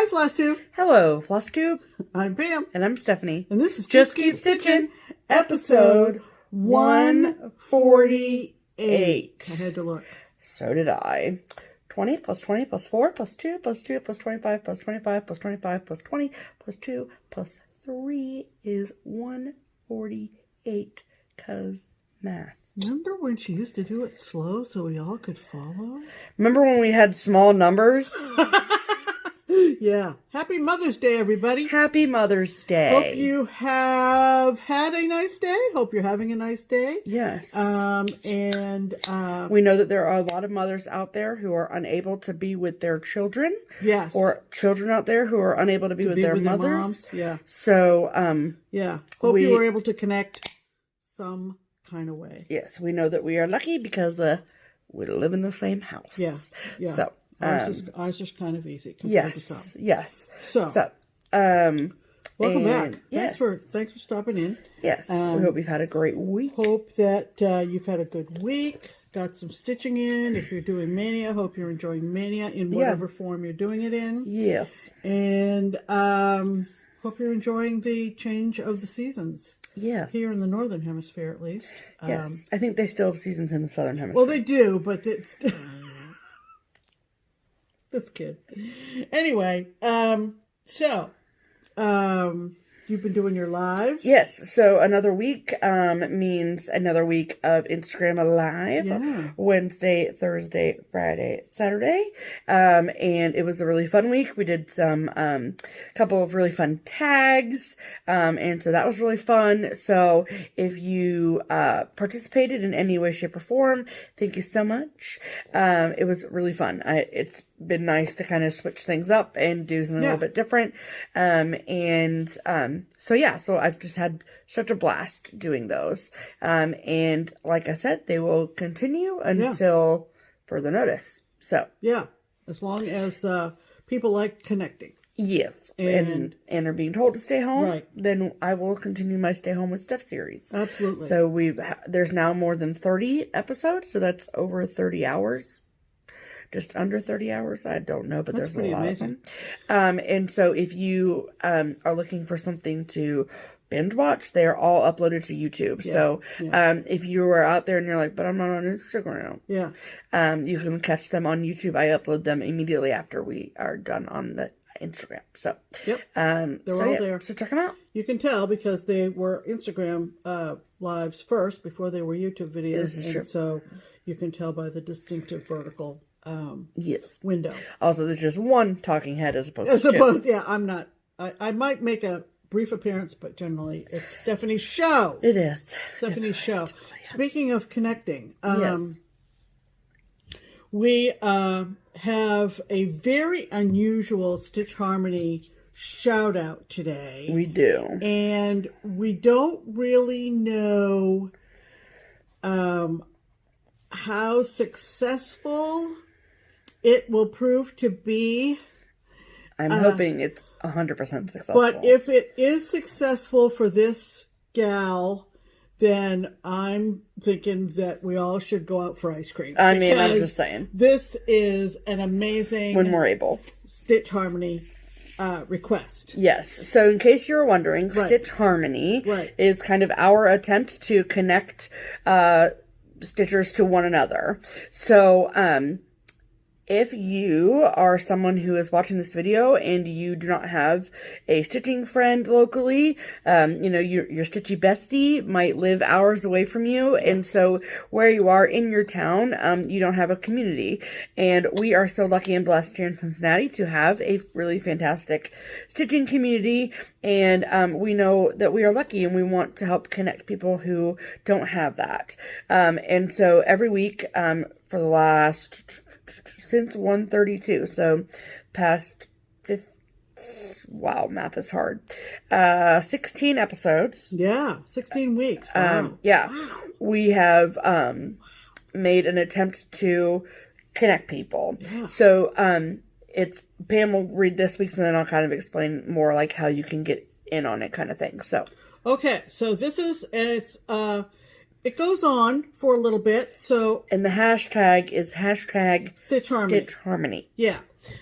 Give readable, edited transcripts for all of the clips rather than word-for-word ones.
Hi, FlossTube. Hello, FlossTube. I'm Pam. And I'm Stephanie. And this is Just Keep Stitchin', episode 148. I had to look. So did I. 20 plus 20 plus 4 plus 2 plus 2 plus 25 plus 25 plus 25 plus 20 plus 2 plus 3 is 148, cause math. Remember when she used to do it slow so we all could follow? Remember when we had small numbers? Yeah. Happy Mother's Day, everybody. Happy Mother's Day. Hope you have had a nice day. Hope you're having a nice day. Yes. We know that there are a lot of mothers out there who are unable to be with their children. Yes. Or children out there who are unable to be with their mothers. Moms. Yeah. So, yeah. Hope you were able to connect some kind of way. Yes, we know that we are lucky because we live in the same house. Yeah. Yeah. So, ours is kind of easy compared to some. Yes. So welcome back. Yes. Thanks for stopping in. Yes. We hope you've had a great week. Hope that you've had a good week. Got some stitching in. If you're doing mania, hope you're enjoying mania in whatever form you're doing it in. Yes. And hope you're enjoying the change of the seasons. Yeah. Here in the Northern Hemisphere, at least. Yes. I think they still have seasons in the Southern Hemisphere. Well, they do, but it's... This kid. Anyway, you've been doing your lives? Yes. So another week means another week of Instagram Live. Yeah. Wednesday, Thursday, Friday, Saturday. And it was a really fun week. We did some couple of really fun tags. And so that was really fun. So if you participated in any way, shape, or form, thank you so much. It was really fun. It's been nice to kind of switch things up and do something a little bit different. So I've just had such a blast doing those. And like I said, they will continue until further notice. So yeah, as long as people like connecting. Yes, and are being told to stay home, right? Then I will continue my Stay Home with Steph series. Absolutely. So there's now more than 30 episodes, so that's over 30 hours. Just under 30 hours. I don't know, but there's a lot of them. And so if you are looking for something to binge watch, they're all uploaded to YouTube. Yeah, so if you are out there and you're like, but I'm not on Instagram. Yeah. You can catch them on YouTube. I upload them immediately after we are done on the Instagram. So they're all there. So check them out. You can tell because they were Instagram lives first before they were YouTube videos. This is true. So you can tell by the distinctive vertical window. Also, there's just one talking head as opposed to two. Yeah, I'm not. I might make a brief appearance, but generally it's Stephanie's show. It is. Stephanie's show. Totally. Speaking of connecting, yes. We have a very unusual Stitch Harmony shout out today. We do. And we don't really know how successful it will prove to be. I'm hoping it's 100% successful. But if it is successful for this gal, then I'm thinking that we all should go out for ice cream. I mean, I'm just saying. This is an amazing... When we're able. Stitch Harmony request. Yes. So in case you're wondering, Stitch Harmony is kind of our attempt to connect stitchers to one another. So, if you are someone who is watching this video and you do not have a stitching friend locally, your stitchy bestie might live hours away from you. And so where you are in your town, you don't have a community. And we are so lucky and blessed here in Cincinnati to have a really fantastic stitching community. And we know that we are lucky and we want to help connect people who don't have that. And so every week for the last... since 132, so past wow, math is hard. 16 episodes. Yeah, 16 weeks. Wow. Wow. We have made an attempt to connect people. Yeah. So it's Pam will read this week's and then I'll kind of explain more like how you can get in on it kind of thing. So okay, so this is and it's it goes on for a little bit. So and the hashtag is hashtag Stitch Harmony. Stitch Harmony. Yeah.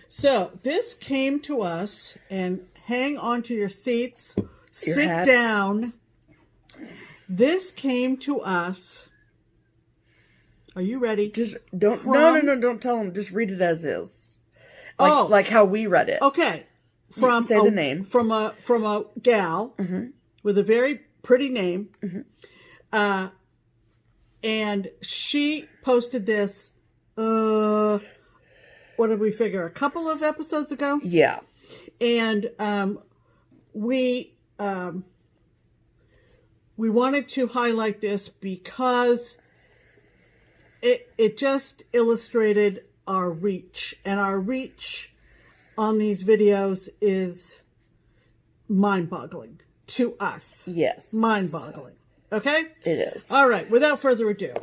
So this came to us, and hang onto your seats, sit hats. down. This came to us. Are you ready? Just don't. No. Don't tell them. Just read it as is. Like how we read it. Okay. Say the name from a gal with a very pretty name, and she posted this. What did we figure? A couple of episodes ago. Yeah. And we wanted to highlight this because it just illustrated our reach, and our reach on these videos is mind-boggling to us. Yes. Mind-boggling. Okay? It is. All right. Without further ado,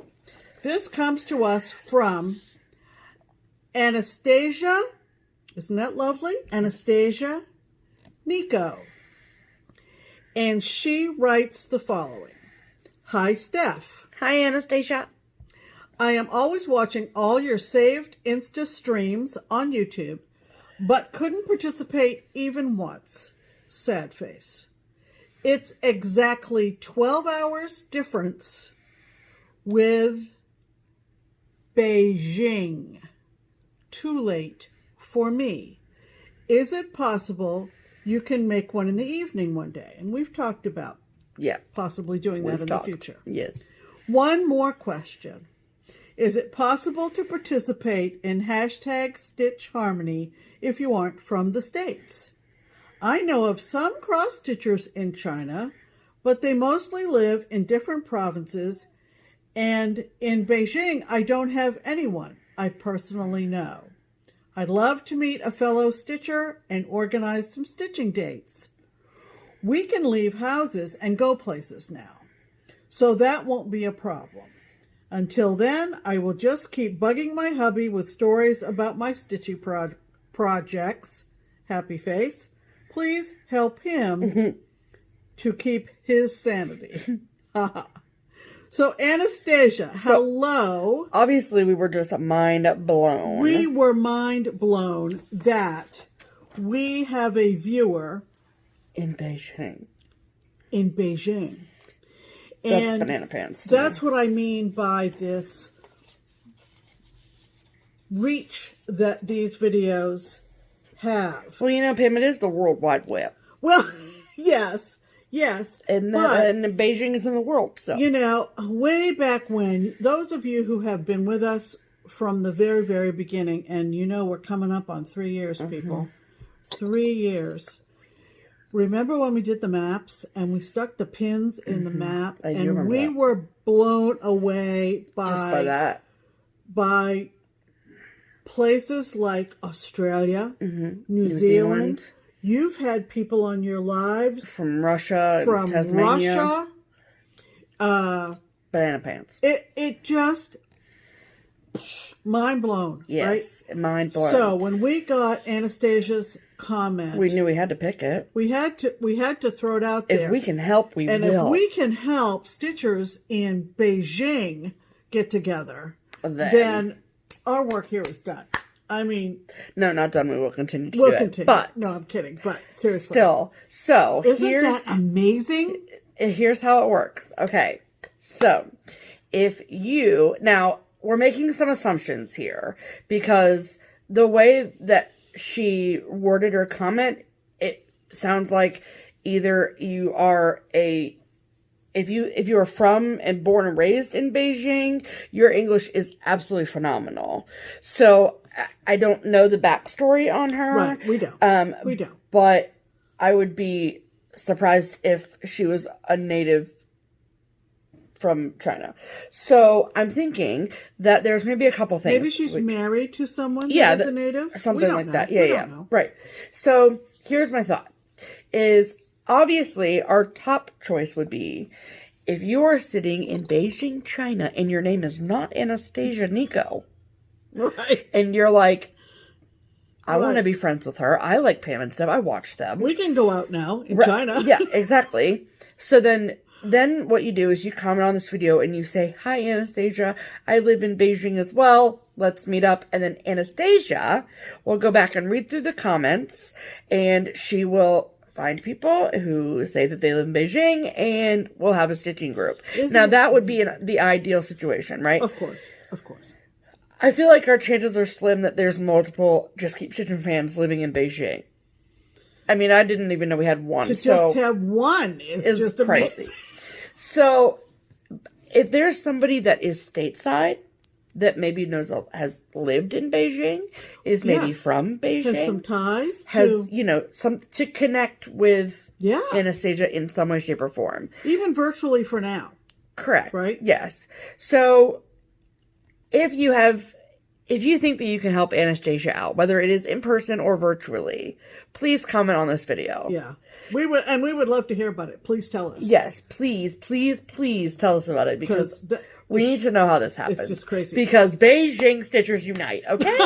this comes to us from Anastasia. Isn't that lovely? Anastasia Nico. And she writes the following. Hi, Steph. Hi, Anastasia. I am always watching all your saved Insta streams on YouTube, but couldn't participate even once. Sad face. It's exactly 12 hours difference with Beijing. Too late for me. Is it possible you can make one in the evening one day? And we've talked about possibly doing that in the future. Yes. One more question. Is it possible to participate in hashtag Stitch Harmony if you aren't from the States? I know of some cross-stitchers in China, but they mostly live in different provinces, and in Beijing I don't have anyone I personally know. I'd love to meet a fellow stitcher and organize some stitching dates. We can leave houses and go places now, so that won't be a problem. Until then, I will just keep bugging my hubby with stories about my stitchy projects. Happy face. Please help him to keep his sanity. So, Anastasia, hello. Obviously, we were just mind blown. We were mind blown that we have a viewer in Beijing. That's banana pants. That's what I mean by this reach that these videos have. Well, Pam, it is the World Wide Web. Well, yes. And Beijing is in the world, so. Way back when, those of you who have been with us from the very, very beginning, and we're coming up on 3 years, people. 3 years. Remember when we did the maps and we stuck the pins in the map, and we were blown away by places like Australia, New Zealand. You've had people on your lives from Russia, Tasmania, banana pants. It just mind blown. Yes, right? Mind blown. So when we got Anastasia's comment, we knew we had to pick it. We had to throw it out there. If we can help, we will. And if we can help stitchers in Beijing get together, then our work here is done. I mean, no, not done. We will continue to do it. But no, I'm kidding. But seriously, so isn't that amazing? Here's how it works. Okay, so if you now we're making some assumptions here because the way that she worded her comment, it sounds like either you are if you are from and born and raised in Beijing, your English is absolutely phenomenal. So I don't know the backstory on her. Right, we don't. But I would be surprised if she was a native from China. So I'm thinking that there's maybe a couple things. Maybe she's married to someone that is a native? Something like that. Yeah. Right. So here's my thought. Is obviously our top choice would be if you are sitting in Beijing, China, and your name is not Anastasia Nico. Right. And you're like, I want to be friends with her. I like Pam and Steph. I watch them. We can go out now in China. Yeah, exactly. So then what you do is you comment on this video and you say, hi, Anastasia. I live in Beijing as well. let's meet up. And then Anastasia will go back and read through the comments, and she will find people who say that they live in Beijing, and we'll have a stitching group. Now, that would be the ideal situation, right? Of course. Of course. I feel like our chances are slim that there's multiple Just Keep Stitchin fans living in Beijing. I mean, I didn't even know we had one. To just have one is just crazy. Amazing. So, if there's somebody that is stateside, that maybe has lived in Beijing, is maybe from Beijing, has some ties, to connect with Yeah. Anastasia in some way, shape, or form. Even virtually for now. Correct. Right? Yes. So if you think that you can help Anastasia out, whether it is in person or virtually, please comment on this video. Yeah. We would love to hear about it. Please tell us. Yes, please, please, please tell us about it, because we need to know how this happens. It's just crazy. Because Beijing Stitchers unite, okay?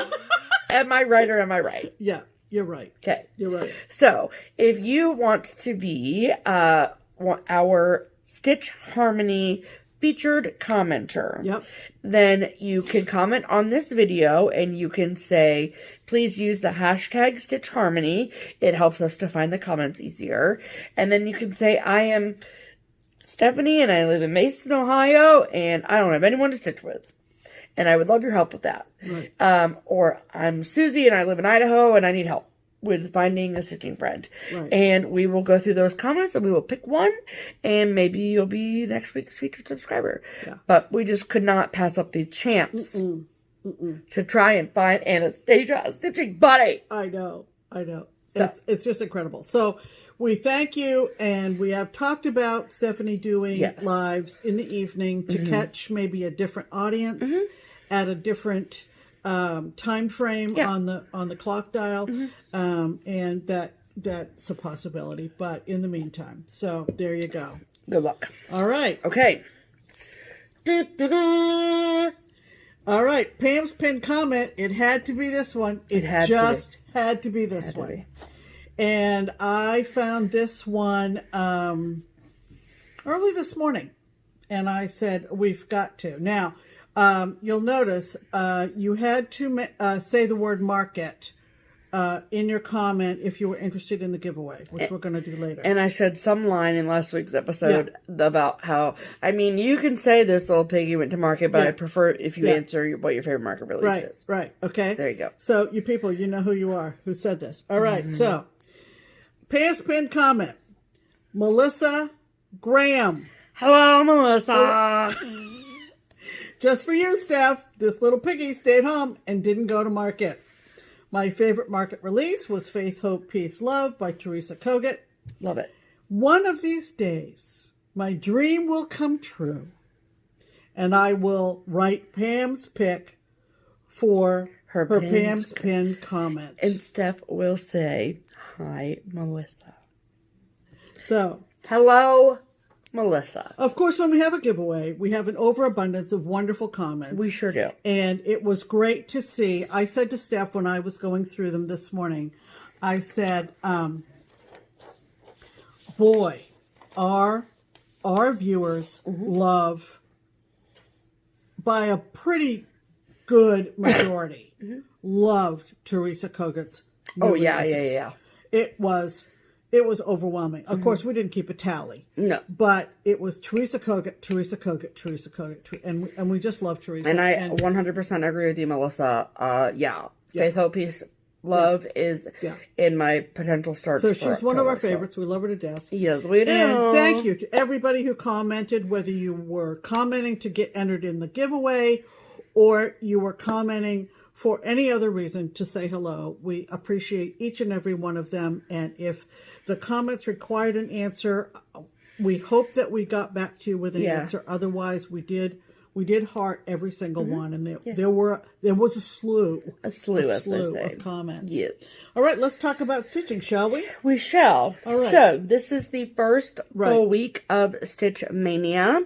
Am I right or am I right? Yeah, you're right. Okay. You're right. So, if you want to be our Stitch Harmony featured commenter, Yep. then you can comment on this video and you can say, please use the hashtag Stitch Harmony. It helps us to find the comments easier. And then you can say, I am Stephanie and I live in Mason, Ohio, and I don't have anyone to stitch with, and I would love your help with that. Right. Or I'm Susie and I live in Idaho and I need help with finding a stitching friend. Right. And we will go through those comments and we will pick one, and maybe you'll be next week's featured subscriber. Yeah. But we just could not pass up the chance to try and find Anastasia a stitching buddy. I know. It's just incredible. So we thank you, and we have talked about Stephanie doing lives in the evening to catch maybe a different audience at a different time frame on the clock dial, and that's a possibility. But in the meantime, so there you go. Good luck. All right. Okay. All right. Pam's pinned comment. It had to be this one. It had to be this one. And I found this one early this morning, and I said, we've got to. Now, you'll notice you had to say the word market in your comment if you were interested in the giveaway, which we're going to do later. And I said some line in last week's episode about how, I mean, you can say this little piggy went to market, but I prefer if you answer what your favorite market release is. Right. Okay. There you go. So, you people, you know who you are, who said this. All right. So, Pam's pinned comment. Melissa Graham. Hello, Melissa. Just for you, Steph. This little piggy stayed home and didn't go to market. My favorite market release was Faith, Hope, Peace, Love by Teresa Kogut. Love it. One of these days, my dream will come true, and I will write Pam's pick for her Pam's pinned comment. And Steph will say, hi, Melissa. So, hello, Melissa. Of course, when we have a giveaway, we have an overabundance of wonderful comments. We sure do. And it was great to see. I said to Steph when I was going through them this morning, I said, boy, our viewers love, by a pretty good majority, loved Teresa Kogut's new releases. Yeah. It was overwhelming. Of course, we didn't keep a tally. No. But it was Teresa Kogut, and we just love Teresa. And I 100% agree with you, Melissa. Faith, Hope, Peace, Love is in my potential starts. So she's one of our favorites. We love her to death. Yes, we do. And thank you to everybody who commented, whether you were commenting to get entered in the giveaway or you were commenting for any other reason to say hello. We appreciate each and every one of them. And if the comments required an answer, we hope that we got back to you with an answer. Otherwise, we did heart every single one, and there was a slew of comments. Yes. All right, let's talk about stitching, shall we? We shall. All right. So this is the first full week of Stitch Mania,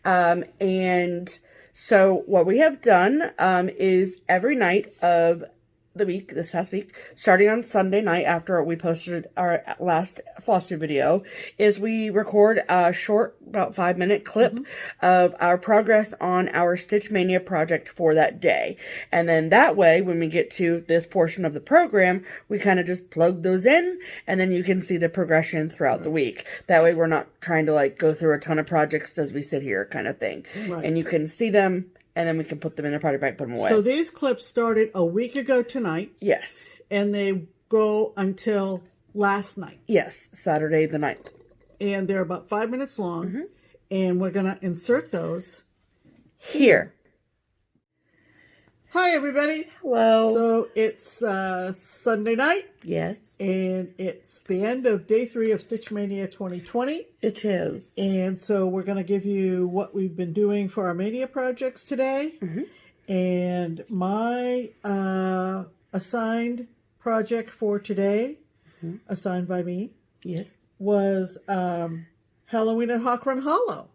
and so what we have done is every night of this past week, starting on Sunday night after we posted our last FlossTube video, is we record a short, about 5-minute clip of our progress on our Stitch Mania project for that day. And then that way, when we get to this portion of the program, we kind of just plug those in, and then you can see the progression throughout the week. That way we're not trying to like go through a ton of projects as we sit here kind of thing. Right. And you can see them, and then we can put them in a project bag, put them away. So these clips started a week ago tonight. Yes. And they go until last night. Yes, Saturday the 9th. And they're about 5 minutes long. And we're going to insert those here. Hi, everybody. Hello. So it's Sunday night. Yes. And it's the end of day 3 of Stitch Mania 2020. It is. And so we're going to give you what we've been doing for our Mania projects today. And my assigned project for today, assigned by me, was Halloween at Hawk Run Hollow.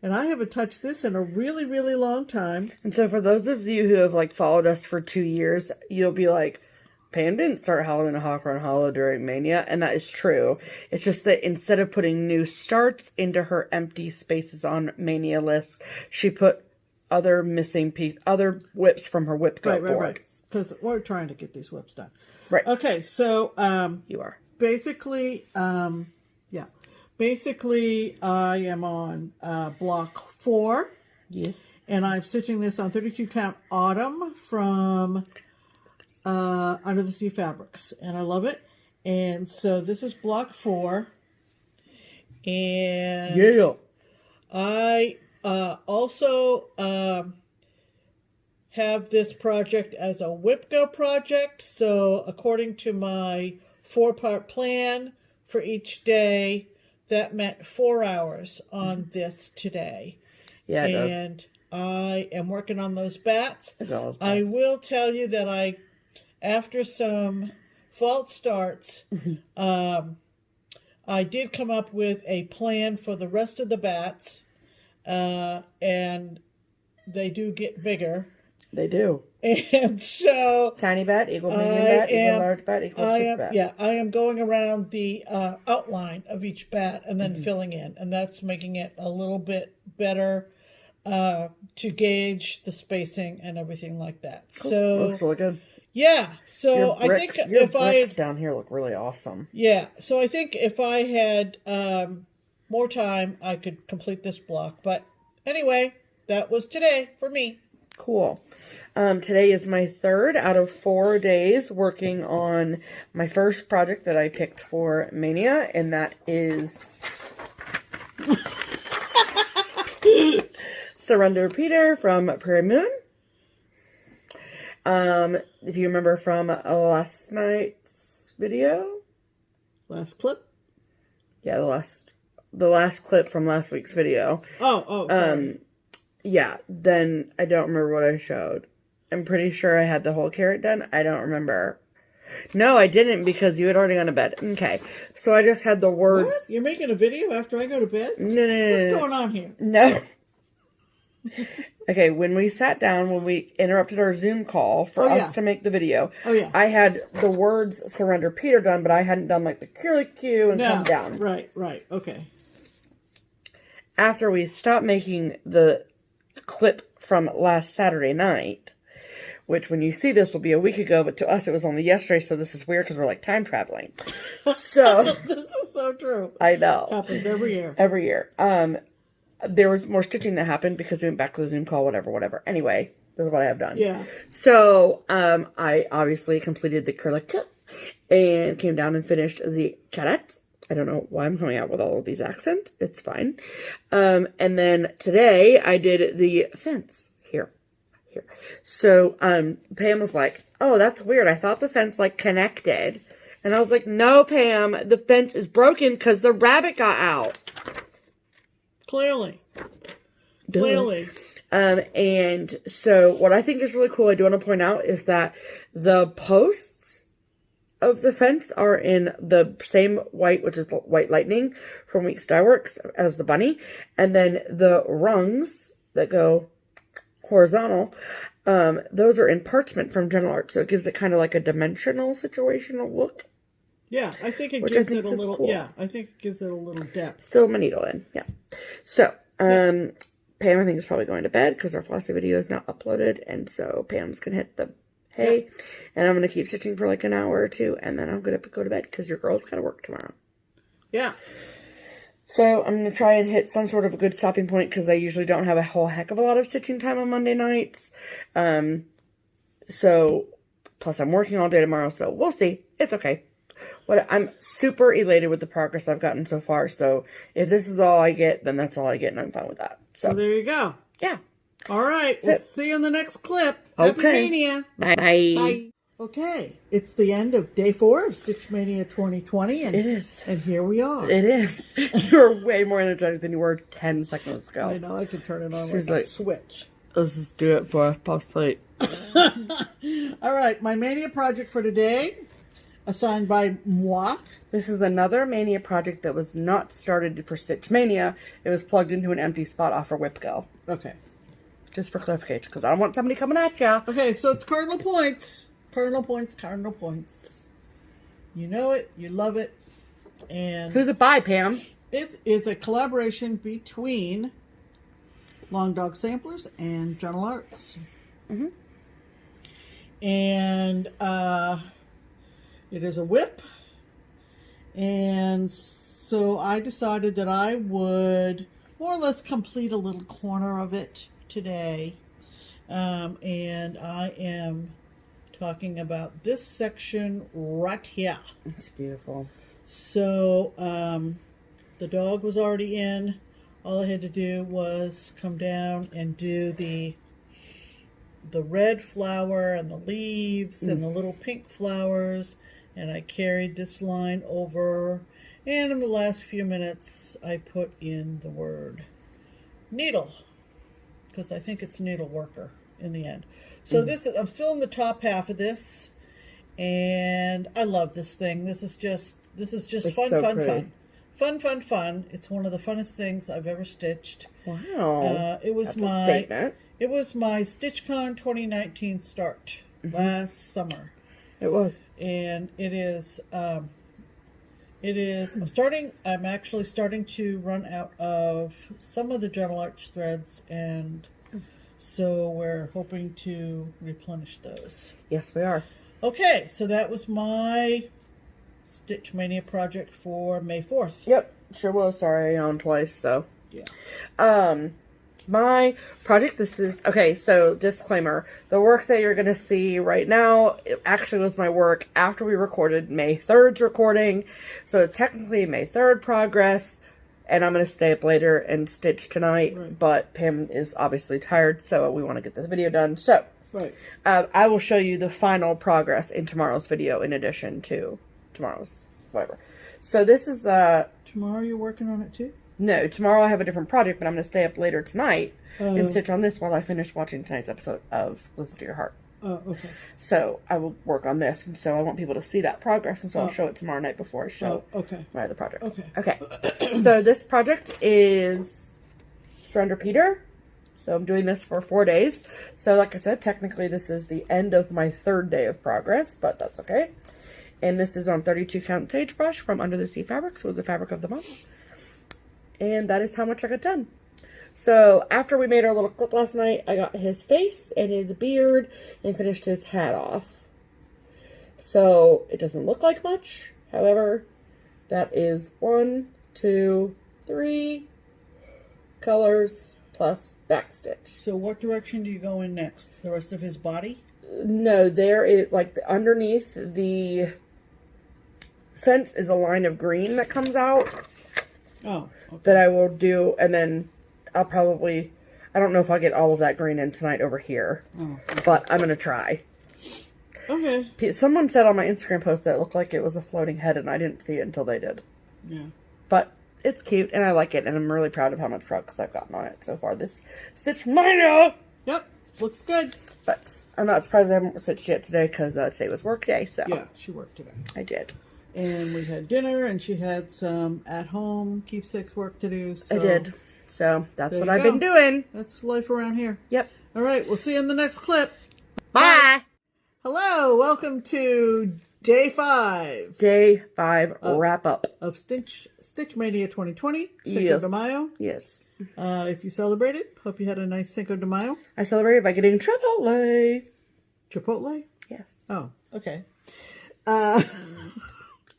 And I haven't touched this in a really, really long time. And so for those of you who have like followed us for 2 years, you'll be like, Pam didn't start Halloween at Hawk Run Hollow during Mania. And that is true. It's just that instead of putting new starts into her empty spaces on Mania list, she put other other whips from her whip board. Right. Because we're trying to get these whips done. Right. Okay, so you are. Basically, Basically, I am on block 4. Yeah. And I'm stitching this on 32 count Autumn from Under the Sea Fabrics. And I love it. And so this is block 4. And yeah. I also have this project as a whip go project. So according to my 4-part plan for each day, that meant 4 hours on this today. Yeah, it does. And I am working on those bats. I will tell you that after some false starts, I did come up with a plan for the rest of the bats. And they do get bigger. They do. And so tiny bat equals medium bat equals large bat equals big bat. Yeah, I am going around the outline of each bat and then filling in, and that's making it a little bit better to gauge the spacing and everything like that. Cool. So looks really good. Yeah, so I think your bricks down here look really awesome. Yeah, so I think if I had more time, I could complete this block. But anyway, that was today for me. Cool. Today is my 3rd out of 4 days working on my first project that I picked for Mania, and that is Surrender Peter from Prairie Moon. If you remember from last night's video. Last clip? Yeah, the last clip from last week's video. Oh, sorry. Yeah, then I don't remember what I showed. I'm pretty sure I had the whole carrot done. I don't remember. No, I didn't because you had already gone to bed. Okay, so I just had the words. What? You're making a video after I go to bed? No. What's going on here? No. Okay, when we sat down, when we interrupted our Zoom call for us to make the video, I had the words Surrender Peter done, but I hadn't done like the curlicue and come down. Right, okay. After we stopped making the clip from last Saturday night, which when you see this will be a week ago, but to us it was only yesterday, so this is weird because we're like time traveling. So this is so true. I know. Happens every year. Every year. There was more stitching that happened because we went back to the Zoom call, whatever. Anyway, this is what I have done. Yeah. So, I obviously completed the curlicue and came down and finished the carrot. I don't know why I'm coming out with all of these accents. It's fine. And then today I did the fence here. So, Pam was like, oh, that's weird. I thought the fence like connected. And I was like, no, Pam, the fence is broken because the rabbit got out. Clearly. And so what I think is really cool, I do want to point out, is that the posts of the fence are in the same white, which is White Lightning from Weeks Dye Works, as the bunny. And then the rungs that go horizontal Those are in parchment from JustKeepStitchin, so it gives it kind of like a dimensional, situational look. Yeah, I think it gives it a little. Cool. Yeah, I think it gives it a little depth. Still my needle in. Yeah. So, Pam, I think, is probably going to bed because our flossy video is now uploaded, and so Pam's gonna hit the hay, and I'm gonna keep stitching for like an hour or two, and then I'm gonna go to bed because your girl's gotta work tomorrow. Yeah. So I'm gonna try and hit some sort of a good stopping point because I usually don't have a whole heck of a lot of stitching time on Monday nights. So plus I'm working all day tomorrow, so we'll see. It's okay. I'm super elated with the progress I've gotten so far. So if this is all I get, then that's all I get, and I'm fine with that. So there you go. Yeah. All right. We'll see you in the next clip. Happy Mania. Bye. Bye. Okay. It's the end of day 4 of Stitch Mania 2020. And it is. And here we are. It is. You're way more energetic than you were 10 seconds ago. I know. I can turn it on like a switch. Let's just do it for post late. All right. My Mania project for today, assigned by moi. This is another Mania project that was not started for Stitch Mania. It was plugged into an empty spot off for WhipGo. Okay. Just for clarification, because I don't want somebody coming at ya. Okay, so it's cardinal points. Cardinal points, cardinal points. You know it. You love it. And who's it by, Pam? It is a collaboration between Long Dog Samplers and JustKeepStitchin. Mm-hmm. And it is a whip. And so I decided that I would more or less complete a little corner of it today. And I am talking about this section right here. It's beautiful. So the dog was already in. All I had to do was come down and do the red flower and the leaves and the little pink flowers, and I carried this line over, and in the last few minutes I put in the word needle, because I think it's needle worker in the end. So this is, I'm still in the top half of this, and I love this thing. This is just it's fun, so fun, pretty. fun. It's one of the funnest things I've ever stitched. Wow. It was That's a statement. It was my StitchCon 2019 start last summer. It was. And it is I'm actually starting to run out of some of the JustKeepStitchin threads, and so we're hoping to replenish those. Yes, we are. Okay, so that was my Stitch Mania project for May 4th. Yep, sure was. Sorry, I yawned twice, so. Yeah. My project, this is, okay, so disclaimer, the work that you're going to see right now, it actually was my work after we recorded May 3rd's recording, so it's technically May 3rd progress, and I'm going to stay up later and stitch tonight, but Pam is obviously tired, so we want to get this video done, so I will show you the final progress in tomorrow's video in addition to tomorrow's, whatever. So this is Tomorrow you're working on it too? No, tomorrow I have a different project, but I'm going to stay up later tonight and stitch on this while I finish watching tonight's episode of Listen to Your Heart. Oh, okay. So I will work on this, and so I want people to see that progress, and so I'll show it tomorrow night before I show my other project. Okay. So this project is Surrender Peter. So I'm doing this for 4 days. So like I said, technically this is the end of my 3rd day of progress, but that's okay. And this is on 32 count sagebrush from Under the Sea Fabrics. It was the fabric of the month. And that is how much I got done. So after we made our little clip last night, I got his face and his beard and finished his hat off. So it doesn't look like much. However, that is 1, 2, 3 colors plus backstitch. So what direction do you go in next? The rest of his body? No, there is, like, underneath the fence is a line of green that comes out. Oh, okay. That I will do, and then I'll probably, I don't know if I'll get all of that green in tonight over here, but I'm going to try. Okay. Someone said on my Instagram post that it looked like it was a floating head, and I didn't see it until they did. Yeah. But it's cute, and I like it, and I'm really proud of how much progress I've gotten on it so far. This Stitch Mania! Yep, looks good. But I'm not surprised I haven't stitched yet today, because today was work day, so. Yeah, she worked today. I did. And we had dinner, and she had some at-home keepsakes work to do. So I did. So that's what I've been doing. That's life around here. Yep. All right, we'll see you in the next clip. Bye. Hello, welcome to Day 5. Day 5 wrap up. Of Stitch Mania 2020, Cinco Yes. de Mayo. Yes. If you celebrated, hope you had a nice Cinco de Mayo. I celebrated by getting Chipotle. Chipotle? Yes. Oh, okay.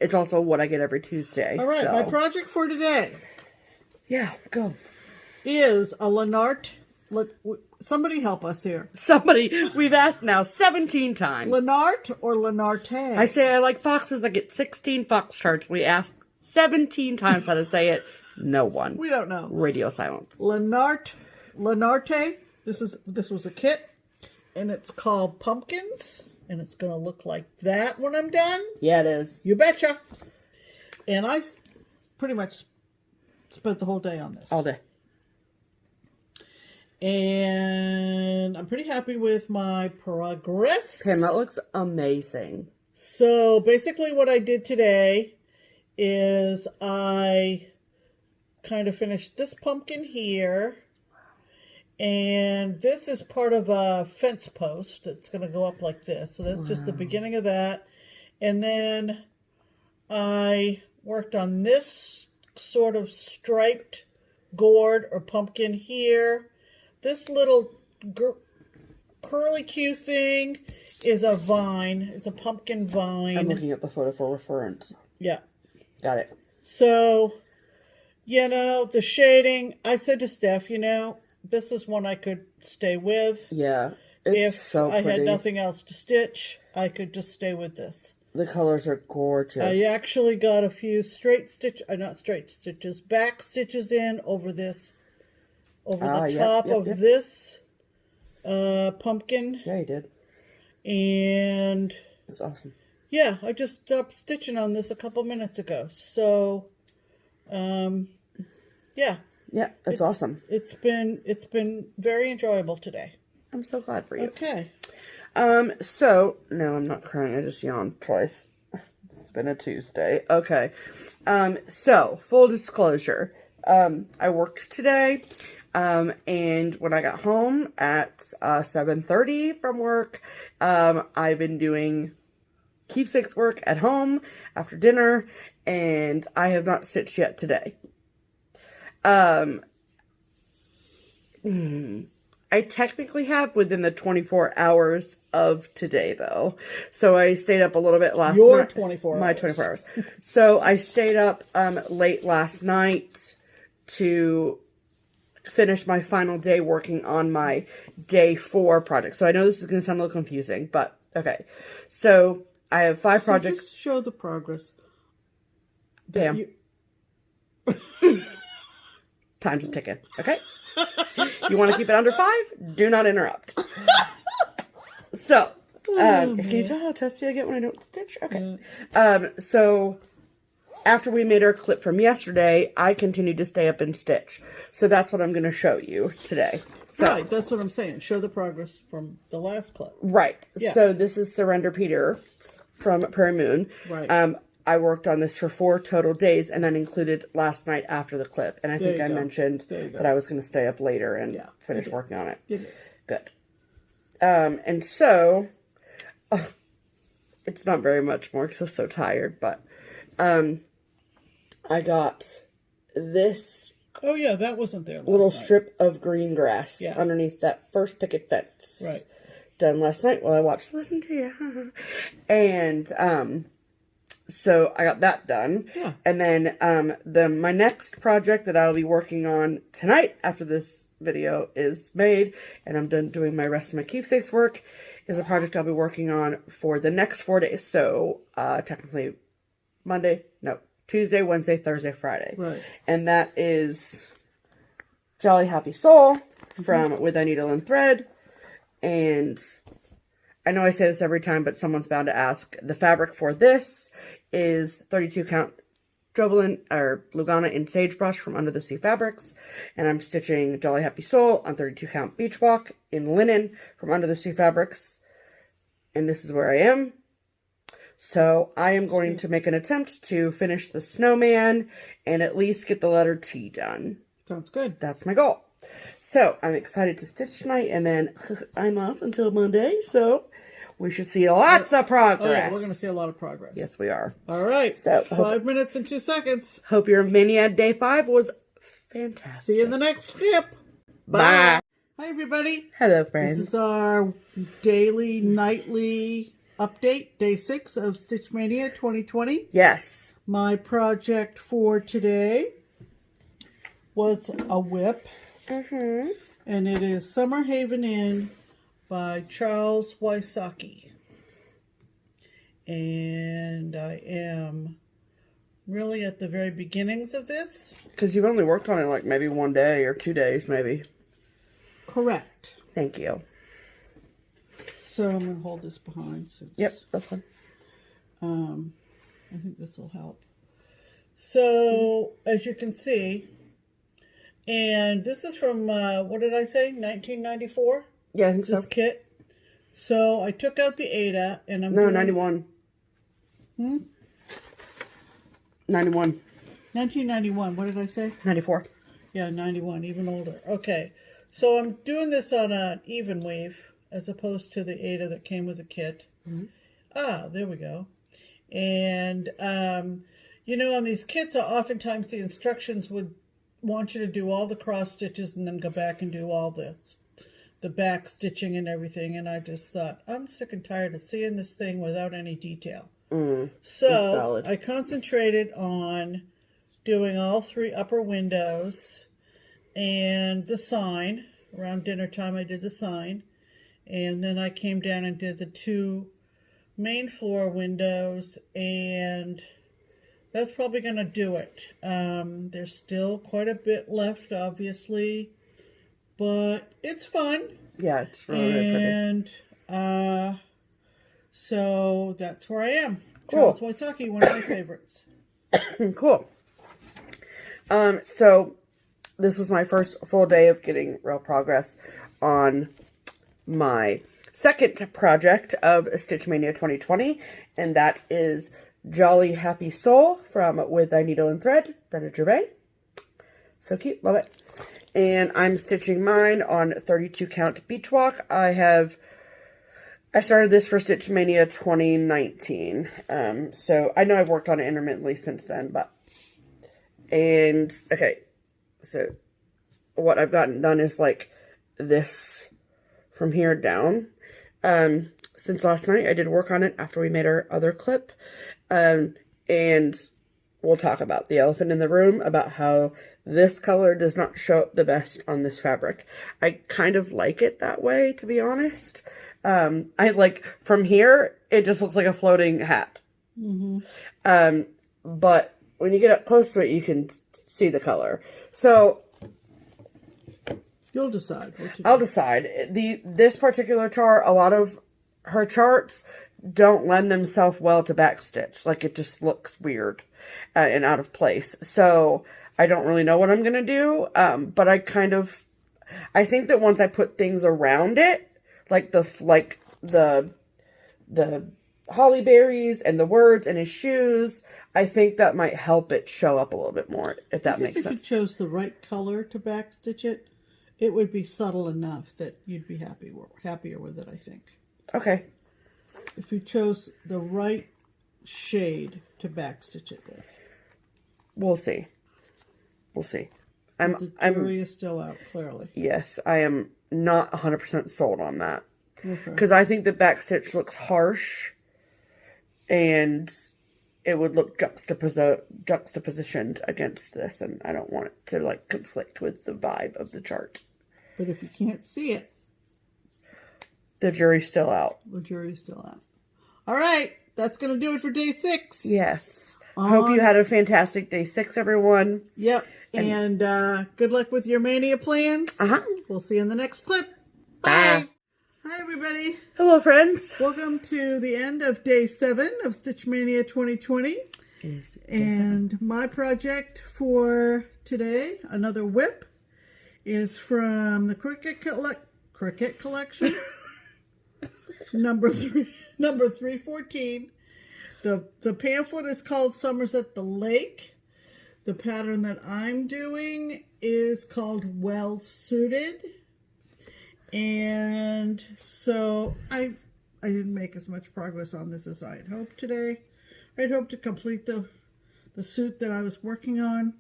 It's also what I get every Tuesday. All right, so. my project for today Yeah, go. is a Lenart. Somebody help us here. Somebody, we've asked now 17 times. Lenart or Lenarte? I say I like foxes. I get 16 fox charts. We ask 17 times how to say it. No one. We don't know. Radio silence. Lenarte. This was a kit, and it's called Pumpkins, and it's going to look like that when I'm done. Yeah, it is. You betcha. And I pretty much spent the whole day on this. All day. And I'm pretty happy with my progress. Pam, that looks amazing. So basically what I did today is I kind of finished this pumpkin here. And this is part of a fence post. It's going to go up like this. So that's just the beginning of that. And then I worked on this sort of striped gourd or pumpkin here. This little curly Q thing is a vine. It's a pumpkin vine. I'm looking at the photo for reference. Yeah. Got it. So, the shading, I said to Steph, this is one I could stay with. Yeah. It's so pretty. If I had nothing else to stitch, I could just stay with this. The colors are gorgeous. I actually got a few back stitches in over this. Over the top of this pumpkin. Yeah, you did. And it's awesome. Yeah, I just stopped stitching on this a couple minutes ago. So, yeah. Yeah, it's awesome. It's been very enjoyable today. I'm so glad for you. Okay. So, no, I'm not crying. I just yawned twice. It's been a Tuesday. Okay. So, full disclosure. I worked today. And when I got home at 7:30 from work, I've been doing keepsakes work at home after dinner, and I have not stitched yet today. I technically have within the 24 hours of today, though. So I stayed up a little bit last night. Your 24 hours. My 24 hours. So I stayed up late last night to finish my final day working on my day 4 project. So I know this is going to sound a little confusing, but okay. So I have 5 projects. Just show the progress. Pam. Time's a ticking. Okay. You want to keep it under 5? Do not interrupt. So, can you tell how testy I get when I don't stitch? Okay. So after we made our clip from yesterday, I continued to stay up and stitch. So that's what I'm going to show you today. So, right, that's what I'm saying. Show the progress from the last clip. Right. Yeah. So this is Surrender Peter from Prairie Moon. Right. I worked on this for 4 total days, and then included last night after the clip. And I think I mentioned that I was going to stay up later and finish working on it. Good. And so, it's not very much more because I'm so tired, but I got this. Oh yeah, that wasn't there. Little strip of green grass underneath that first picket fence. Right. Done last night while I watched Listen to You. And so I got that done. Yeah. And then my next project that I'll be working on tonight after this video is made and I'm done doing my rest of my keepsakes work is a project I'll be working on for the next 4 days. So technically Tuesday, Wednesday, Thursday, Friday. Right. And that is Jolly Happy Soul from With a Needle and Thread. And I know I say this every time, but someone's bound to ask. The fabric for this is 32 count Droblin or Lugana in Sagebrush from Under the Sea Fabrics. And I'm stitching Jolly Happy Soul on 32 count Beach Walk in linen from Under the Sea Fabrics. And this is where I am. So I am going to make an attempt to finish the snowman and at least get the letter T done. Sounds good. That's my goal. So I'm excited to stitch tonight, and then I'm off until Monday, so we should see lots of progress. Oh, yeah, we're going to see a lot of progress. Yes, we are. All right. So 5 minutes and 2 seconds. Hope your mania day 5 was fantastic. See you in the next clip. Bye. Hi, everybody. Hello, friends. This is our daily, nightly update, day 6 of Stitch Mania 2020. Yes. My project for today was a whip. And it is Summer Haven Inn by Charles Wysocki. And I am really at the very beginnings of this. Because you've only worked on it like maybe 1 day or 2 days, maybe. Correct. Thank you. So I'm going to hold this behind. Since, yep, that's fine. I think this will help. So, as you can see, and this is from, what did I say, 1994? Yeah, I think so. This kit. So, I took out the Ada, and I'm 91. 91. 1991, what did I say? 94. Yeah, 91, even older. Okay, so I'm doing this on an even weave, as opposed to the Ada that came with the kit. Ah, there we go. And, you know, on these kits, oftentimes the instructions would want you to do all the cross stitches and then go back and do all the back stitching and everything. And I just thought, I'm sick and tired of seeing this thing without any detail. So I concentrated on doing all 3 upper windows and the sign. Around dinner time, I did the sign. And then I came down and did the 2 main floor windows, and that's probably going to do it. There's still quite a bit left, obviously, but it's fun. Yeah, it's really pretty. And so that's where I am. Cool. Charles Wysocki, one of my favorites. Cool. So this was my first full day of getting real progress on my second project of Stitch Mania 2020, and that is Jolly Happy Soul from With Thy Needle and Thread, Brenda Gervais. So cute, love it. And I'm stitching mine on 32 count beach walk. I started this for Stitch Mania 2019. So I know I've worked on it intermittently since then, okay, so what I've gotten done is like this from here down. Since last night, I did work on it after we made our other clip. And we'll talk about the elephant in the room, about how this color does not show up the best on this fabric. I kind of like it that way, to be honest. I like, from here, it just looks like a floating hat. But when you get up close to it, you can see the color. So you'll decide. I'll decide. This particular chart, a lot of her charts don't lend themselves well to backstitch. Like, it just looks weird and out of place. So I don't really know what I'm going to do. But I think that once I put things around it, like the holly berries and the words and his shoes, I think that might help it show up a little bit more, if that makes sense. If you chose the right color to backstitch it, it would be subtle enough that you'd be happier with it, I think. Okay. If you chose the right shade to backstitch it with. We'll see. We'll see. The jury is still out, clearly. Yes, I am not 100% sold on that. Because I think the backstitch looks harsh, and it would look juxtapositioned against this, and I don't want it to, like, conflict with the vibe of the chart. But if you can't see it, the jury's still out. The jury's still out. All right, that's going to do it for day 6. Yes. Hope you had a fantastic day 6, everyone. Yep. And good luck with your mania plans. We'll see you in the next clip. Bye. Hi, everybody. Hello, friends. Welcome to the end of day 7 of Stitch Mania 2020. And my project for today, another whip, is from the Cricket Collection, number 314. The pamphlet is called Summers at the Lake. The pattern that I'm doing is called Well Suited. And so I didn't make as much progress on this as I had hoped today. I'd hoped to complete the suit that I was working on.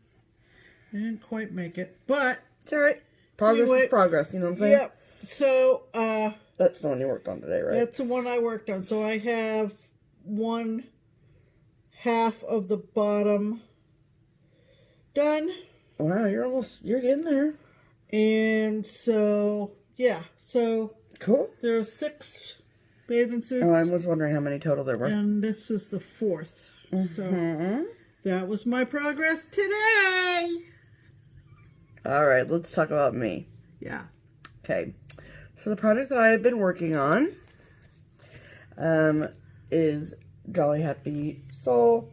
I didn't quite make it, but it's all right. Progress is progress, you know what I'm saying? Yep. So, that's the one you worked on today, right? That's the one I worked on. So I have 1/2 of the bottom done. Wow, you're getting there. And so, yeah. So, cool. There are 6 bathing suits. Oh, I was wondering how many total there were. And this is the 4th. So, that was my progress today. All right, let's talk about me. Yeah. Okay. So the project that I have been working on is Jolly Happy Soul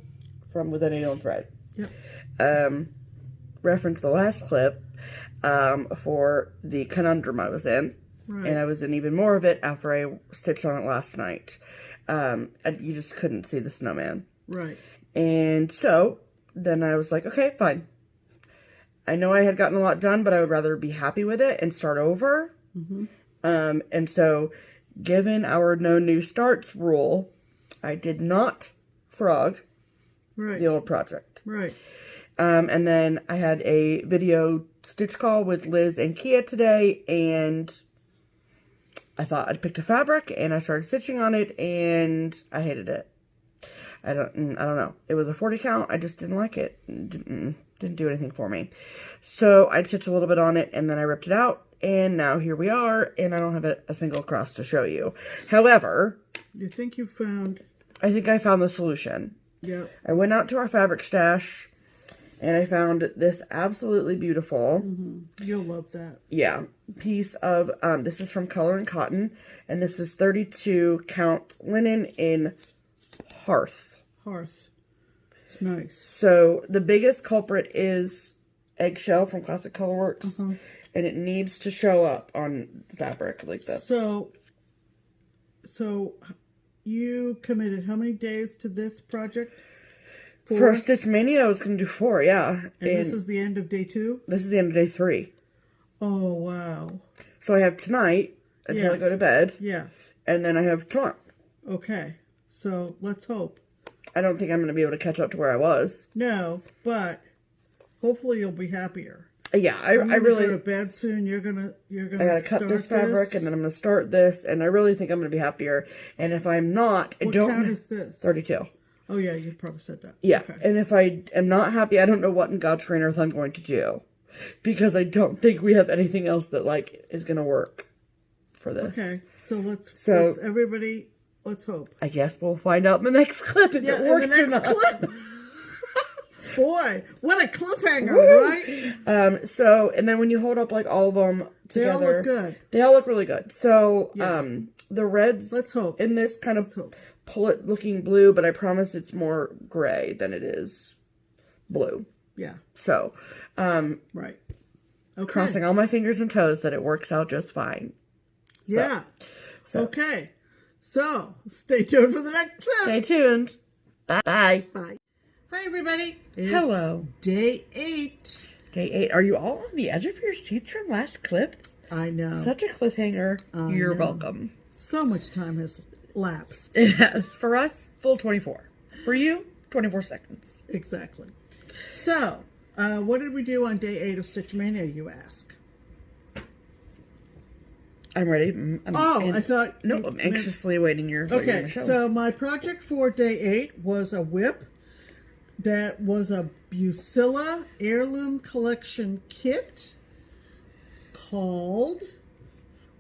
from With a Needle and Thread. Yep. Reference the last clip for the conundrum I was in. Right. And I was in even more of it after I stitched on it last night. And you just couldn't see the snowman. Right. And so then I was like, okay, fine. I know I had gotten a lot done, but I would rather be happy with it and start over. Mm-hmm. And so, given our no new starts rule, I did not frog the old project. Right. And then I had a video stitch call with Liz and Kia today, and I thought I'd picked a fabric, and I started stitching on it, and I hated it. I don't know. It was a 40 count. I just didn't like it. Didn't do anything for me. So I stitched a little bit on it, and then I ripped it out, and now here we are, and I don't have a single cross to show you. However, you think you found? I think I found the solution. Yeah. I went out to our fabric stash, and I found this absolutely beautiful. Mm-hmm. You'll love that. Yeah. Piece of, this is from Color and Cotton, and this is 32 count linen in Hearth. It's nice. So the biggest culprit is Eggshell from Classic Colorworks, and it needs to show up on fabric like that. So you committed how many days to this project? 4? For Stitch Mania, I was going to do 4, yeah. And this is the end of day 2? This is the end of day 3. Oh, wow. So I have tonight until I go to bed. Yeah. And then I have tomorrow. Okay. So let's hope. I don't think I'm going to be able to catch up to where I was. No, but hopefully you'll be happier. Yeah, I really go to bed soon. You're gonna. I gotta cut this fabric, and then I'm gonna start this, and I really think I'm gonna be happier. And if I'm not, what count is this? 32. Oh yeah, you probably said that. Yeah, okay. And if I am not happy, I don't know what in God's green earth I'm going to do, because I don't think we have anything else that is gonna work for this. Okay, so let's everybody. Let's hope. I guess we'll find out in the next clip if it worked or not. Clip. Boy, what a cliffhanger, right? So, and then when you hold up all of them together, they all look good. They all look really good. So, the reds let's hope in this kind of pull it looking blue, but I promise it's more gray than it is blue. Yeah. So, right. Okay. Crossing all my fingers and toes that it works out just fine. Yeah. So. Okay. So, stay tuned for the next clip. Stay tuned. Bye. Bye. Hi, everybody. Hello. Day 8. Day 8. Are you all on the edge of your seats from last clip? I know. Such a cliffhanger. You're welcome. So much time has lapsed. It has. For us, full 24. For you, 24 seconds. Exactly. So, what did we do on day 8 of Stitch Mania, you ask? I'm ready. I thought... No, I'm anxiously awaiting your... Okay, so my project for day 8 was a whip that was a Bucilla Heirloom Collection kit called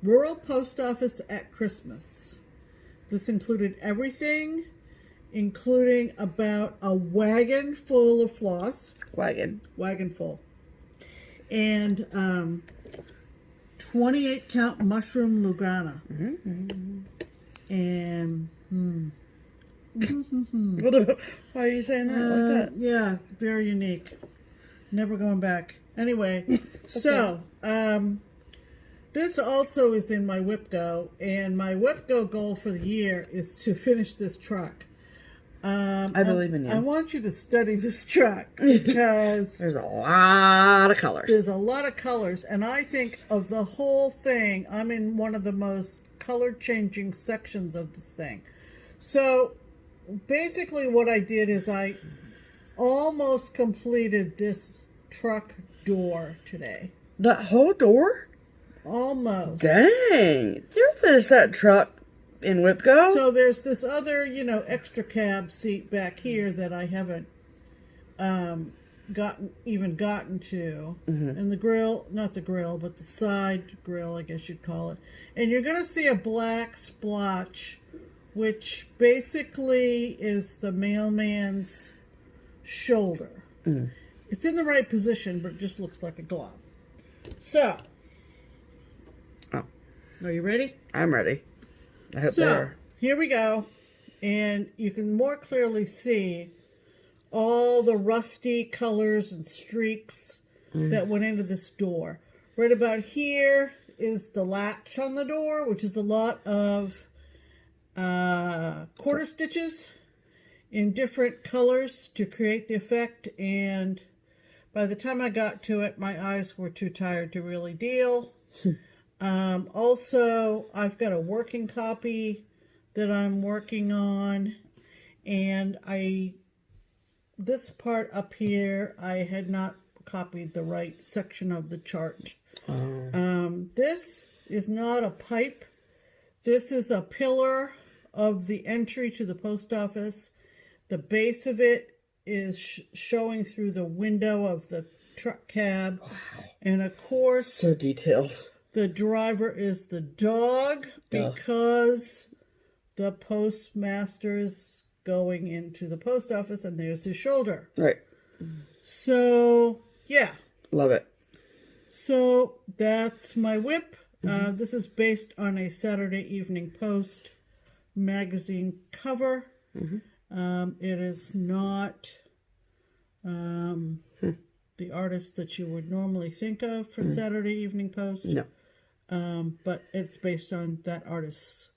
Rural Post Office at Christmas. This included everything, including about a wagon full of floss. Wagon full. And 28 count mushroom Lugana. Mm-hmm. And why are you saying that like that? Yeah, very unique. Never going back. Anyway, okay. So this also is in my Whip Go, and my Whip Go goal for the year is to finish this truck. I believe in you. I want you to study this track because there's a lot of colors. There's a lot of colors, and I think of the whole thing, I'm in one of the most color-changing sections of this thing. So, basically what I did is I almost completed this truck door today. That whole door? Almost. Dang. You finished that truck in Whipco? So there's this other, extra cab seat back here that I haven't gotten to. Mm-hmm. And the grill, not the grill, but the side grill, I guess you'd call it. And you're going to see a black splotch, which basically is the mailman's shoulder. Mm. It's in the right position, but it just looks like a glob. So, are you ready? I'm ready. I hope they are. Here we go. And you can more clearly see all the rusty colors and streaks that went into this door. Right about here is the latch on the door, which is a lot of quarter stitches in different colors to create the effect. And by the time I got to it, my eyes were too tired to really deal. Also, I've got a working copy that I'm working on, and this part up here, I had not copied the right section of the chart. This is not a pipe. This is a pillar of the entry to the post office. The base of it is showing through the window of the truck cab. Wow. And of course, so detailed. The driver is the dog because the postmaster is going into the post office and there's his shoulder. Right. So, yeah. Love it. So, that's my whip. This is based on a Saturday Evening Post magazine cover. It is not the artist that you would normally think of for Saturday Evening Post. No. But it's based on that artist's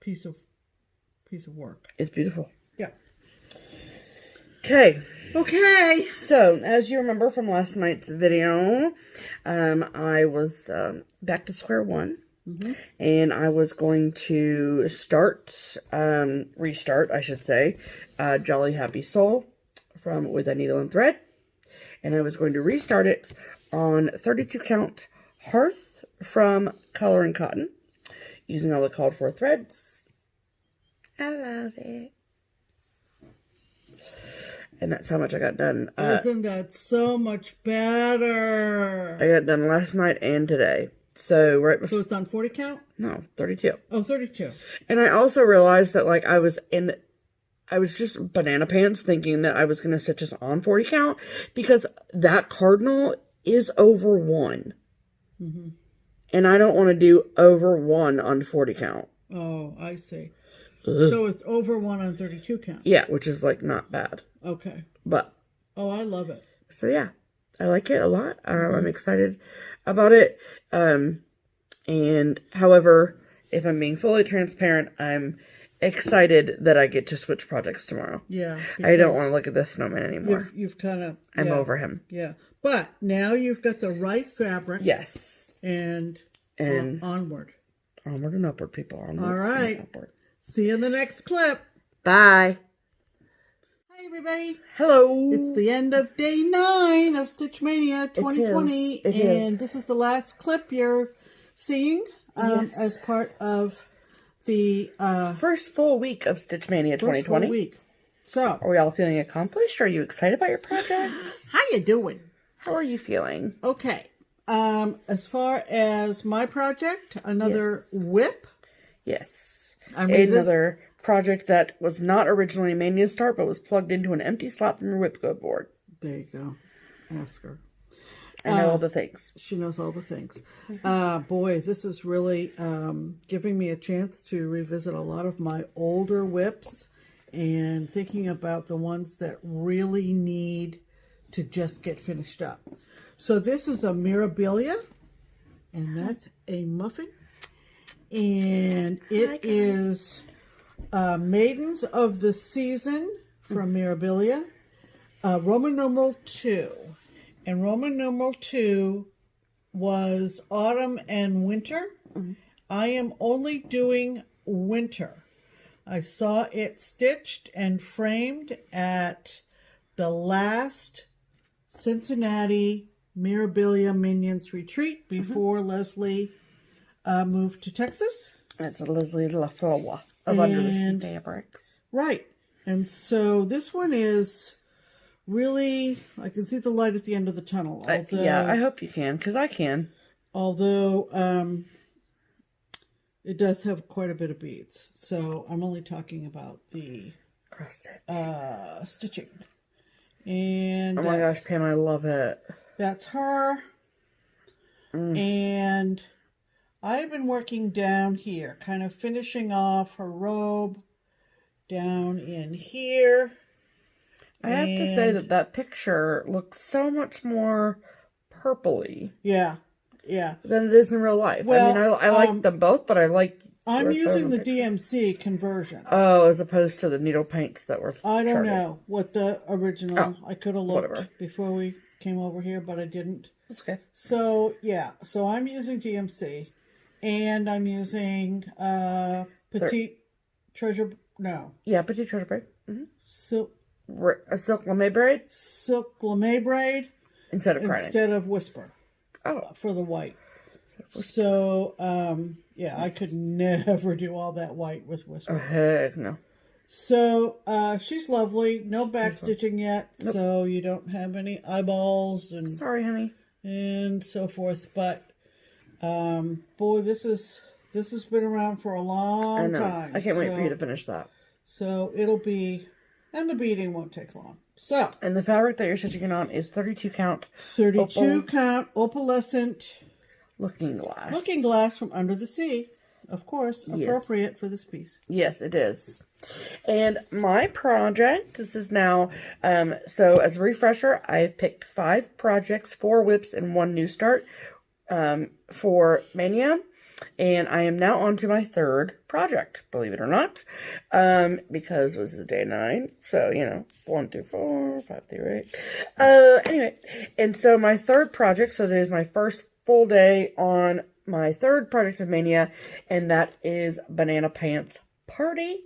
piece of work. It's beautiful. Yeah. Okay. Okay. So, as you remember from last night's video, I was back to square one. And I was going to restart, I should say, Jolly Happy Soul from With a Needle and Thread. And I was going to restart it on 32 count Hearth from Color and Cotton, using all the called for threads. I love it. And that's how much I got done. Isn't that so much better? I got done last night and today. So right before. So it's on 40 count? No, 32. Oh, 32. And I also realized that I was just banana pants thinking that I was going to stitch this on 40 count because that cardinal is over 1. And I don't want to do over 1 on 40 count. Oh, I see. So it's over 1 on 32 count. Yeah, which is not bad. Okay. But. Oh, I love it. So yeah, I like it a lot. I'm excited about it. And however, if I'm being fully transparent, I'm excited that I get to switch projects tomorrow. Yeah. I don't want to look at this snowman anymore. You've kind of... I'm over him. Yeah. But now you've got the right fabric. Yes. And onward. Onward and upward, people. Onward all right. And upward. See you in the next clip. Bye. Hi, everybody. Hello. It's the end of day 9 of Stitch Mania 2020. It is. And this is the last clip you're seeing as part of the first full week of Stitch Mania 2020. First full week. So, are we all feeling accomplished? Are you excited about your projects? How you doing? How are you feeling? Okay. As far as my project, another whip. Yes. Another project that was not originally a Mania start, but was plugged into an empty slot from your whip code board. There you go. Ask her. I know all the things. She knows all the things. Boy, this is really giving me a chance to revisit a lot of my older whips and thinking about the ones that really need to just get finished up. So this is a Mirabilia, and that's a muffin. And it is Maidens of the Season from Mirabilia, Roman numeral 2. And Roman numeral 2 was autumn and winter. I am only doing winter. I saw it stitched and framed at the last Cincinnati Mirabilia Minions retreat before Leslie moved to Texas. That's a Leslie LaFleur of Under the Sea Fabrics. Right. And so this one is really, I can see the light at the end of the tunnel. Although, yeah, I hope you can, because I can. Although it does have quite a bit of beads. So I'm only talking about the cross-stitch stitching. And oh my gosh, Pam, I love it. That's her. And I've been working down here, kind of finishing off her robe down in here. I have to say that picture looks so much more purpley. Yeah, yeah. Than it is in real life. Well, I mean, I like them both, but I like... I'm using the DMC conversion. Oh, as opposed to the needle paints that were I don't know what the original... I could have looked before we came over here, but I didn't. That's okay. So, yeah. So I'm using DMC. And I'm using Petite Treasure... No. Yeah, Petite Treasure Braid. Silk... A silk lame braid? Silk lame braid. Instead of Crying. Instead of Whisper. Oh. For the white. So, yeah, I could never do all that white with Whisper. Heck no. So, she's lovely. No back stitching yet, so you don't have any eyeballs and... Sorry, honey. And so forth. But, boy, this has been around for a long time. I can't wait for you to finish that. So, it'll be... And the beading won't take long. So. And the fabric that you're stitching on is 32 count. 32 count opalescent. Looking glass. Looking glass from Under the Sea. Of course, appropriate for this piece. Yes, it is. And my project, this is now, so as a refresher, I've picked 5 projects, 4 whips, and 1 new start for Mania. And I am now on to my 3rd project, believe it or not, because this is day 9. So, 1 through 4, 5 through 8. Anyway, and so my 3rd project, so it is my first full day on my 3rd project of Mania, and that is Banana Pants Party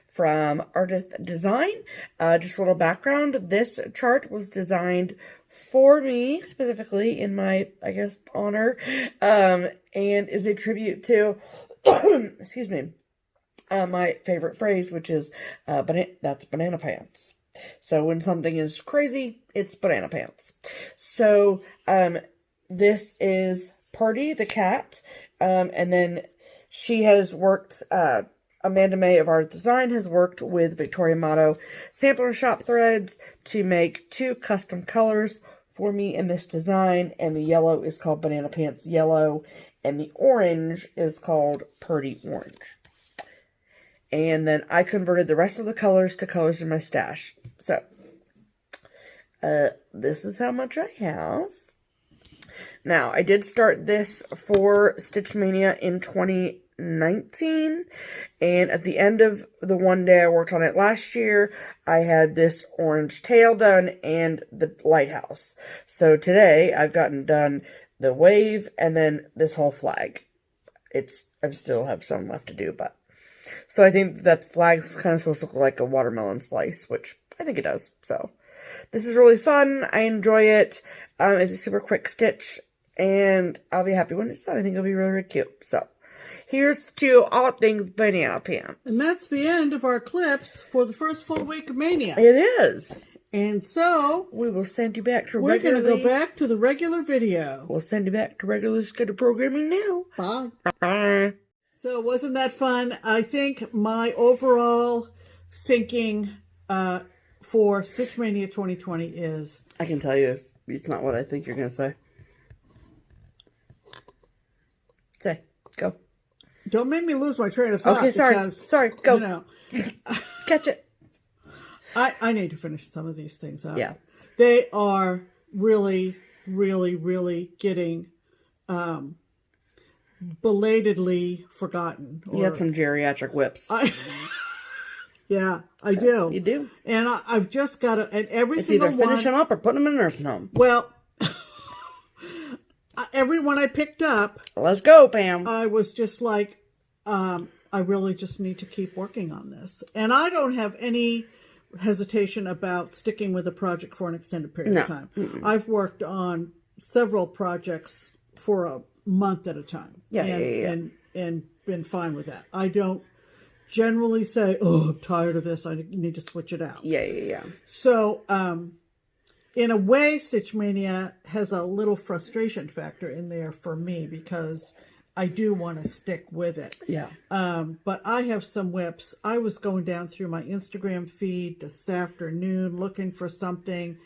from Artist Design. Just a little background. This chart was designed for me, specifically in my, I guess, honor, and is a tribute to, excuse me, my favorite phrase, which is, that's banana pants. So when something is crazy, it's banana pants. So, this is Party the cat, and then she has worked, Amanda May of Art Design has worked with Victoria Motto Sampler Shop Threads to make 2 custom colors for me in this design, and the yellow is called Banana Pants Yellow, and the orange is called Purdy Orange. And then I converted the rest of the colors to colors in my stash. So, this is how much I have. Now, I did start this for Stitch Mania in 2019, and at the end of the one day I worked on it last year, I had this orange tail done and the lighthouse. So today, I've gotten done the wave and then this whole flag. I still have some left to do, but... So I think that the flag's kind of supposed to look like a watermelon slice, which I think it does, so... This is really fun. I enjoy it. It's a super quick stitch, and I'll be happy when it's done. I think it'll be really, really cute. So, here's to all things Banana Pants. And that's the end of our clips for the first full week of Mania. It is. And so, we will send you back to we're going to go back to the regular video. We'll send you back to regular scheduled programming now. Bye. Bye. So, wasn't that fun? I think my overall thinking for Stitch Mania 2020 is... I can tell you, it's not what I think you're going to say. Say, go. Don't make me lose my train of thought. Okay, sorry. Because, sorry, go. Catch it. I need to finish some of these things up. Yeah. They are really, really, really getting belatedly forgotten. You had some geriatric whips. Yeah, I do. You do. And I've just got to, and every single one. It's either finish them up or put them in a nursing home. Well, every one I picked up. Let's go, Pam. I was just like, I really just need to keep working on this. And I don't have any hesitation about sticking with a project for an extended period of time. I've worked on several projects for a month at a time. And been fine with that. I don't generally say, oh, I'm tired of this, I need to switch it out. Yeah. So, in a way, Stitch Mania has a little frustration factor in there for me because I do want to stick with it. Yeah. But I have some whips. I was going down through my Instagram feed this afternoon looking for something,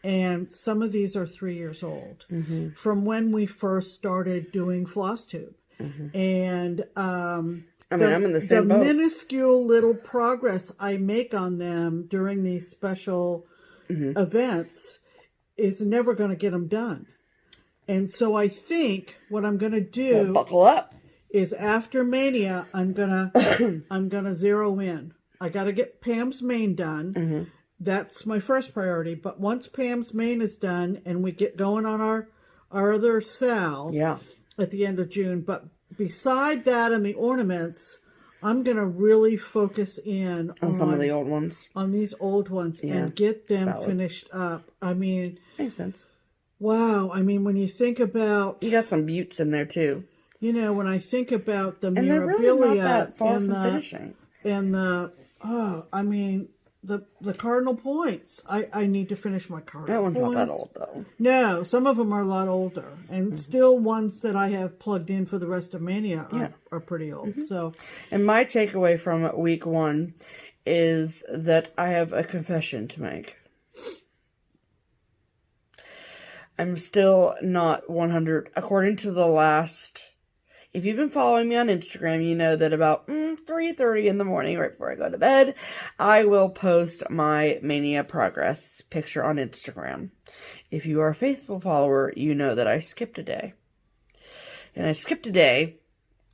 and some of these are 3 years old from when we first started doing FlossTube. And I'm in the same boat. Minuscule little progress I make on them during these special events is never going to get them done. And so I think what I'm going to do, buckle up, is after Mania, I'm gonna zero in. I got to get Pam's main done. That's my first priority. But once Pam's main is done and we get going on our other sal at the end of June. But beside that and the ornaments, I'm going to really focus in on some of the old ones. On these old ones and get them finished up. I mean, makes sense. Wow. I mean, when you think about... You got some buttes in there, too. You know, when I think about the mirabilia really not that far from finishing. And the... Oh, I mean, the cardinal points. I need to finish my cardinal points. That one's not that old, though. No, some of them are a lot older. And still ones that I have plugged in for the rest of Mania are pretty old. So, and my takeaway from week 1 is that I have a confession to make. I'm still not 100. According to the last, if you've been following me on Instagram, you know that about 3:30 in the morning, right before I go to bed, I will post my Mania progress picture on Instagram. If you are a faithful follower, you know that I skipped a day. And I skipped a day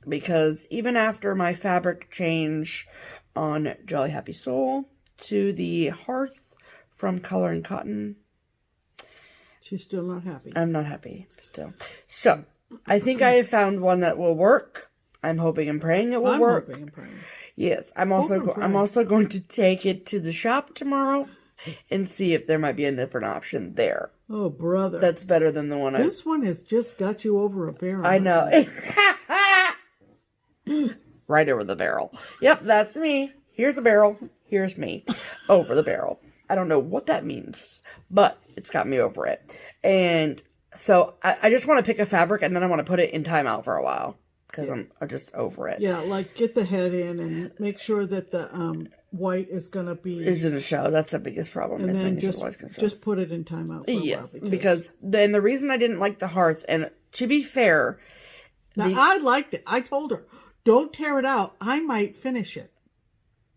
because even after my fabric change on Jolly Happy Soul to the Hearth from Color and Cotton, she's still not happy. I'm not happy still. So, I think I have found one that will work. I'm hoping and praying it will work. I'm hoping and praying. Yes, I'm also going to take it to the shop tomorrow and see if there might be a different option there. Oh, brother. That's better than the one This one has just got you over a barrel. I know. Right over the barrel. Yep, that's me. Here's a barrel. Here's me. Over the barrel. I don't know what that means, but it's got me over it. And so I just want to pick a fabric and then I want to put it in timeout for a while because I'm just over it. Yeah, like get the head in and make sure that the white is going to be... Is going to show. That's the biggest problem. And then just put it in timeout for a while. Because then the reason I didn't like the Hearth, and to be fair... Now, I liked it. I told her, don't tear it out. I might finish it.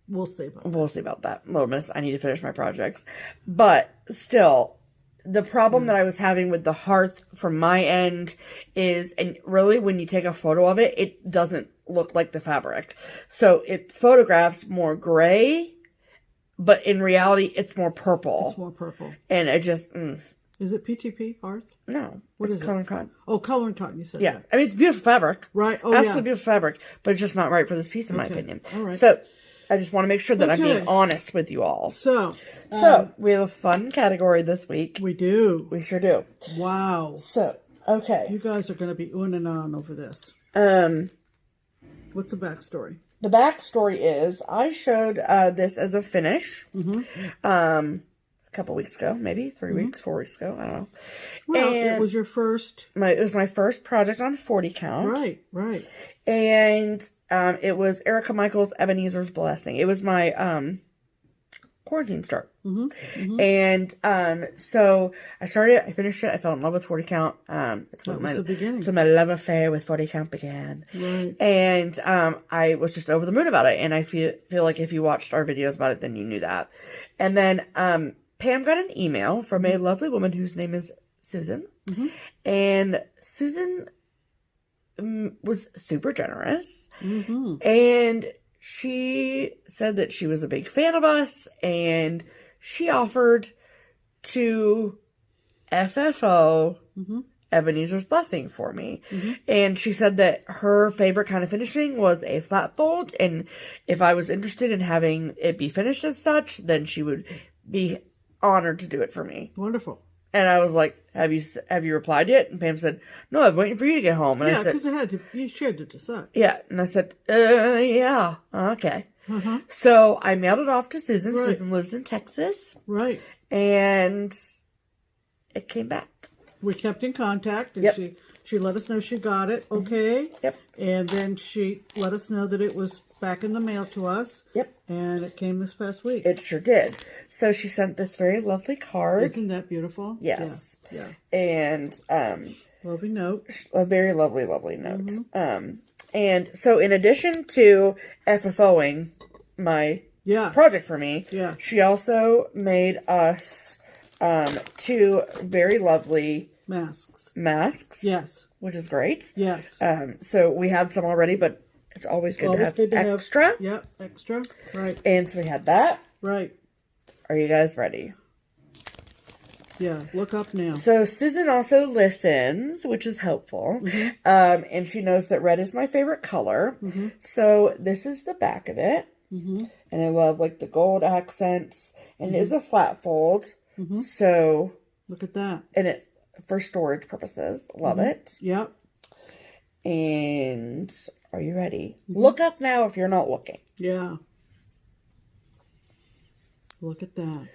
We'll see about that. Little miss, I need to finish my projects. But still, the problem that I was having with the Hearth from my end is, and really when you take a photo of it, it doesn't look like the fabric. So it photographs more gray, but in reality, it's more purple. It's more purple. And it just... Is it PTP Hearth? No. What is Color and Cotton. Oh, Color and Cotton, you said that. I mean, it's beautiful fabric. Right. Oh, absolutely beautiful fabric. But it's just not right for this piece, in my opinion. All right. So... I just want to make sure that I'm being honest with you all. So we have a fun category this week. We do. We sure do. Wow. So, okay. You guys are going to be on and on over this. What's the backstory? The backstory is I showed this as a finish a couple weeks ago, maybe 3 weeks, 4 weeks ago. I don't know. Well, it was your first... It was my first project on 40 count. Right. And it was Erica Michaels' Ebenezer's Blessing. It was my quarantine start. And so I started it, I finished it, I fell in love with 40 count. It's that was the beginning. So my love affair with 40 count began. Right. And I was just over the moon about it. And I feel like if you watched our videos about it, then you knew that. And then Pam got an email from a lovely woman whose name is Susan. And Susan was super generous. And she said that she was a big fan of us, and she offered to FFO Ebenezer's Blessing for me. And she said that her favorite kind of finishing was a flat fold, and if I was interested in having it be finished as such, then she would be honored to do it for me. Wonderful. And I was like, have you replied yet? And Pam said, no, I'm waiting for you to get home. And yeah, I said, because she had to decide. Yeah. And I said, yeah, okay. So I mailed it off to Susan. Right. Susan lives in Texas. Right. And it came back. We kept in contact, and she let us know she got it, okay? Yep. And then she let us know that it was back in the mail to us. Yep. And it came this past week. It sure did. So she sent this very lovely card. Isn't that beautiful? Yes. Yeah. And Lovely note. a very lovely, lovely note. And so in addition to FFOing my project for me, she also made us 2 very lovely masks. Yes. Which is great. Yes. So we had some already, but it's always good to have extra. Yep, extra. Right. And so we had that. Right. Are you guys ready? Yeah, look up now. So Susan also listens, which is helpful. And she knows that red is my favorite color. So this is the back of it. And I love like the gold accents. And it is a flat fold. So look at that. And it's for storage purposes. Love it. Yep. And are you ready? Look up now if you're not looking. Yeah. Look at that.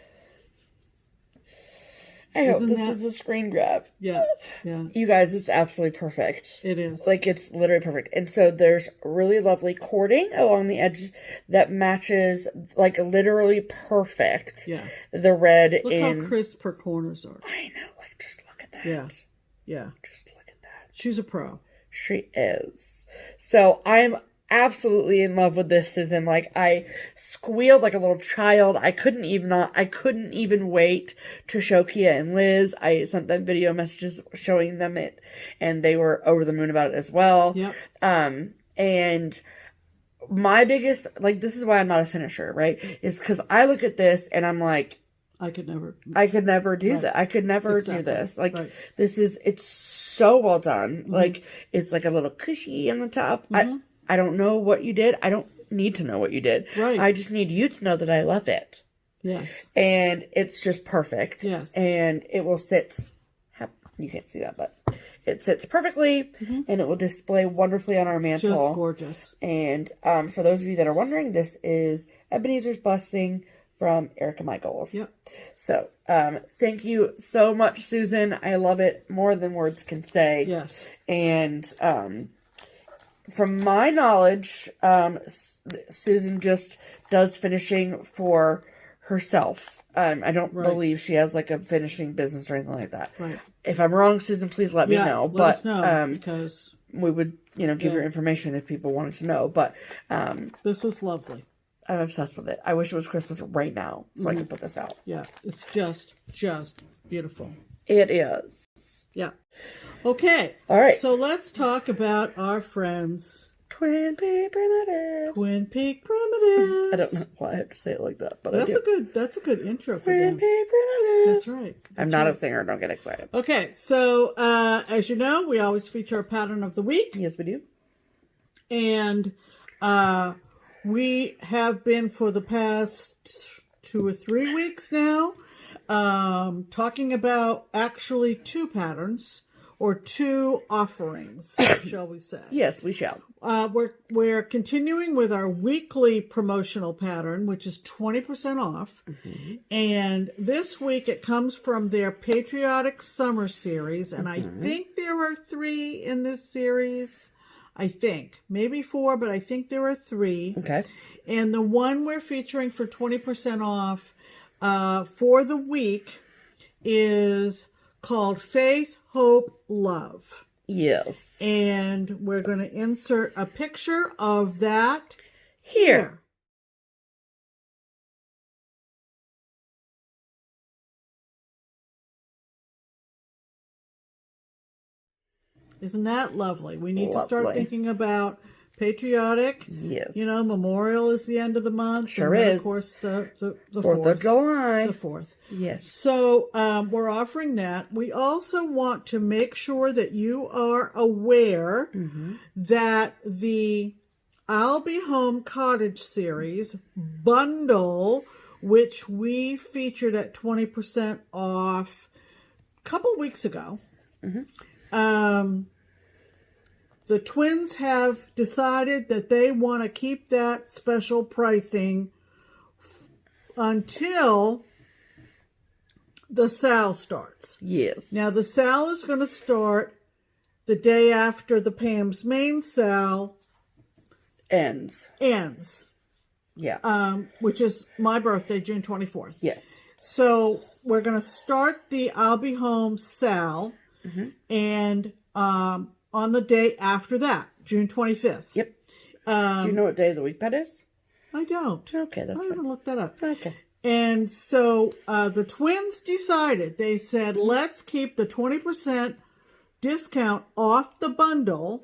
I hope this is a screen grab. Yeah. Yeah. You guys, it's absolutely perfect. It is. Like, it's literally perfect. And so there's really lovely cording along the edge that matches, like, literally perfect. Yeah. The red look how crisp her corners are. I know. Like, just look at that. Yeah. Yeah. Just look at that. She's a pro. She is. So I'm absolutely in love with this, Susan. Like, I squealed like a little child. I couldn't even wait to show Kia and Liz. I sent them video messages showing them it, and they were over the moon about it as well. Yep. And my biggest, like, this is why I'm not a finisher, right? Is because I look at this and I'm like, I could never do that. I could never do this. Like, it's so well done. Like, it's like a little cushy on the top. I don't know what you did. I don't need to know what you did. Right. I just need you to know that I love it. Yes. And it's just perfect. Yes. And it will sit, you can't see that, but it sits perfectly, and it will display wonderfully on our mantle. Just gorgeous. And for those of you that are wondering, this is Ebenezer's Blessing from Erica Michaels. Yep. So, thank you so much, Susan. I love it more than words can say. Yes. And, from my knowledge, Susan just does finishing for herself. I don't believe she has like a finishing business or anything like that. Right. If I'm wrong, Susan, please let me know. Let us know, because we would, give your information if people wanted to know. But this was lovely. I'm obsessed with it. I wish it was Christmas right now so I could put this out. Yeah, it's just beautiful. It is. Yeah. Okay. All right. So let's talk about our friends. Twin Peak Primitives. Twin Peak Primitives. I don't know why I have to say it like that, but that's a good intro for Twin them. Peak Primitives. That's right. I'm not a singer. Don't get excited. Okay. So, as you know, we always feature a pattern of the week. Yes, we do. And we have been for the past 2 or 3 weeks now talking about actually 2 patterns. Or 2 offerings, shall we say. Yes, we shall. We're continuing with our weekly promotional pattern, which is 20% off. And this week it comes from their Patriotic Summer Series. And I think there are 3 in this series. I think. Maybe 4, but I think there are 3. Okay. And the one we're featuring for 20% off for the week is called Faith, Hope, Love. Yes. And we're going to insert a picture of that here. Isn't that lovely? We need to start thinking about Patriotic. Yes. You know, Memorial is the end of the month. Sure and then, is. Of course, the 4th of July. The 4th. Yes. So we're offering that. We also want to make sure that you are aware that the I'll Be Home Cottage series bundle, which we featured at 20% off a couple weeks ago, the twins have decided that they want to keep that special pricing until the sale starts. Yes. Now, the sale is going to start the day after the Pam's main sale ends. Yeah. Which is my birthday, June 24th. Yes. So we're going to start the I'll Be Home sale and on the day after that, June 25th. Yep. Do you know what day of the week that is? I don't. Okay, that's fine. I haven't looked that up. Okay. And so the twins decided, they said, let's keep the 20% discount off the bundle.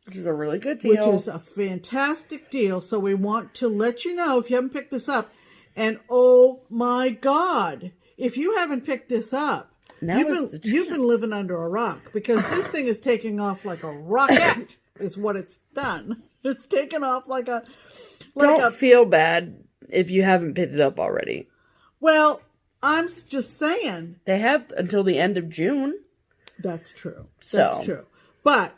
Which is a really good deal. Which is a fantastic deal. So we want to let you know if you haven't picked this up. And oh my God, if you haven't picked this up, you've been living under a rock, because this thing is taking off like a rocket is what it's done. It's taken off like a... Don't feel bad if you haven't picked it up already. Well, I'm just saying. They have until the end of June. That's true. That's true. But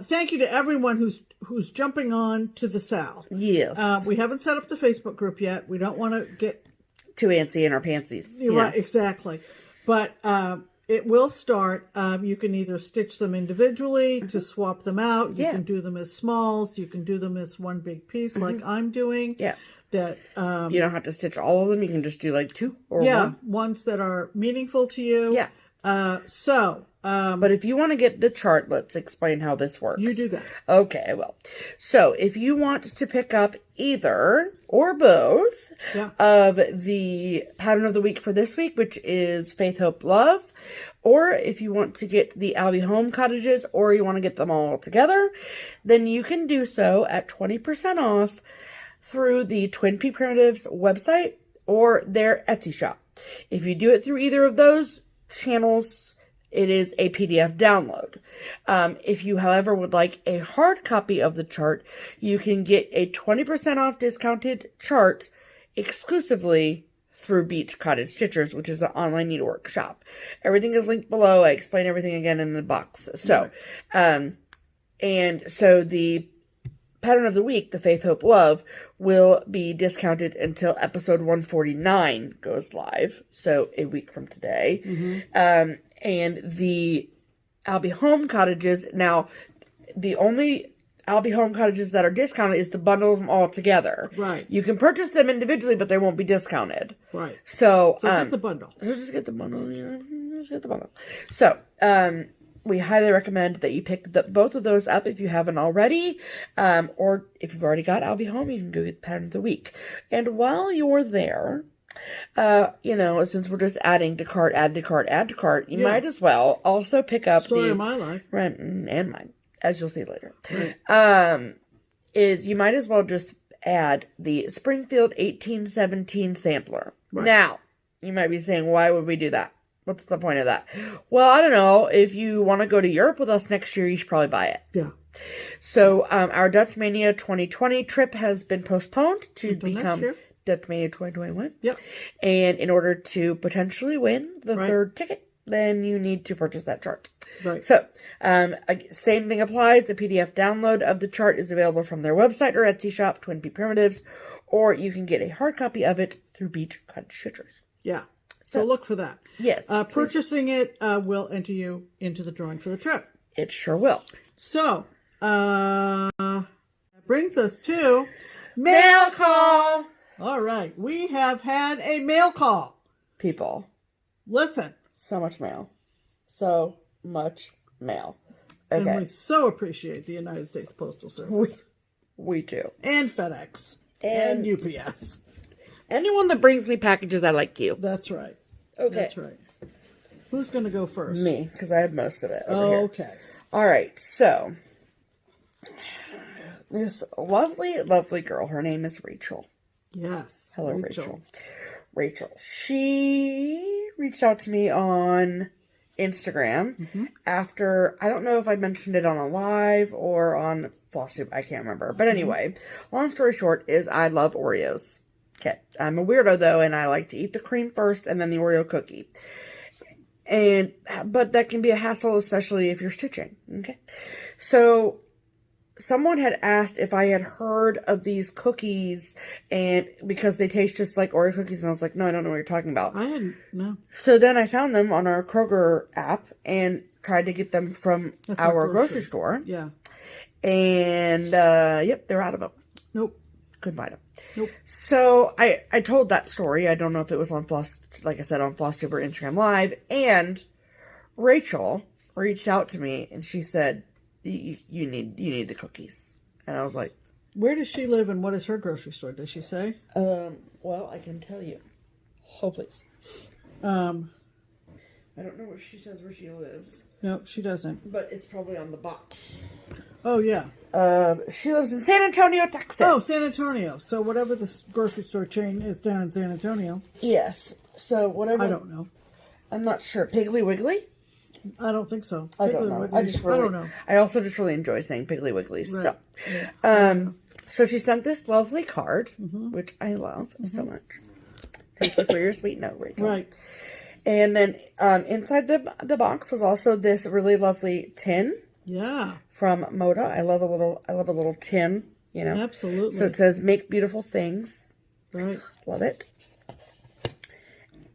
thank you to everyone who's jumping on to the sale. Yes. We haven't set up the Facebook group yet. We don't want to get too antsy in our pantsies. Right, exactly. But it will start. You can either stitch them individually to swap them out. You can do them as smalls. You can do them as one big piece like I'm doing. Yeah. That you don't have to stitch all of them. You can just do like 2 or 1. Ones that are meaningful to you. Yeah. But if you want to get the chart, let's explain how this works. You do that. Okay, well. So if you want to pick up either or both of the pattern of the week for this week, which is Faith, Hope, Love, or if you want to get the I'll Be Home cottages, or you want to get them all together, then you can do so at 20% off through the Twin P Primitives website or their Etsy shop. If you do it through either of those channels, it is a PDF download. If you, however, would like a hard copy of the chart, you can get a 20% off discounted chart exclusively through Beach Cottage Stitchers, which is an online needlework shop. Everything is linked below. I explain everything again in the box. So, and so the pattern of the week, the Faith, Hope, Love, will be discounted until episode 149 goes live. So a week from today. And the I'll Be Home cottages, now the only I'll Be Home cottages that are discounted is the bundle of them all together. Right. You can purchase them individually, but they won't be discounted. Right. So get the bundle. So just get the bundle. Just get the bundle. So, we highly recommend that you pick both of those up if you haven't already. Or if you've already got I'll Be Home, you can go get the pattern of the week. And while you're there, since we're just adding to cart, add to cart, you might as well also pick up Story of my life. Right, and mine, as you'll see later. Right. Is you might as well just add the Springfield 1817 sampler. Right. Now, you might be saying, why would we do that? What's the point of that? Well, I don't know. If you want to go to Europe with us next year, you should probably buy it. Yeah. So, our Dutch Mania 2020 trip has been postponed to become Dutch Mania 2021. Yep. And in order to potentially win the third ticket, then you need to purchase that chart. Right. So, same thing applies. The PDF download of the chart is available from their website or Etsy shop, Twin P Primitives, or you can get a hard copy of it through Beach Cottage Stitchers. Yeah. So look for that. Yes. Purchasing it will enter you into the drawing for the trip. It sure will. So, that brings us to mail call. All right. We have had a mail call. People. Listen. So much mail. So much mail. Okay. And we so appreciate the United States Postal Service. We do. And FedEx. And UPS. Anyone that brings me packages, I like you. That's right. Okay. That's right. Who's going to go first? Me, because I have most of it over here. Okay. All right, so this lovely, lovely girl. Her name is Rachel. Yes. Hello, Rachel. She reached out to me on Instagram after, I don't know if I mentioned it on a live or on FlossTube. I can't remember. But anyway, long story short is I love Oreos. Okay. I'm a weirdo, though, and I like to eat the cream first and then the Oreo cookie. But that can be a hassle, especially if you're stitching. Okay. So someone had asked if I had heard of these cookies, and because they taste just like Oreo cookies, and I was like, no, I don't know what you're talking about. I hadn't, no. So then I found them on our Kroger app and tried to get them from our grocery store. Yeah. And, yep, they're out of them. Nope. Couldn't buy them. Nope. So I told that story. I don't know if it was on like I said, on FlossTube or Instagram Live. And Rachel reached out to me and she said, you need the cookies. And I was like, where does she live and what is her grocery store? Does she say? Well, I can tell you. Oh, please. I don't know if she says where she lives. No, she doesn't. But it's probably on the box. Oh, yeah. She lives in San Antonio, Texas. Oh, San Antonio. So whatever the grocery store chain is down in San Antonio. Yes. So whatever. I don't know. I'm not sure. Piggly Wiggly? I don't think so. I don't know. I don't know. I also just really enjoy saying Piggly Wigglies. Right. So, yeah. So she sent this lovely card, which I love so much. Thank you for your sweet note, Rachel. Right. And then inside the box was also this really lovely tin. Yeah. From Moda. I love a little tin, you know. Absolutely. So it says make beautiful things. Right. Love it.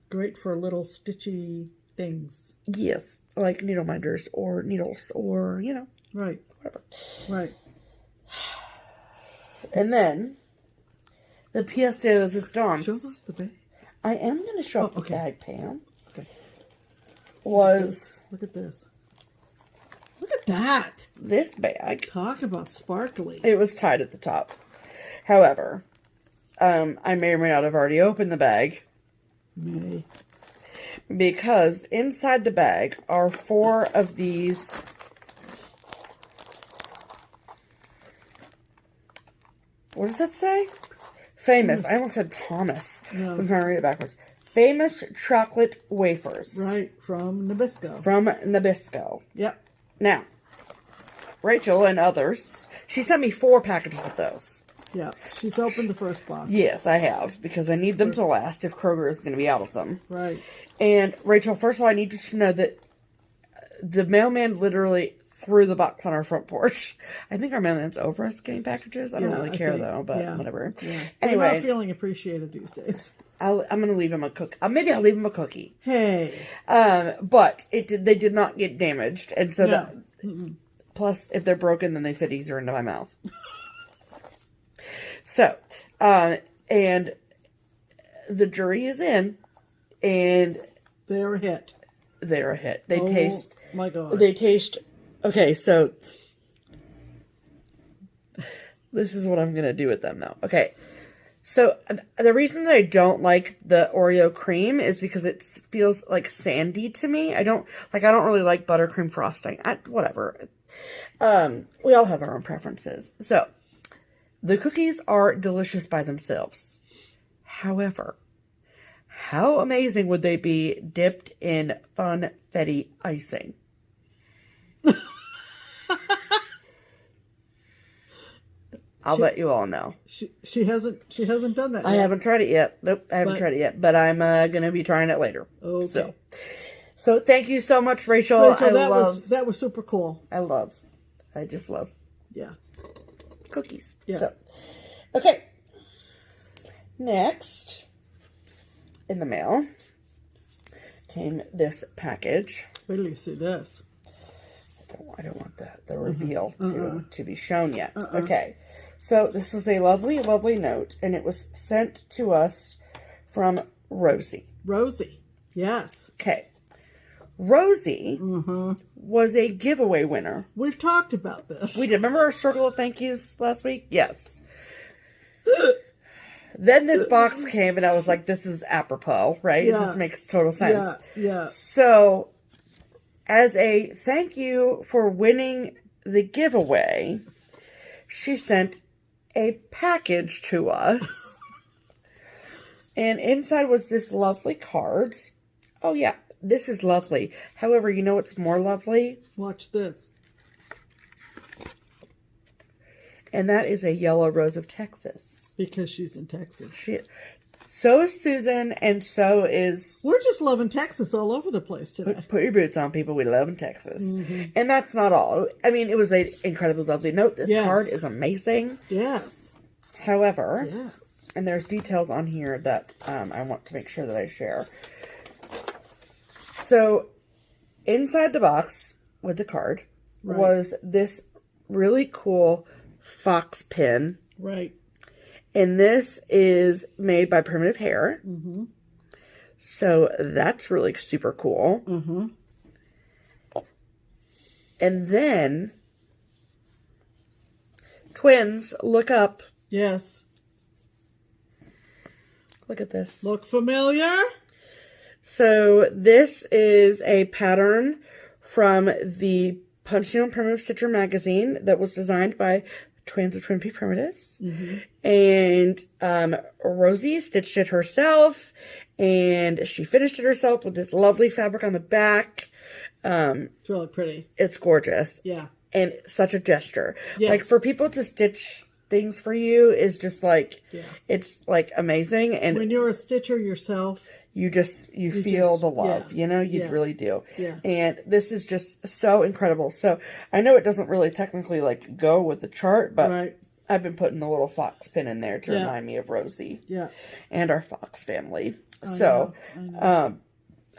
Great for little stitchy things. Yes. Like needle minders or needles or, you know. Right. Whatever. Right. And then the pièce de résistance. Show off the bag. I am going to show off the bag, Pam. Okay. Look at this. Look at that. This bag. Talk about sparkly. It was tied at the top. However, I may or may not have already opened the bag. May. Because inside the bag are 4 of these. What does that say? Famous. I almost said Thomas. No. So I'm trying to read it backwards. Famous chocolate wafers. Right. From Nabisco. From Nabisco. Yep. Now, Rachel and others, she sent me 4 packages of those. Yeah. She's opened the first box. Yes, I have. Because I need them to last if Kroger is going to be out of them. Right. And, Rachel, first of all, I need you to know that the mailman literally threw the box on our front porch. I think our mailman's over us getting packages. I don't really care, though, but whatever. Yeah. Anyway. They're not feeling appreciated these days. I'm going to leave him a cookie. Maybe I'll leave him a cookie. Hey. But they did not get damaged. And so plus, if they're broken, then they fit easier into my mouth. So, and the jury is in, and they're a hit. They're a hit. They taste. My God. They taste. Okay, so this is what I'm gonna do with them, though. Okay, so the reason that I don't like the Oreo cream is because it feels like sandy to me. I don't really like buttercream frosting. Whatever. We all have our own preferences. So. The cookies are delicious by themselves. However, how amazing would they be dipped in funfetti icing? I'll let you all know. She hasn't done that yet. I haven't tried it yet. Nope, I haven't tried it yet. But I'm going to be trying it later. Okay. So thank you so much, Rachel. That was super cool. I just love. Yeah. Cookies. Yeah. So, okay. Next, in the mail, came this package. Wait till you see this. I don't want the reveal to be shown yet. Okay. So this was a lovely, lovely note, and it was sent to us from Rosie. Rosie. Yes. Okay. Rosie was a giveaway winner. We've talked about this. We did. Remember our circle of thank yous last week? Yes. Then this box came, and I was like, this is apropos, right? Yeah. It just makes total sense. Yeah. So, as a thank you for winning the giveaway, she sent a package to us. And inside was this lovely card. Oh, yeah, this is lovely. However, you know what's more lovely? Watch this. And that is a yellow rose of Texas. Because she's in Texas. So is Susan, and so is... We're just loving Texas all over the place today. Put your boots on, people. We love in Texas. And that's not all. I mean, it was an incredibly lovely note. This card is amazing. Yes. However, and there's details on here that I want to make sure that I share. So, inside the box with the card was this really cool fox pin. Right. And this is made by Primitive Hair. So that's really super cool. And then, twins, look up. Yes. Look at this. Look familiar? So this is a pattern from the Punching on Primitive Stitcher magazine that was designed by twins of Twin Peak Primitives. And Rosie stitched it herself, and she finished it herself with this lovely fabric on the back. It's really pretty. It's gorgeous. Yeah. And such a gesture. Yes. Like, for people to stitch things for you is just like, it's like amazing. And when you're a stitcher yourself, you feel the love, you know, you really do. And this is just so incredible. So I know it doesn't really technically like go with the chart, but I've been putting the little fox pin in there to remind me of Rosie and our fox family. I know.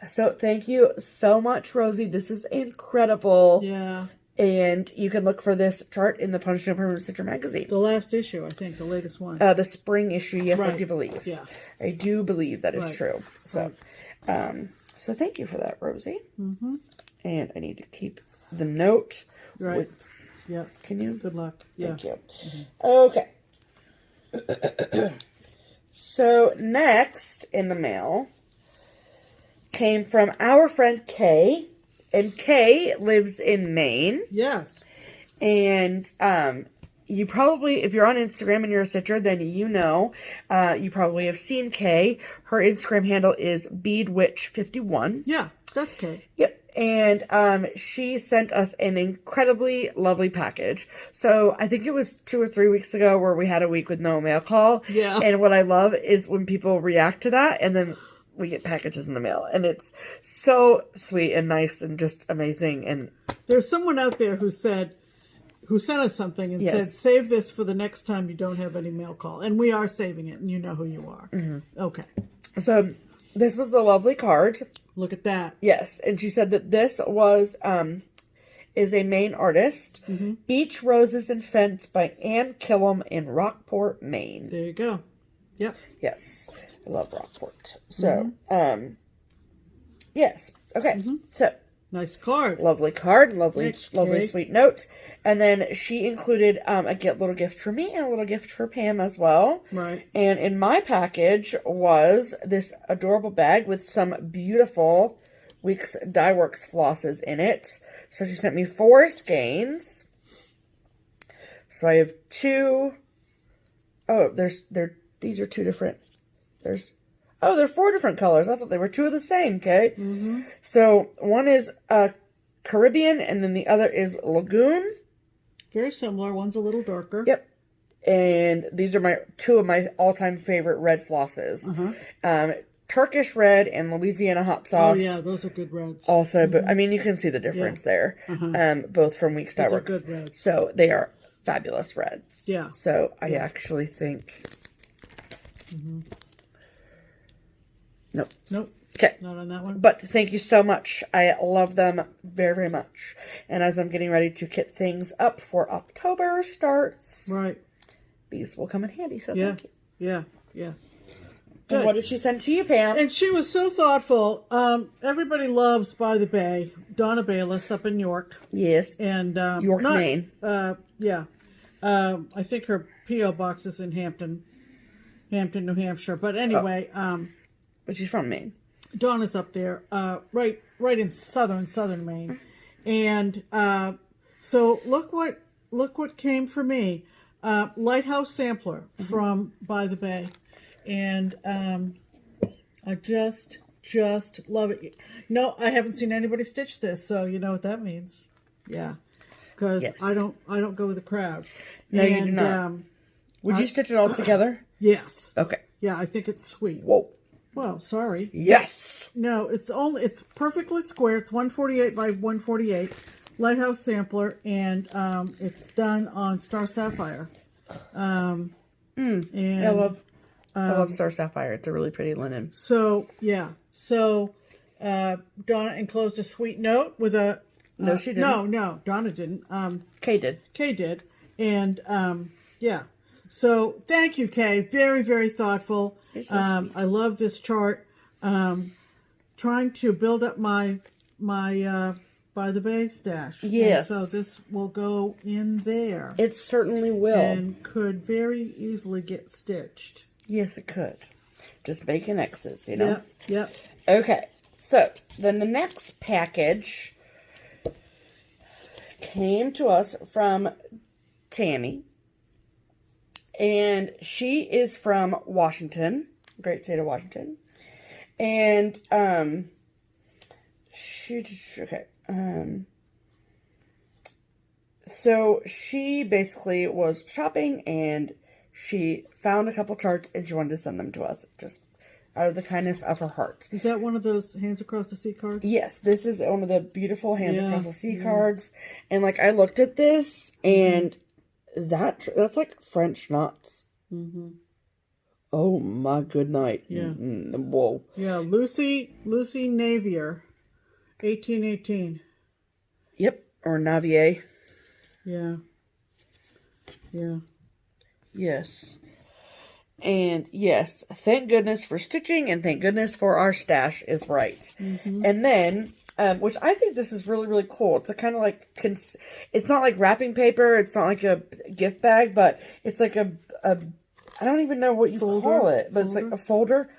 So thank you so much, Rosie. This is incredible. Yeah. And you can look for this chart in the Punching on Primitive Stitcher magazine. The last issue, I think, the latest one. The spring issue, yes, I do believe. Yeah. I do believe that is true. So, so thank you for that, Rosie. And I need to keep the note. Yeah. Can you? Good luck. Thank you. Okay. So next in the mail came from our friend Kay. And Kay lives in Maine. Yes. And you probably, if you're on Instagram and you're a stitcher, then you know, you probably have seen Kay. Her Instagram handle is beadwitch51. Yeah, that's Kay. Yep. And she sent us an incredibly lovely package. So I think it was 2 or 3 weeks ago where we had a week with no mail call. Yeah. And what I love is when people react to that and then we get packages in the mail, and it's so sweet and nice and just amazing. And there's someone out there who sent us something and said, save this for the next time you don't have any mail call. And we are saving it, and you know who you are. Okay. So this was a lovely card. Look at that. Yes. And she said that this was, is a Maine artist. Beach Roses and Fence by Ann Killam in Rockport, Maine. There you go. Yep. Yes. I love Rockport. So, yes. Okay. So, nice card. Lovely card. Lovely, Thanks, lovely, Kay. sweet note. And then she included a little gift for me and a little gift for Pam as well. Right. And in my package was this adorable bag with some beautiful Weeks Dye Works flosses in it. So she sent me 4 skeins. So I have 2. Oh, these are 2 different. They're 4 different colors. I thought they were 2 of the same, okay? So one is Caribbean, and then the other is Lagoon. Very similar. One's a little darker. Yep. And these are 2 of my all-time favorite red flosses. Turkish red and Louisiana hot sauce. Oh, yeah, those are good reds. Also, but I mean, you can see the difference there. Both from Weeks Dye Works. Good reds. So they are fabulous reds. Yeah. So I actually think... Nope. Okay. Not on that one. But thank you so much. I love them very, very much. And as I'm getting ready to kit things up for October starts, these will come in handy. So thank you. Yeah. Good. And what did she send to you, Pam? And she was so thoughtful. Everybody loves By the Bay. Donna Bayless up in York. Yes. And York, Maine. Yeah. I think her P.O. box is in Hampton, New Hampshire. But anyway, but she's from Maine. Donna's up there, right in southern Maine, and so look what came for me. Lighthouse Sampler from By the Bay. And I just love it. No, I haven't seen anybody stitch this, so you know what that means. Yeah. Because I don't go with the crowd. No, you do not. Would you stitch it all together? Yes. Okay. Yeah, I think it's sweet. Whoa. Well, sorry. Yes. No, it's perfectly square. It's 148 by 148. Lighthouse Sampler, and it's done on Star Sapphire. And I love Star Sapphire. It's a really pretty linen. So, yeah. So, Donna enclosed a sweet note with a... no, she didn't. No, Donna didn't. Kay did. Kay did. And, yeah. So, thank you, Kay. Very, very thoughtful. I love this chart. Trying to build up my By the Bay stash. Yes. And so this will go in there. It certainly will. And could very easily get stitched. Yes, it could. Just making X's, you know? Yep. Okay. So, then the next package came to us from Tammy. And she is from Washington. Great state of Washington. And, so she basically was shopping and she found a couple charts and she wanted to send them to us just out of the kindness of her heart. Is that one of those Hands Across the Sea cards? Yes, this is one of the beautiful Hands Across the Sea cards. And like I looked at this and that's like French knots. Oh my good night. Yeah. Whoa. Yeah, Lucy Navier, 1818. Yep, or Navier. Yeah. Yes. And yes, thank goodness for stitching and thank goodness for our stash is right. And then, which I think this is really, really cool. It's a kind of like, it's not like wrapping paper. It's not like a gift bag, but it's like a I don't even know what you call it, but it's like a folder.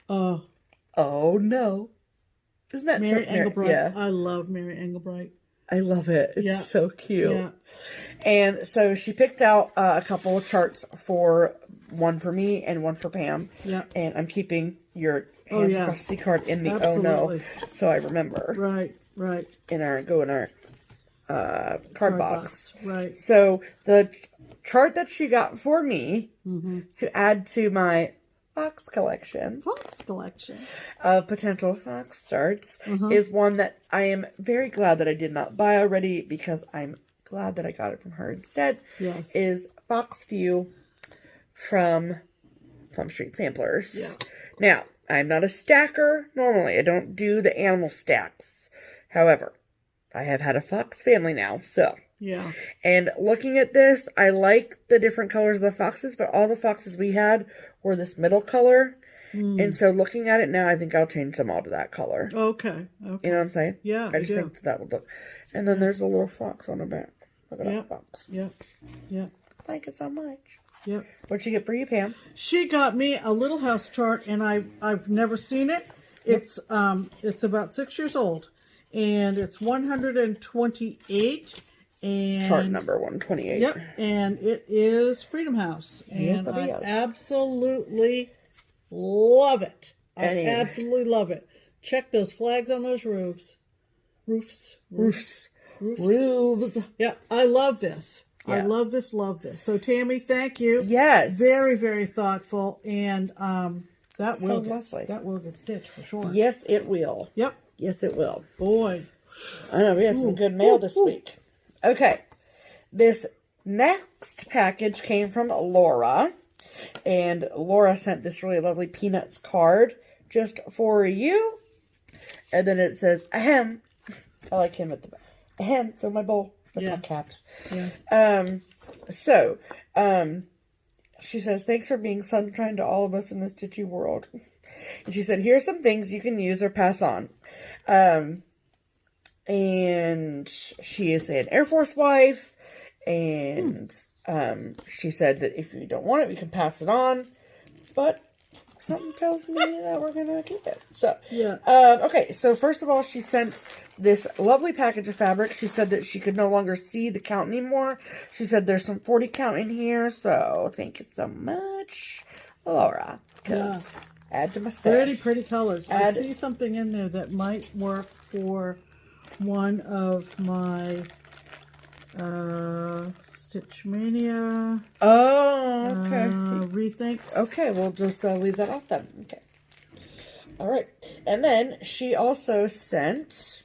Oh no. Isn't that Mary Engelbright? Yeah. I love Mary Engelbright. I love it. It's so cute. Yeah. And so she picked out a couple of charts one for me and one for Pam. Yeah. And I'm keeping your Hands Across the Sea card in the Absolutely. Oh no, so I remember. Right. In our card box. Right. So the chart that she got for me to add to my fox collection of potential fox charts is one that I am very glad that I did not buy already because I'm glad that I got it from her instead. Yes. Is Fox View from Street Samplers. Yeah. Now, I'm not a stacker normally. I don't do the animal stacks. However, I have had a fox family now, so. Yeah. And looking at this, I like the different colors of the foxes, but all the foxes we had were this middle color. And so looking at it now, I think I'll change them all to that color. Okay. You know what I'm saying? Yeah. I just think that would look. And then there's a little fox on the back. Look at that fox. Yep. I like it so much. Yep. What'd she get for you, Pam? She got me a Little House chart, and I've never seen it. It's about 6 years old, and it's 128. And chart number 128. Yep, and it is Freedom House, and I absolutely love it. I absolutely love it. Check those flags on those roofs. Roofs. Yeah, I love this. Yeah. I love this. So Tammy, thank you. Yes. Very, very thoughtful, and that so will get stitched for sure. Yes, it will. Yep. Yes, it will. Boy, I know we had some good mail this week. Okay, this next package came from Laura, and Laura sent this really lovely Peanuts card just for you, and then it says ahem. I like him at the back. Ahem, fill my bowl. That's my cat. Yeah. She says, thanks for being sunshine to all of us in this stitchy world. And she said, here are some things you can use or pass on. And she is an Air Force wife. And she said that if you don't want it, we can pass it on. But something tells me that we're going to keep it. So, yeah. okay, so first of all, she sent this lovely package of fabric. She said that she could no longer see the count anymore. She said there's some 40 count in here. So thank you so much, Laura. Yeah. Add to my stash. Pretty colors. I see something in there that might work for one of my Stitch Mania. Oh, okay. Rethinks. Okay, we'll just leave that off then. Okay. All right. And then she also sent...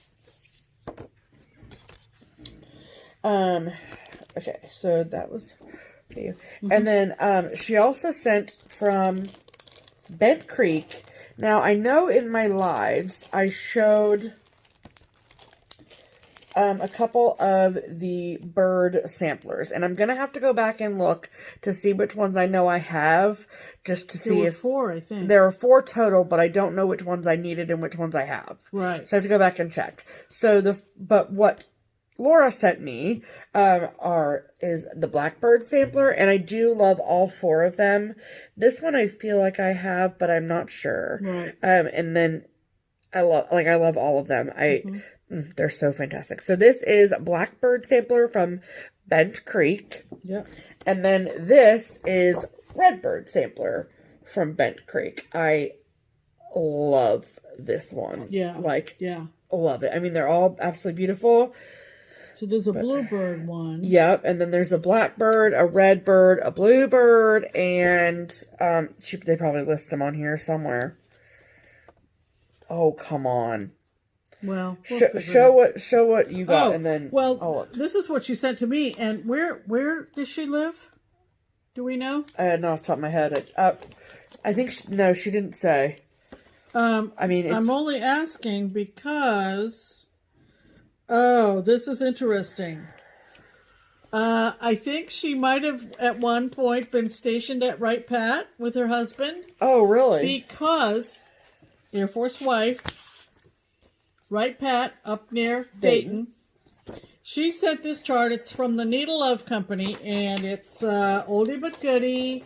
okay, so that was for you. And then she also sent from Bent Creek. Now, I know in my lives I showed a couple of the bird samplers, and I'm going to have to go back and look to see which ones I know I have, just to see if... There were 4, I think. There are 4 total, but I don't know which ones I needed and which ones I have. Right. So I have to go back and check. So but what Laura sent me is the Blackbird sampler, and I do love all 4 of them. This one I feel like I have, but I'm not sure. Right. And then I love all of them. They're so fantastic. So this is Blackbird sampler from Bent Creek. Yep. And then this is Redbird sampler from Bent Creek. I love this one. Yeah. Love it. I mean, they're all absolutely beautiful. So there's a bluebird one. Yep, and then there's a blackbird, a redbird, a bluebird, and they probably list them on here somewhere. Oh, come on. Well, show what you got, and then this is what she sent to me. And where does she live? Do we know? I had not off the top of my head. I think she didn't say. I mean, I'm only asking because. Oh, this is interesting. I think she might have at one point been stationed at Wright Pat with her husband. Oh, really? Because Air Force wife, Wright Pat up near Dayton. She sent this chart. It's from the Needle Love Company, and it's oldie but goodie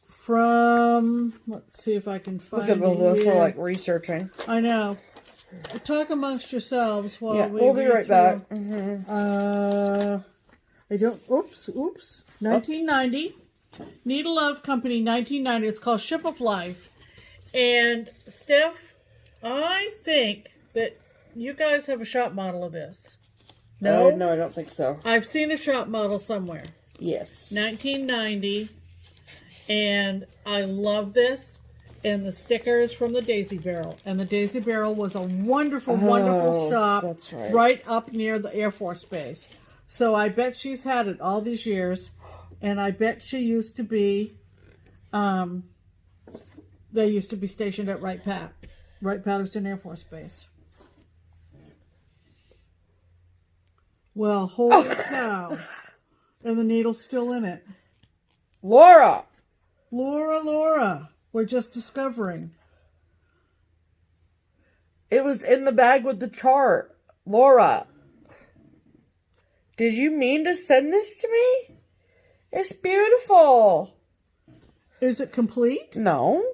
from, let's see if I can find it. Look at those for like researching. I know. Talk amongst yourselves while we'll be right back. I don't, oops. 1990. Needle Love Company, 1990. It's called Ship of Life. And Steph, I think that you guys have a shop model of this. No? No, I don't think so. I've seen a shop model somewhere. Yes. 1990. And I love this. And the stickers from the Daisy Barrel. And the Daisy Barrel was a wonderful, wonderful shop. That's right. Right up near the Air Force Base. So I bet she's had it all these years. And I bet she used to be, they used to be stationed at Wright Patterson Air Force Base. Well, holy cow. And the needle's still in it. Laura. We're just discovering. It was in the bag with the chart. Laura. Did you mean to send this to me? It's beautiful. Is it complete? No.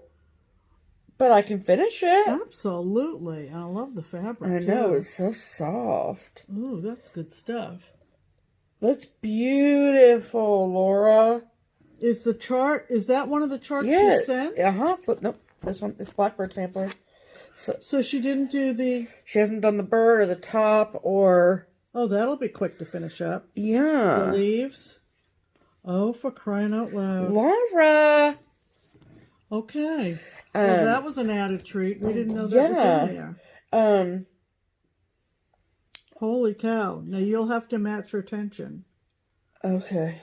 But I can finish it. Absolutely. I love the fabric. I know. It's so soft. Ooh, that's good stuff. That's beautiful, Laura. Is that one of the charts she sent? Nope. This one is Blackbird sampler. So she didn't do she hasn't done the bird or the top or... Oh, that'll be quick to finish up. Yeah. The leaves. Oh, for crying out loud. Laura. Okay. Well, that was an added treat. We didn't know that was in there. Holy cow. Now you'll have to match her tension. Okay.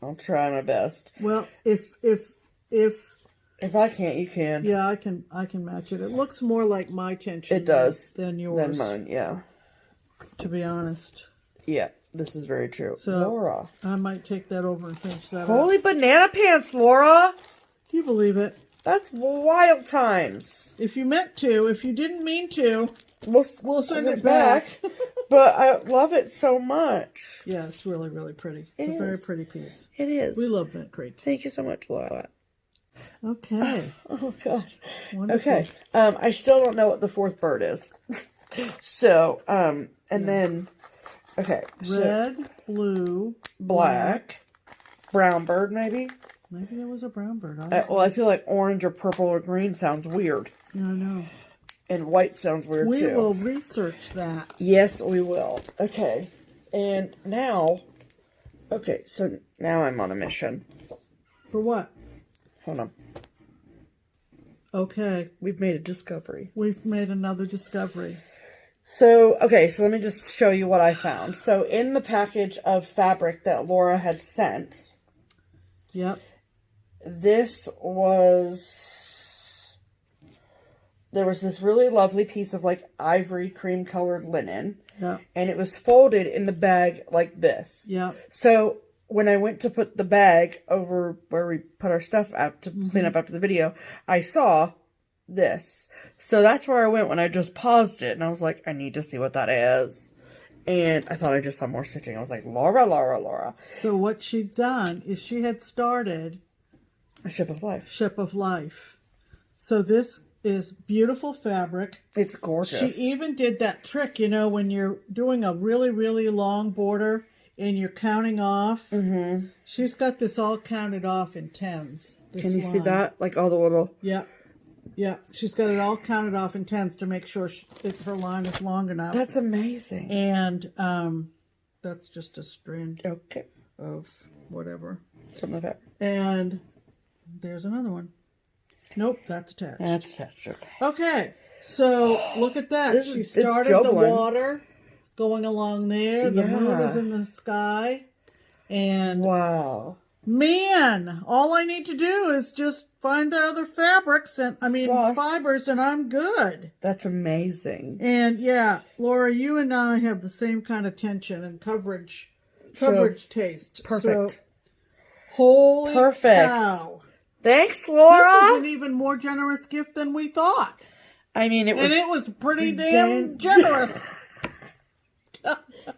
I'll try my best. Well, if I can't, you can. Yeah, I can match it. It looks more like my tension. It does. Than yours. Than mine, yeah. To be honest. Yeah, this is very true. So, Laura. I might take that over and finish that Holy up. banana pants, Laura! Do you believe it? That's wild times. If you meant to, if you didn't mean to, we'll send it back. But I love it so much. Yeah, it's really, really pretty. It's a very pretty piece. It is. We love Bent Creek. Thank you so much, Laura. Okay. Oh, gosh. Wonderful. Okay. I still don't know what the fourth bird is. So, and then, okay. Red, blue, black, brown bird, maybe? Maybe there was a brown bird. Well, I feel like orange or purple or green sounds weird. Yeah, I know. And white sounds weird, too. We will research that. Yes, we will. Okay. And now, okay, so now I'm on a mission. For what? Hold on. Okay. We've made a discovery. We've made another discovery. So, okay, so let me just show you what I found. So, in the package of fabric that Laura had sent. Yep. This was... There was this really lovely piece of, like, ivory cream-colored linen. Yep. And it was folded in the bag like this. Yep. So, when I went to put the bag over where we put our stuff out to clean up after the video, I saw this. So that's where I went when I just paused it. And I was like, I need to see what that is. And I thought I just saw more stitching. I was like, Laura. So what she'd done is she had started A Ship of Life. Ship of Life. So this is beautiful fabric. It's gorgeous. She even did that trick, you know, when you're doing a really, really long border and you're counting off. Mm-hmm. She's got this all counted off in tens. Can you see that? Like all the little... Yeah. Yeah. She's got it all counted off in tens to make sure her line is long enough. That's amazing. And that's just a strand Okay. of whatever. Something like that. And there's another one. Nope, that's attached. That's attached. Okay. Okay. So look at that. She started the water going along there. The moon is in the sky. And wow. Man, all I need to do is just find the other fabrics and fibers and I'm good. That's amazing. And yeah, Laura, you and I have the same kind of tension and coverage taste. Perfect. So, holy cow. Thanks, Laura. This is an even more generous gift than we thought. I mean, it was pretty damn generous.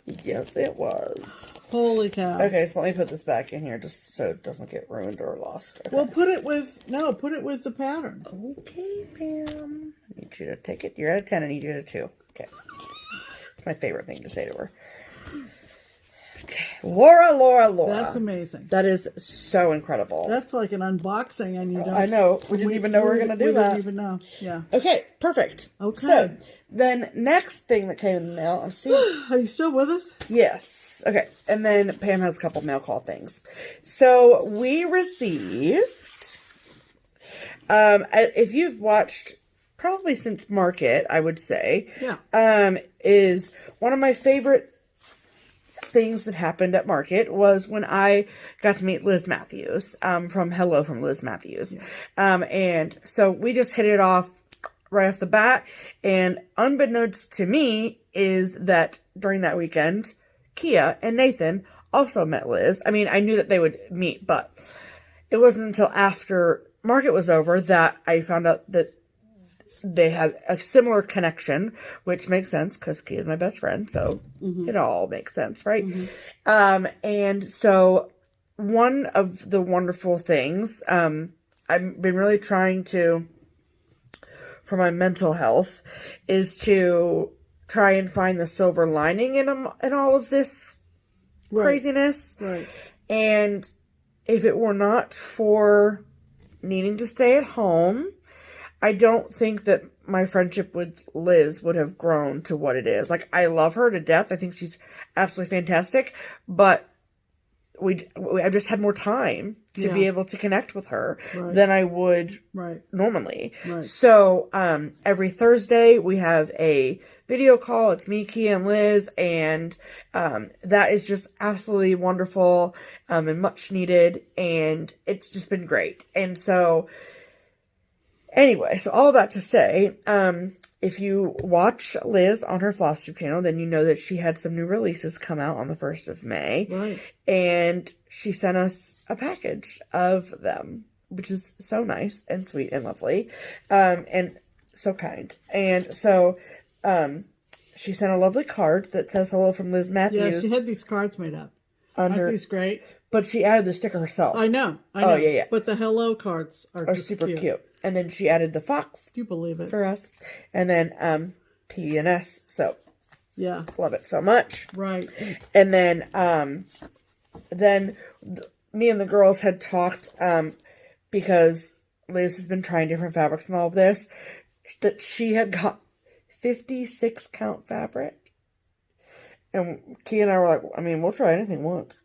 Yes, it was. Holy cow. Okay, so let me put this back in here just so it doesn't get ruined or lost. Okay. Well, put it with the pattern. Okay, Pam. I need you to take it. You're at a 10. I need you at a 2. Okay. It's my favorite thing to say to her. Okay. Laura. That's amazing. That is so incredible. That's like an unboxing, and you don't... I know. We didn't even know we were going to do that. We didn't even know. Yeah. Okay, perfect. Okay. So, then next thing that came in the mail, I'm seeing... Are you still with us? Yes. Okay. And then Pam has a couple mail call things. So, we received... if you've watched... Probably since Market, I would say. Yeah. Is one of my favorite things that happened at Market was when I got to meet Liz Matthews from Hello from Liz Matthews. Yeah. And so we just hit it off right off the bat. And unbeknownst to me is that during that weekend, Kia and Nathan also met Liz. I mean, I knew that they would meet, but it wasn't until after Market was over that I found out that they had a similar connection, which makes sense because Kia is my best friend, so it all makes sense, right? And so one of the wonderful things I've been really trying to, for my mental health, is to try and find the silver lining in all of this craziness. Right. And if it were not for needing to stay at home, I don't think that my friendship with Liz would have grown to what it is. Like, I love her to death. I think she's absolutely fantastic. But I just had more time to be able to connect with her than I would normally. Right. So, every Thursday we have a video call. It's me, Kia, and Liz. And that is just absolutely wonderful and much needed. And it's just been great. And so... Anyway, so all that to say, if you watch Liz on her FlossTube channel, then you know that she had some new releases come out on the 1st of May. Right. And she sent us a package of them, which is so nice and sweet and lovely, and so kind. And so, she sent a lovely card that says hello from Liz Matthews. Yeah, she had these cards made up. under. Aren't these great? But she added the sticker herself. I know. Oh, yeah. But the hello cards are just super cute. And then she added the fox. Do you believe it? For us. And then P&S soap. Yeah. Love it so much. Right. And then me and the girls had talked, because Liz has been trying different fabrics and all of this, that she had got 56 count fabric. And Kia and I were like, I mean, we'll try anything once.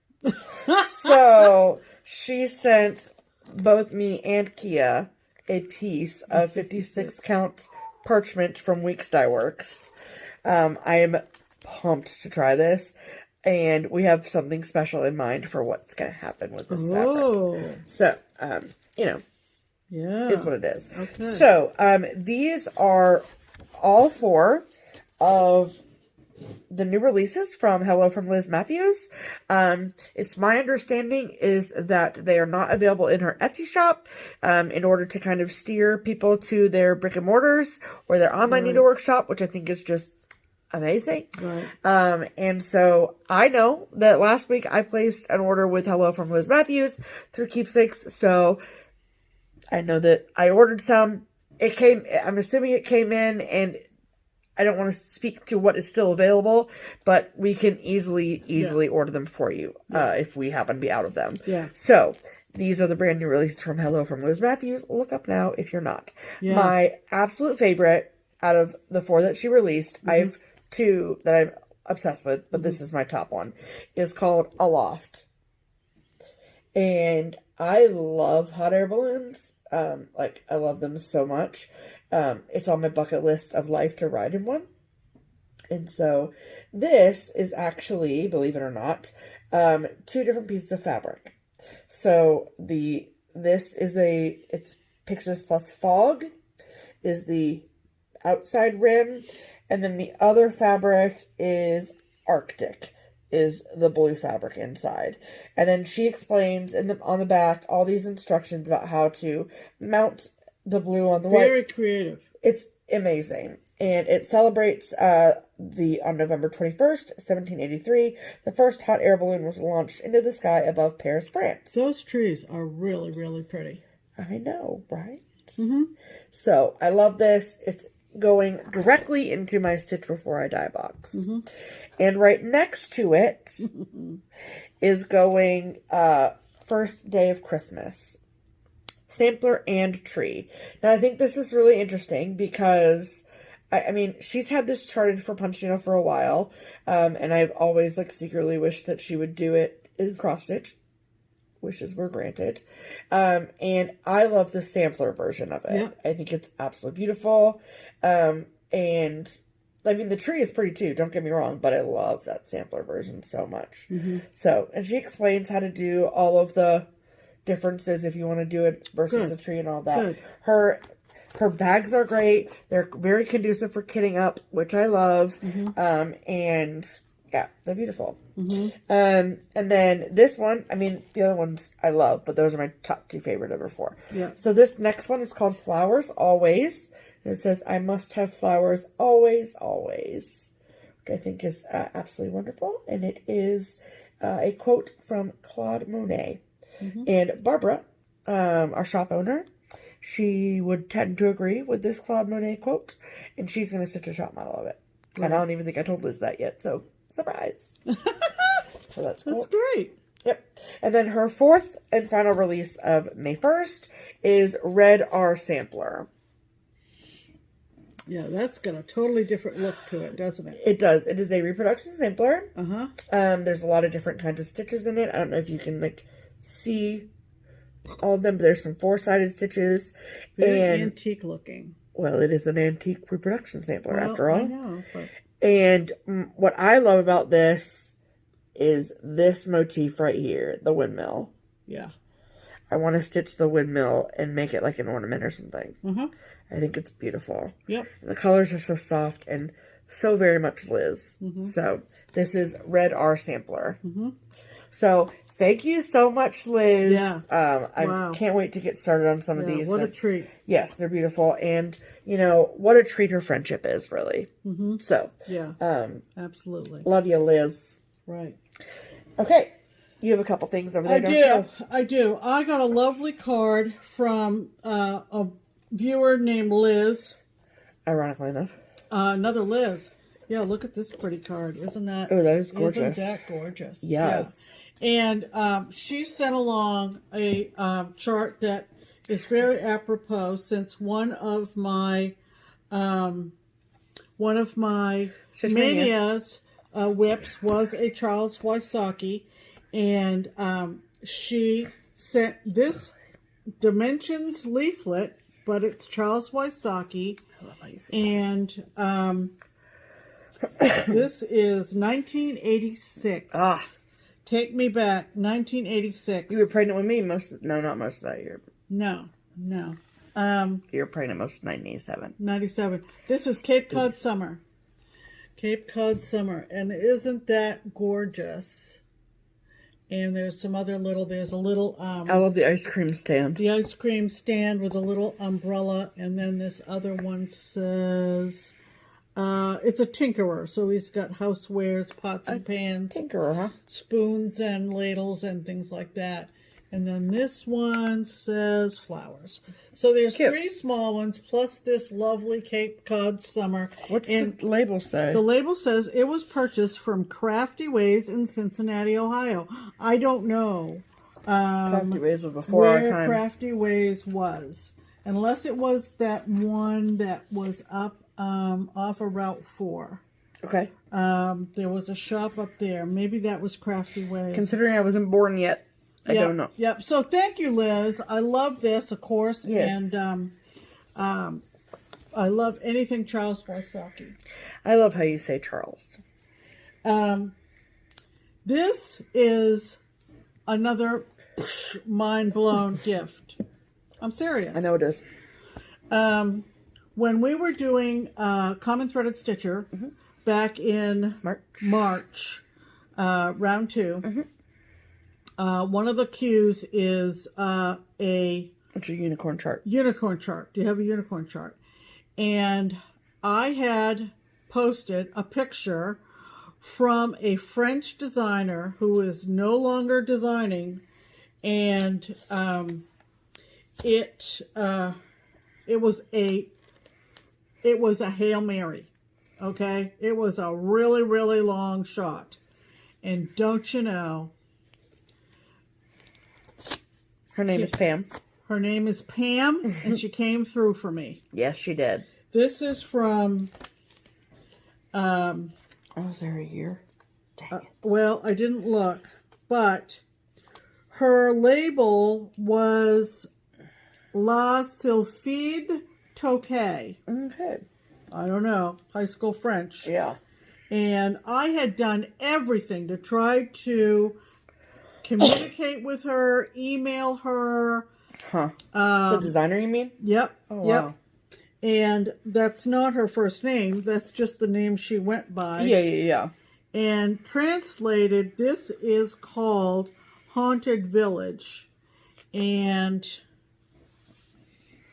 So she sent both me and Kia a piece of 56 count parchment from Weeks Dye Works. I am pumped to try this, and we have something special in mind for what's going to happen with this fabric. So, yeah, is what it is. Okay. So, these are all 4 of the new releases from Hello from Liz Matthews. It's my understanding is that they are not available in her Etsy shop, in order to kind of steer people to their brick and mortars or their online needlework shop, which I think is just amazing. Right. And so I know that last week I placed an order with Hello from Liz Matthews through Keepsakes. So I know that I ordered some. I'm assuming it came in, and I don't want to speak to what is still available, but we can easily order them for you, if we happen to be out of them. Yeah. So these are the brand new releases from Hello from Liz Matthews. Look up now if you're not. Yeah. My absolute favorite out of the 4 that she released, I have 2 that I'm obsessed with, but this is my top one, is called Aloft. And I love hot air balloons. I love them so much. It's on my bucket list of life to ride in one. And so this is actually, believe it or not, 2 different pieces of fabric. So it's Pictures plus Fog is the outside rim, and then the other fabric is Arctic, is the blue fabric inside. And then she explains on the back all these instructions about how to mount the blue on the white. Very creative. It's amazing. And it celebrates on November 21st, 1783, the first hot air balloon was launched into the sky above Paris, France. Those trees are really, really pretty. I know, right? Mm-hmm. So I love this. It's going directly into my Stitch Before I Die box. Mm-hmm. And right next to it is going First Day of Christmas. Sampler and Tree. Now I think this is really interesting because I mean, she's had this charted for Punchino for a while. And I've always secretly wished that she would do it in cross stitch. Wishes were granted. And I love the sampler version of it. Yeah. I think it's absolutely beautiful. And I mean, the tree is pretty too, don't get me wrong, but I love that sampler version so much. Mm-hmm. So, and she explains how to do all of the differences if you want to do it versus the tree and all that. Her bags are great. They're very conducive for kitting up, which I love. Mm-hmm. And yeah, they're beautiful. Mm-hmm. And then this one, I mean, the other ones I love, but those are my top 2 favorite of her 4. Yeah. So this next one is called Flowers Always. And it says, I must have flowers always, always. Which I think is absolutely wonderful. And it is a quote from Claude Monet. Mm-hmm. And Barbara, our shop owner, she would tend to agree with this Claude Monet quote. And she's going to stitch a shop model of it. Right. And I don't even think I told Liz that yet. So, surprise. So that's cool. That's great. Yep. And then her 4th and final release of May 1st is Red R Sampler. Yeah, that's got a totally different look to it, doesn't it? It does. It is a reproduction sampler. Uh-huh. There's a lot of different kinds of stitches in it. I don't know if you can see all of them, but there's some 4-sided stitches. Very antique looking. Well, it is an antique reproduction sampler after all. I know, but... And what I love about this is this motif right here, the windmill. Yeah. I want to stitch the windmill and make it like an ornament or something. Mm-hmm. I think it's beautiful. Yep. And the colors are so soft and so very much Liz. Mm-hmm. So this is Red R Sampler. Mm-hmm. So thank you so much, Liz. Yeah. I can't wait to get started on some of these. What a treat. Yes, they're beautiful. And, what a treat her friendship is, really. Mm-hmm. So. Yeah. Absolutely. Love you, Liz. Right. Okay. You have a couple things over there, don't you? I do. I got a lovely card from a viewer named Liz. Ironically enough. Another Liz. Yeah, look at this pretty card. Isn't that? Oh, that is gorgeous. Isn't that gorgeous? Yes. And she sent along a chart that is very apropos, since one of my manias whips was a Charles Wysocki, and she sent this dimensions leaflet, but it's Charles Wysocki, and this is 1986. Take me back, 1986. You were pregnant with me not most of that year. No. You were pregnant most of 1987. 97. This is Cape Cod Summer. Cape Cod Summer. And isn't that gorgeous? And there's a little... I love the ice cream stand. The ice cream stand with a little umbrella. And then this other one says... it's a tinkerer, so he's got housewares, pots and pans. Tinkerer, huh? Spoons and ladles and things like that. And then this one says flowers. So there's Cute. 3 small ones, plus this lovely Cape Cod Summer. What's the label say? The label says it was purchased from Crafty Ways in Cincinnati, Ohio. I don't know Crafty Ways was before our time. where Crafty Ways was. Unless it was that one that was up off of Route 4. Okay. There was a shop up there. Maybe that was Crafty Ways. Considering I wasn't born yet, I don't know. Yep. So thank you, Liz. I love this, of course. Yes. And I love anything Charles Wysocki. I love how you say Charles. This is another mind-blown gift. I'm serious. I know it is. When we were doing Common Threaded Stitcher back in March, round 2, one of the cues is What's your unicorn chart? Unicorn chart. Do you have a unicorn chart? And I had posted a picture from a French designer who is no longer designing, and it was a Hail Mary. Okay, it was a really, really long shot, and don't you know, her name is Pam. Her name is Pam, and she came through for me. Yes, she did. This is from... was there a year? Dang it. Well, I didn't look, but her label was La Sylphide Tokay. Okay. I don't know. High school French. Yeah. And I had done everything to try to communicate with her, email her. Huh. The designer, you mean? Yep. Oh, yep. wow. And that's not her first name. That's just the name she went by. Yeah. And translated, this is called Haunted Village. And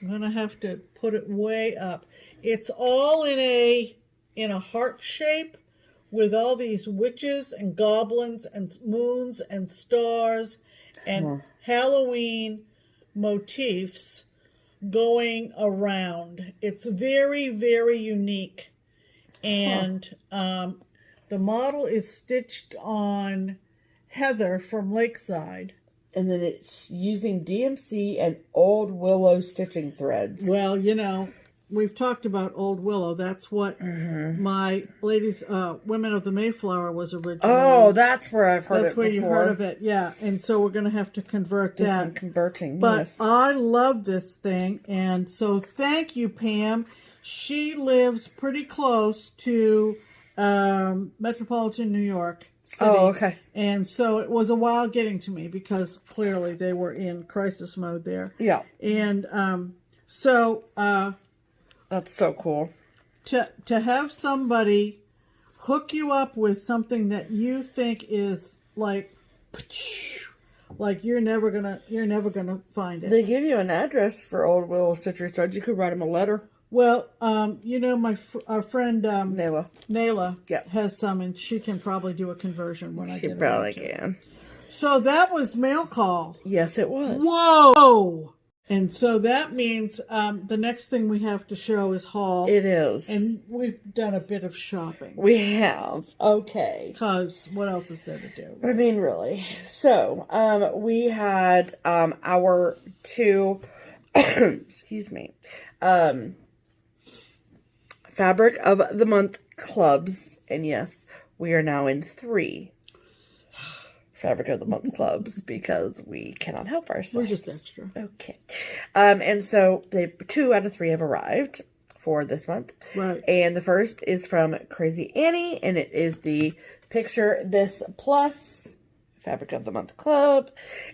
I'm going to have to put it way up. It's all in a heart shape with all these witches and goblins and moons and stars and Halloween motifs going around. It's very, very unique. And the model is stitched on Heather from Lakeside. And then it's using DMC and Old Willow stitching threads. Well, you know, we've talked about Old Willow. That's what my ladies, Women of the Mayflower was originally. Oh, that's where I've heard it before. That's where you heard of it, yeah. And so we're going to have to convert Do that. some converting, But yes. I love this thing, and so thank you, Pam. She lives pretty close to metropolitan New York City. Oh, okay. And so it was a while getting to me because clearly they were in crisis mode there. Yeah. And that's so cool. To have somebody hook you up with something that you think is like you're never gonna find it. They give you an address for Old Willow stitcher threads. You could write them a letter. Well, you know, our friend Nayla Yep. has some, and she can probably do a conversion when I get She around probably to it. can. So that was mail call. Yes, it was. Whoa! And so that means the next thing we have to show is haul. It is. And we've done a bit of shopping. We have. Okay. Because what else is there to do? I mean, really. So, we had our 2, excuse me, Fabric of the Month clubs. And yes, we are now in 3 Fabric of the Month clubs because we cannot help ourselves. We're just extra. Okay. And so the 2 out of 3 have arrived for this month. Right. And the first is from Crazy Annie, and it is the Picture This Plus Fabric of the Month club.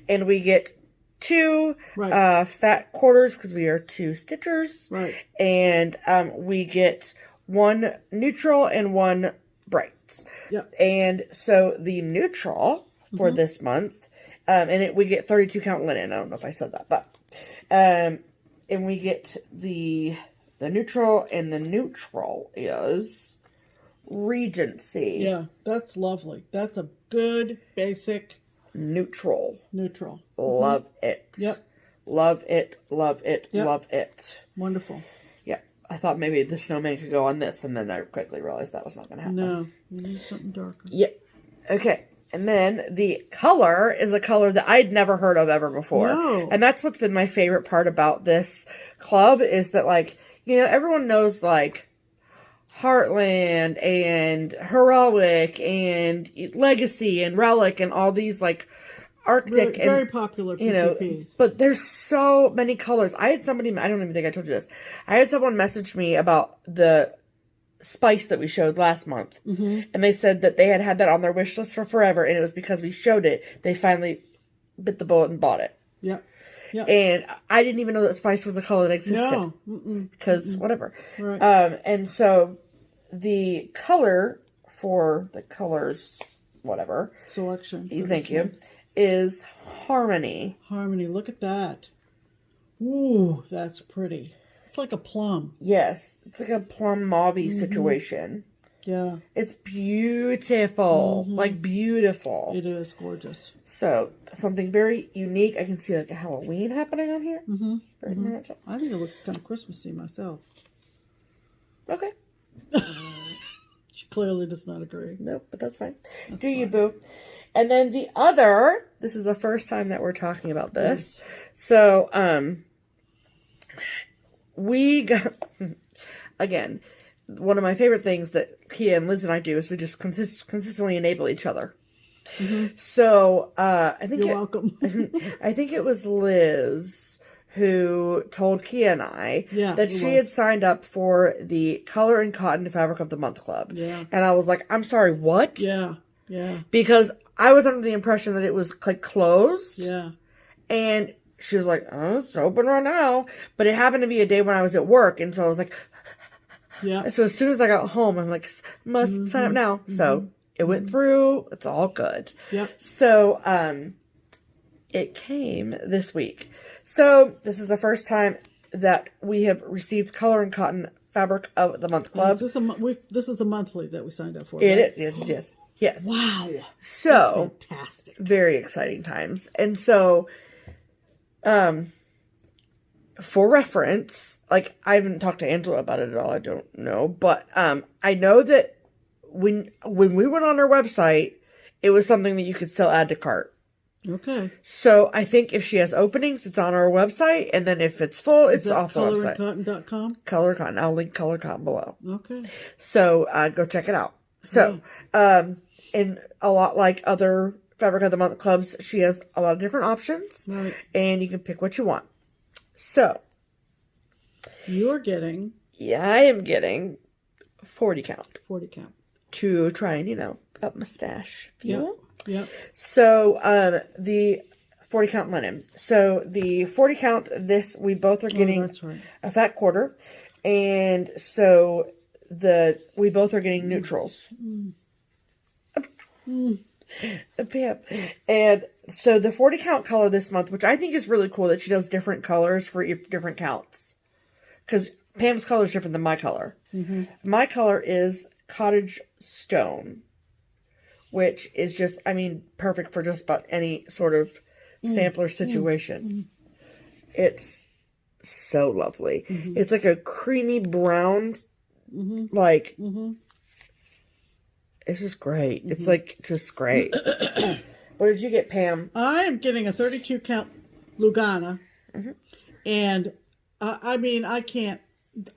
And we get 2 fat quarters because we are 2 stitchers. Right. And we get 1 neutral and 1 bright. Yep. And so the neutral for this month, and we get 32 count linen. I don't know if I said that, but and we get the neutral, and the neutral is Regency. Yeah, that's lovely. That's a good basic neutral. Love it. Yep. Love it. Love it. Yep. Love it. Wonderful. Yeah. I thought maybe the snowman could go on this, and then I quickly realized that was not going to happen. No, you need something darker. Yep. Okay. And then the color is a color that I'd never heard of ever before. No. And that's what's been my favorite part about this club is that, like, you know, everyone knows, like, Heartland and Heroic and Legacy and Relic and all these, like, Arctic. Very popular PTPs. You know, but there's so many colors. I had somebody, I don't even think I told you this. I had someone message me about the spice that we showed last month. And they said that they had that on their wish list for forever, and it was because we showed it. They finally bit the bullet and bought it. Yep. Yep. And I didn't even know that spice was a color that existed. No. Because whatever. Right. And so the color for the colors, whatever. Selection. Thank you. Is Harmony. Harmony. Look at that. Ooh, that's pretty. It's like a plum. Yes. It's like a plum mauve situation. Yeah. It's beautiful. Like, beautiful. It is gorgeous. So, something very unique. I can see, like, a Halloween happening on here. Very much. I think it looks kind of Christmassy myself. Okay. She clearly does not agree. Nope, but that's fine. Do you, boo? And then the other, this is the first time that we're talking about this. Yes. So, we got, again, one of my favorite things that Kia and Liz and I do is we just consistently enable each other. So, I think you're welcome. I think it was Liz who told Kia and I that she had signed up for the Color and Cotton Fabric of the Month Club. Yeah. And I was like, I'm sorry, what? Yeah. Yeah. Because I was under the impression that it was, like, closed. Yeah. And she was like, oh, it's open right now. But it happened to be a day when I was at work. And so I was like, yeah. So as soon as I got home, I'm like, must sign up now. So it went through. It's all good. Yep. So, it came this week. So this is the first time that we have received Color and Cotton Fabric of the Month Club. This is a monthly that we signed up for. It is. Yes. Wow. So that's fantastic. Very exciting times. And so, for reference, like, I haven't talked to Angela about it at all. I don't know. But I know that when we went on our website, it was something that you could still add to cart. Okay. So I think if she has openings, it's on our website. And then if it's full, it's off the website. ColorandCotton.com? Color Cotton. I'll link Color Cotton below. Okay. So go check it out. So, and a lot like other Fabric of the Month clubs, she has a lot of different options. Right. And you can pick what you want. So. You're getting. Yeah, I am getting 40 count. 40 count. To try and, up my stash. Yeah. Yeah. So, the 40 count linen. So, the 40 count, we both are getting that's right. a fat quarter. And so, we both are getting neutrals. Pam. And so, the 40 count color this month, which I think is really cool that she does different colors for different counts. Because Pam's color is different than my color. My color is Cottage Stone, which is just, I mean, perfect for just about any sort of sampler situation. It's so lovely. It's like a creamy brown, like, it's just great. It's like, just great. What did you get, Pam? I am getting a 32 count Lugana. And I mean, I can't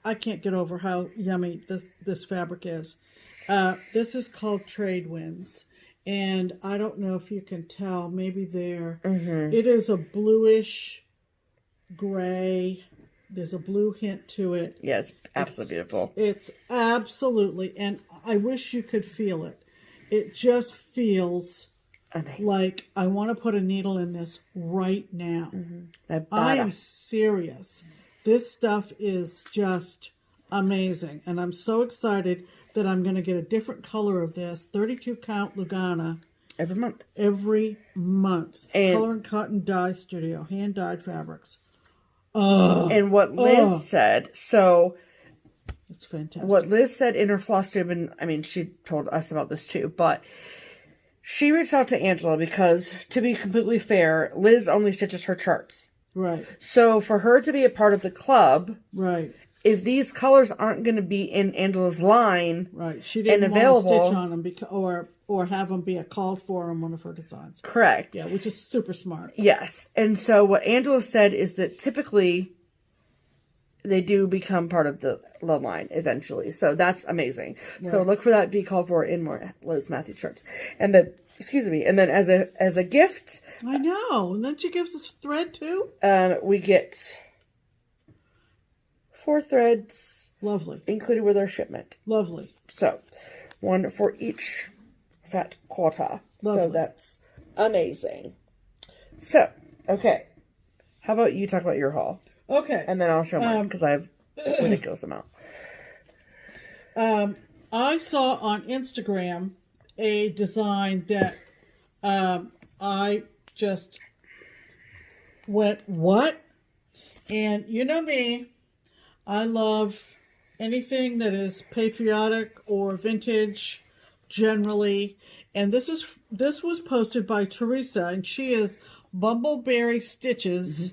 get over how yummy this fabric is. This is called Trade Winds, and I don't know if you can tell. Maybe there. It is a bluish gray. There's a blue hint to it. Yeah, it's absolutely beautiful. It's absolutely, and I wish you could feel it. It just feels amazing. Like I want to put a needle in this right now. I am serious. This stuff is just amazing, and I'm so excited that I'm going to get a different color of this 32 count Lugana every month. And Color and Cotton Dye Studio, hand dyed fabrics. And what Liz said, so it's fantastic. What Liz said in her FlossTube, and I mean, she told us about this too, but she reached out to Angela because, to be completely fair, Liz only stitches her charts. Right. So for her to be a part of the club, right, if these colors aren't going to be in Angela's line, right, she didn't want to stitch on them or have them be a called for on one of her designs. Correct. Yeah, which is super smart. Yes, and so what Angela said is that typically they do become part of the line eventually. So that's amazing. Right. So look for that to be called for in more Liz Matthews shirts. And then, and then as a gift, I know. And then she gives us thread too. We get 4 threads. Lovely. Included with our shipment. Lovely. So 1 for each fat quarter. Lovely. So that's amazing. So, okay. How about you talk about your haul? Okay. And then I'll show mine because I have a ridiculous amount. I saw on Instagram a design that I just went, what? And you know me, I love anything that is patriotic or vintage generally. And this was posted by Teresa, and she is Bumbleberry Stitches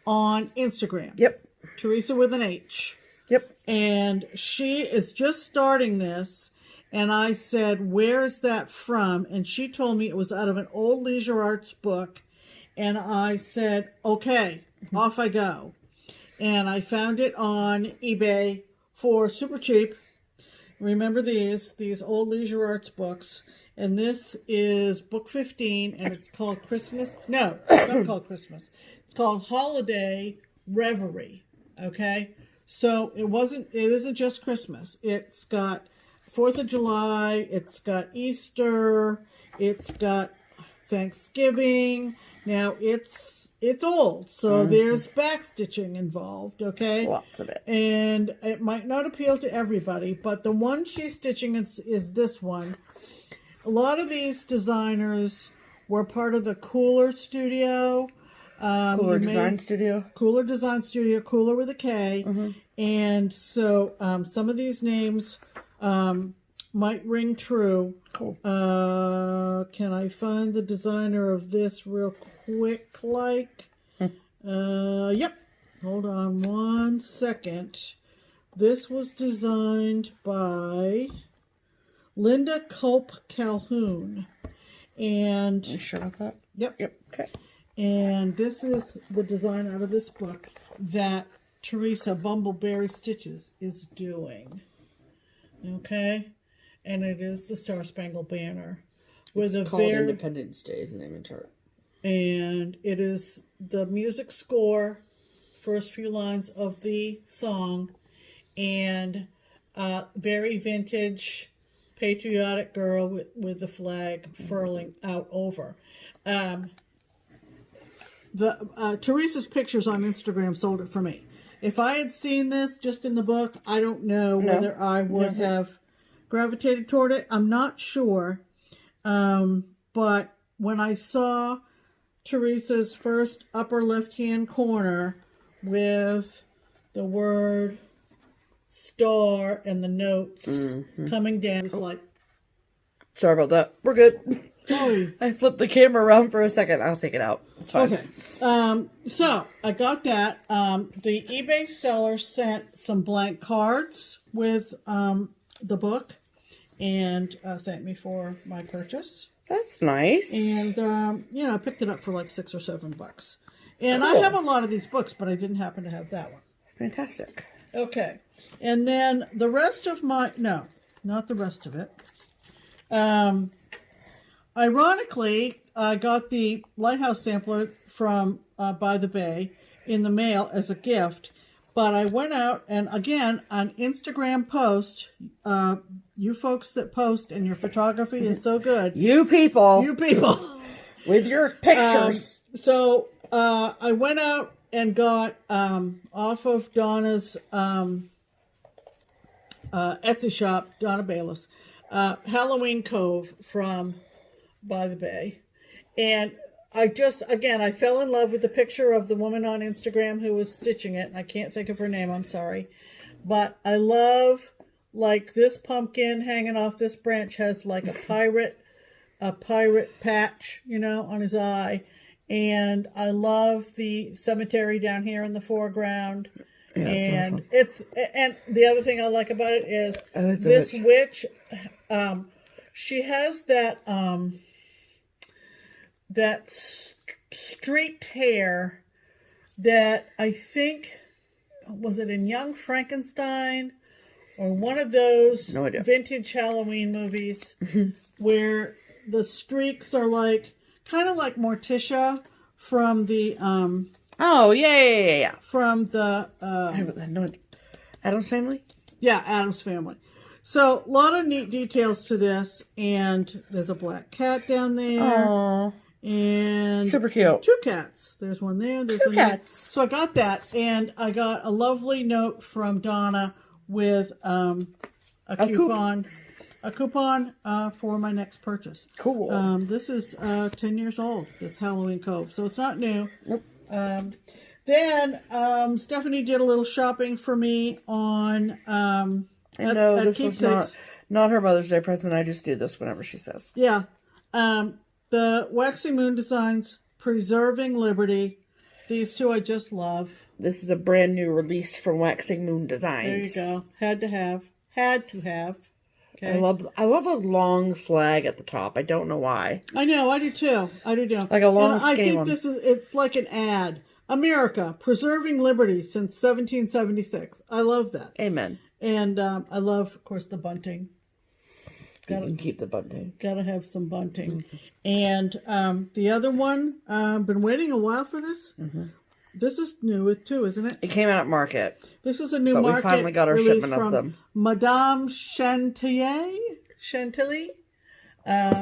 on Instagram. Yep. Teresa with an H. Yep. And she is just starting this. And I said, where is that from? And she told me it was out of an old Leisure Arts book. And I said, okay, off I go. And I found it on eBay for super cheap. Remember these old Leisure Arts books. And this is book 15, and it's called Christmas. No, it's not called Christmas. It's called Holiday Reverie. Okay? So it isn't just Christmas. It's got 4th of July, it's got Easter, it's got Thanksgiving. Now it's old, so there's backstitching involved, okay? Lots of it. And it might not appeal to everybody, but the one she's stitching is this one. A lot of these designers were part of the Cooler Studio. Cooler Design Studio. Cooler Design Studio, Cooler with a K. And so some of these names might ring true. Cool. Can I find the designer of this real quick? Yep. Hold on 1 second. This was designed by Linda Culp Calhoun. And you sure about that? Yep. Yep. Okay. And this is the design out of this book that Teresa Bumbleberry Stitches is doing. Okay? And it is the Star Spangled Banner. It's called Independence Day, is the name of the chart. And it is the music score, first few lines of the song, and very vintage, patriotic girl with the flag furling out over. Teresa's pictures on Instagram sold it for me. If I had seen this just in the book, I don't know whether I would have gravitated toward it. I'm not sure. But when I saw Teresa's first upper left-hand corner with the word star and the notes coming down, it was like, Sorry about that. We're good. Oh. I flipped the camera around for a second. I'll take it out. It's fine. Okay. So I got that. The eBay seller sent some blank cards with the book and thanked me for my purchase. That's nice. And, I picked it up for like $6 or $7. And cool. I have a lot of these books, but I didn't happen to have that one. Fantastic. Okay. And then the rest of no, not the rest of it. Ironically, I got the Lighthouse sampler from By the Bay in the mail as a gift. But I went out and, again, on Instagram post, you folks that post and your photography is so good. You people. With your pictures. So I went out and got, off of Donna's Etsy shop, Donna Bayless, Halloween Cove from By the Bay. And I fell in love with the picture of the woman on Instagram who was stitching it. And I can't think of her name. I'm sorry. But I love, like, this pumpkin hanging off this branch has, like, a pirate patch, on his eye. And I love the cemetery down here in the foreground. Yeah, and and the other thing I like about it is this witch, she has that streaked hair that I think, was it in Young Frankenstein or one of those vintage Halloween movies where the streaks are like, kind of like Morticia from the, from the, Addams Family? Yeah, Addams Family. So, a lot of neat details to this, and there's a black cat down there. Aww. And super cute. 2 cats. There's one there. There's 2 cats. So I got that, and I got a lovely note from Donna with a coupon for my next purchase. Cool. This is 10 years old. This Halloween Cove, so it's not new. Nope. Then Stephanie did a little shopping for me on this was not her Mother's Day present. I just do this whenever she says. Yeah. The Waxing Moon Designs, Preserving Liberty. These 2 I just love. This is a brand new release from Waxing Moon Designs. There you go. Had to have. Okay. I love a long flag at the top. I don't know why. I know. I do too. Like a long skinny one. I think it's like an ad. America, preserving liberty since 1776. I love that. Amen. And I love, of course, the bunting. You can keep the bunting. Gotta have some bunting. Mm-hmm. And the other one, been waiting a while for this. Mm-hmm. This is new too, isn't it? It came out at Market. This is a new Market. We finally got our shipment of them. Madame Chantilly.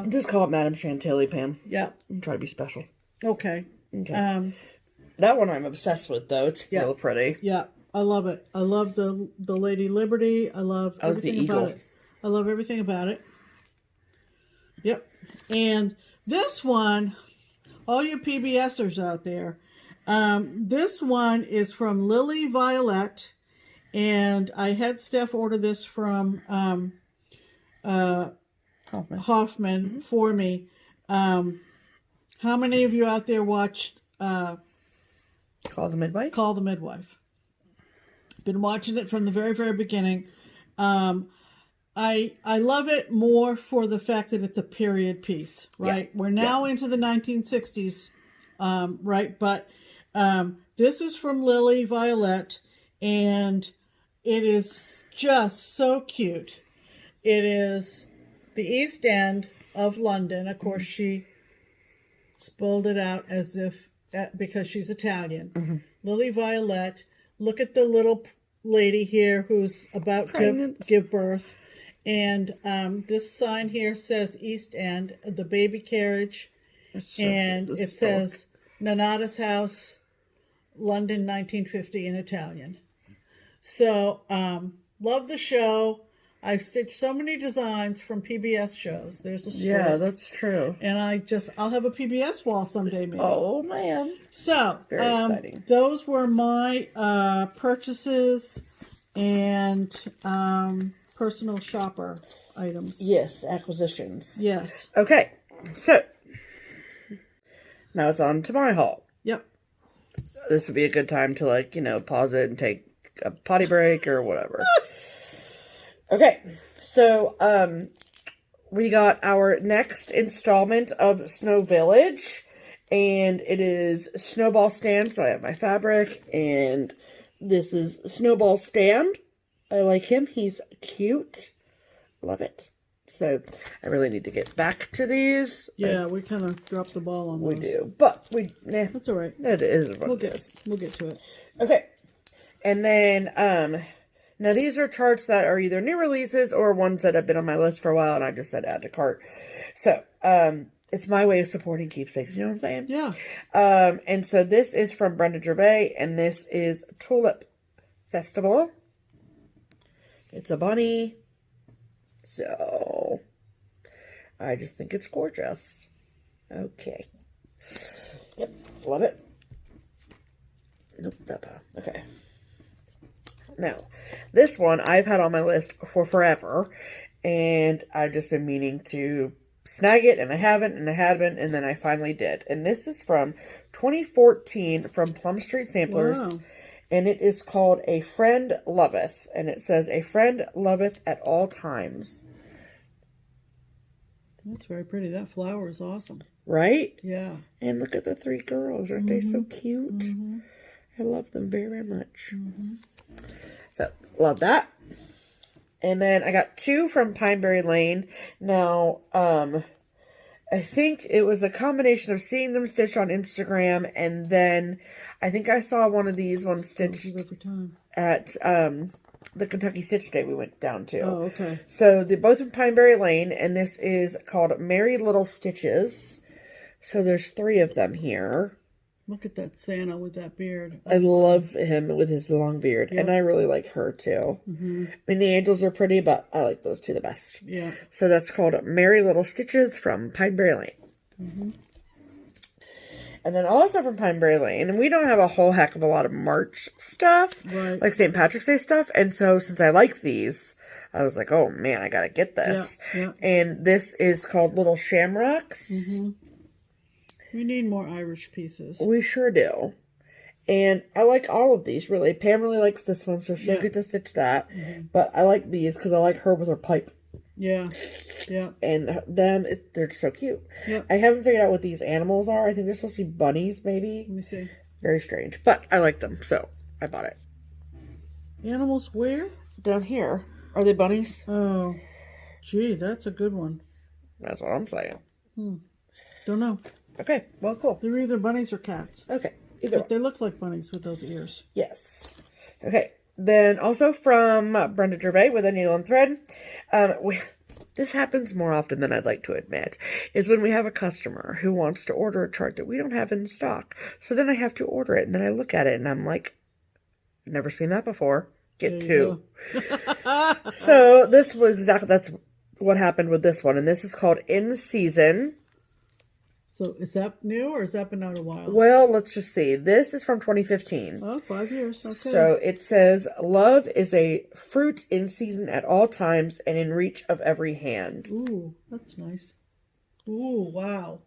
Just call it Madame Chantilly, Pam. Yeah. I'm trying to be special. Okay. That one I'm obsessed with, though. It's real pretty. Yeah. I love it. I love the Lady Liberty. I love everything about it. I love everything about it. Yep. And this one, all you PBSers out there, this one is from Lily Violet, and I had Steph order this from Hoffman mm-hmm. for me. How many of you out there watched Call the Midwife? Call the Midwife. Been watching it from the very, very beginning. I love it more for the fact that it's a period piece, right? Yeah. We're now into the 1960s, right? But this is from Lily Violet, and it is just so cute. It is the East End of London. Of course, she spelled it out as if, because she's Italian. Mm-hmm. Lily Violet. Look at the little lady here who's about to give birth. And this sign here says East End, the baby carriage. And it says Nonnatus House, London, 1950 in Italian. So, love the show. I've stitched so many designs from PBS shows. There's a story. Yeah, that's true. And I'll have a PBS wall someday, maybe. Oh, man. So, very exciting. Those were my purchases and personal shopper items. Yes, acquisitions. Yes. Okay, so now it's on to my haul. Yep. This would be a good time to, like, you know, pause it and take a potty break or whatever. Okay, so we got our next installment of Snow Village, and it is Snowball Stand. So I have my fabric, and this is Snowball Stand. I like him. He's cute. Love it. So I really need to get back to these. Yeah, we kind of dropped the ball on those. We do, but that's all right. That is we'll get to it. Okay, and then now these are charts that are either new releases or ones that have been on my list for a while, and I just said add to cart. So it's my way of supporting Keepsakes. You know what I'm saying? Yeah. And so this is from Brenda Gervais, and this is Tulip Festival. It's a bunny. So I just think it's gorgeous. Okay. Yep. Love it. Nope. Okay. Now, this one I've had on my list for forever, and I've just been meaning to snag it, and I haven't, and then I finally did. And this is from 2014 from Plum Street Samplers. Wow. And it is called A Friend Loveth. And it says, A friend loveth at all times. That's very pretty. That flower is awesome. Right? Yeah. And look at the three girls. Aren't they so cute? I love them very, very much. So, love that. And then I got two from Pineberry Lane. Now, I think it was a combination of seeing them stitched on Instagram, and then I think I saw one of these ones stitched at the Kentucky Stitch Day we went down to. Oh, okay. So they're both in Pineberry Lane, and this is called Merry Little Stitches. So there's 3 of them here. Look at that Santa with that beard. I love him with his long beard, Yep. and I really like her too. I mean, the angels are pretty, but I like those 2 the best. Yeah. So that's called Merry Little Stitches from Pineberry Lane. And then also from Pineberry Lane, and we don't have a whole heck of a lot of March stuff, like St. Patrick's Day stuff, and so since I like these, I was like, oh man, I gotta get this. Yeah. And this is called Little Shamrocks. We need more Irish pieces. We sure do. And I like all of these, really. Pam really likes this one, so she'll get to stitch that. But I like these because I like her with her pipe. Yeah. Yeah. And them, they're just so cute. Yep. I haven't figured out what these animals are. I think they're supposed to be bunnies, maybe. Let me see. Very strange. But I like them, so I bought it. Animals where? Down here. Are they bunnies? Oh. Gee, that's a good one. That's what I'm saying. Don't know. Okay, well, cool. They're either bunnies or cats. Okay, either But they look like bunnies with those ears. Yes. Okay, then also from Brenda Gervais with a needle and thread. This happens more often than I'd like to admit, is when we have a customer who wants to order a chart that we don't have in stock. So then I have to order it, and then I look at it, and I'm like, I've never seen that before. Get 2. So this was that's what happened with this one, and this is called In Season. So is that new or has that been out a while? Well, let's just see. This is from 2015. Oh, 5 years. Okay. So it says, love is a fruit in season at all times and in reach of every hand. Ooh, that's nice. Ooh, wow.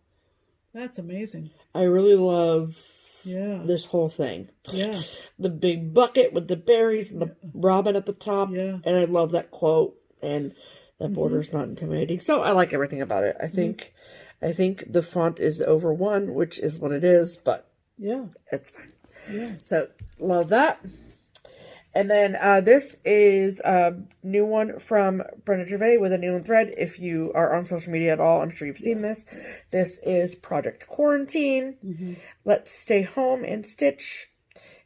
That's amazing. I really love this whole thing. Yeah. The big bucket with the berries and the robin at the top. Yeah. And I love that quote. And that border is not intimidating. So I like everything about it. I think the font is over 1, which is what it is, but it's fine. Yeah. So love that. And then this is a new one from Brenda Gervais with a needle and thread. If you are on social media at all, I'm sure you've seen this. This is Project Quarantine. Let's stay home and stitch.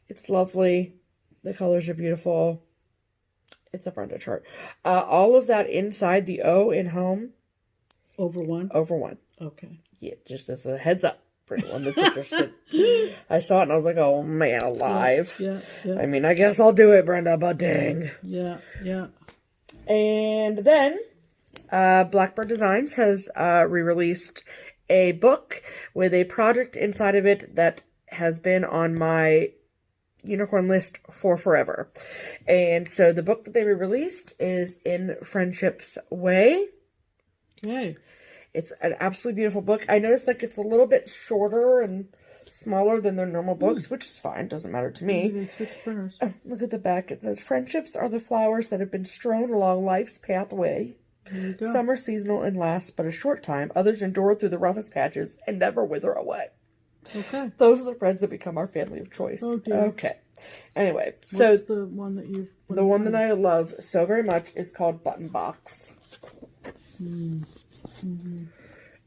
It's lovely. The colors are beautiful. It's a Brenda chart. All of that inside the O in home. Over 1? Over 1. Okay. Yeah, just as a heads up for anyone that's interested. I saw it and I was like, oh man, alive. Yeah. I mean, I guess I'll do it, Brenda, but dang. Yeah. And then Blackbird Designs has re-released a book with a project inside of it that has been on my unicorn list for forever. And so the book that they released is In Friendship's Way. Okay. It's an absolutely beautiful book. I noticed like it's a little bit shorter and smaller than their normal books, which is fine. Doesn't matter to me. They switched printers. Oh, look at the back. It says, friendships are the flowers that have been strewn along life's pathway. Some are seasonal and last but a short time. Others endure through the roughest patches and never wither away. Okay. Those are the friends that become our family of choice. Oh, dear. Okay. Anyway, so what's the one that you... The one that I love so very much is called Button Box.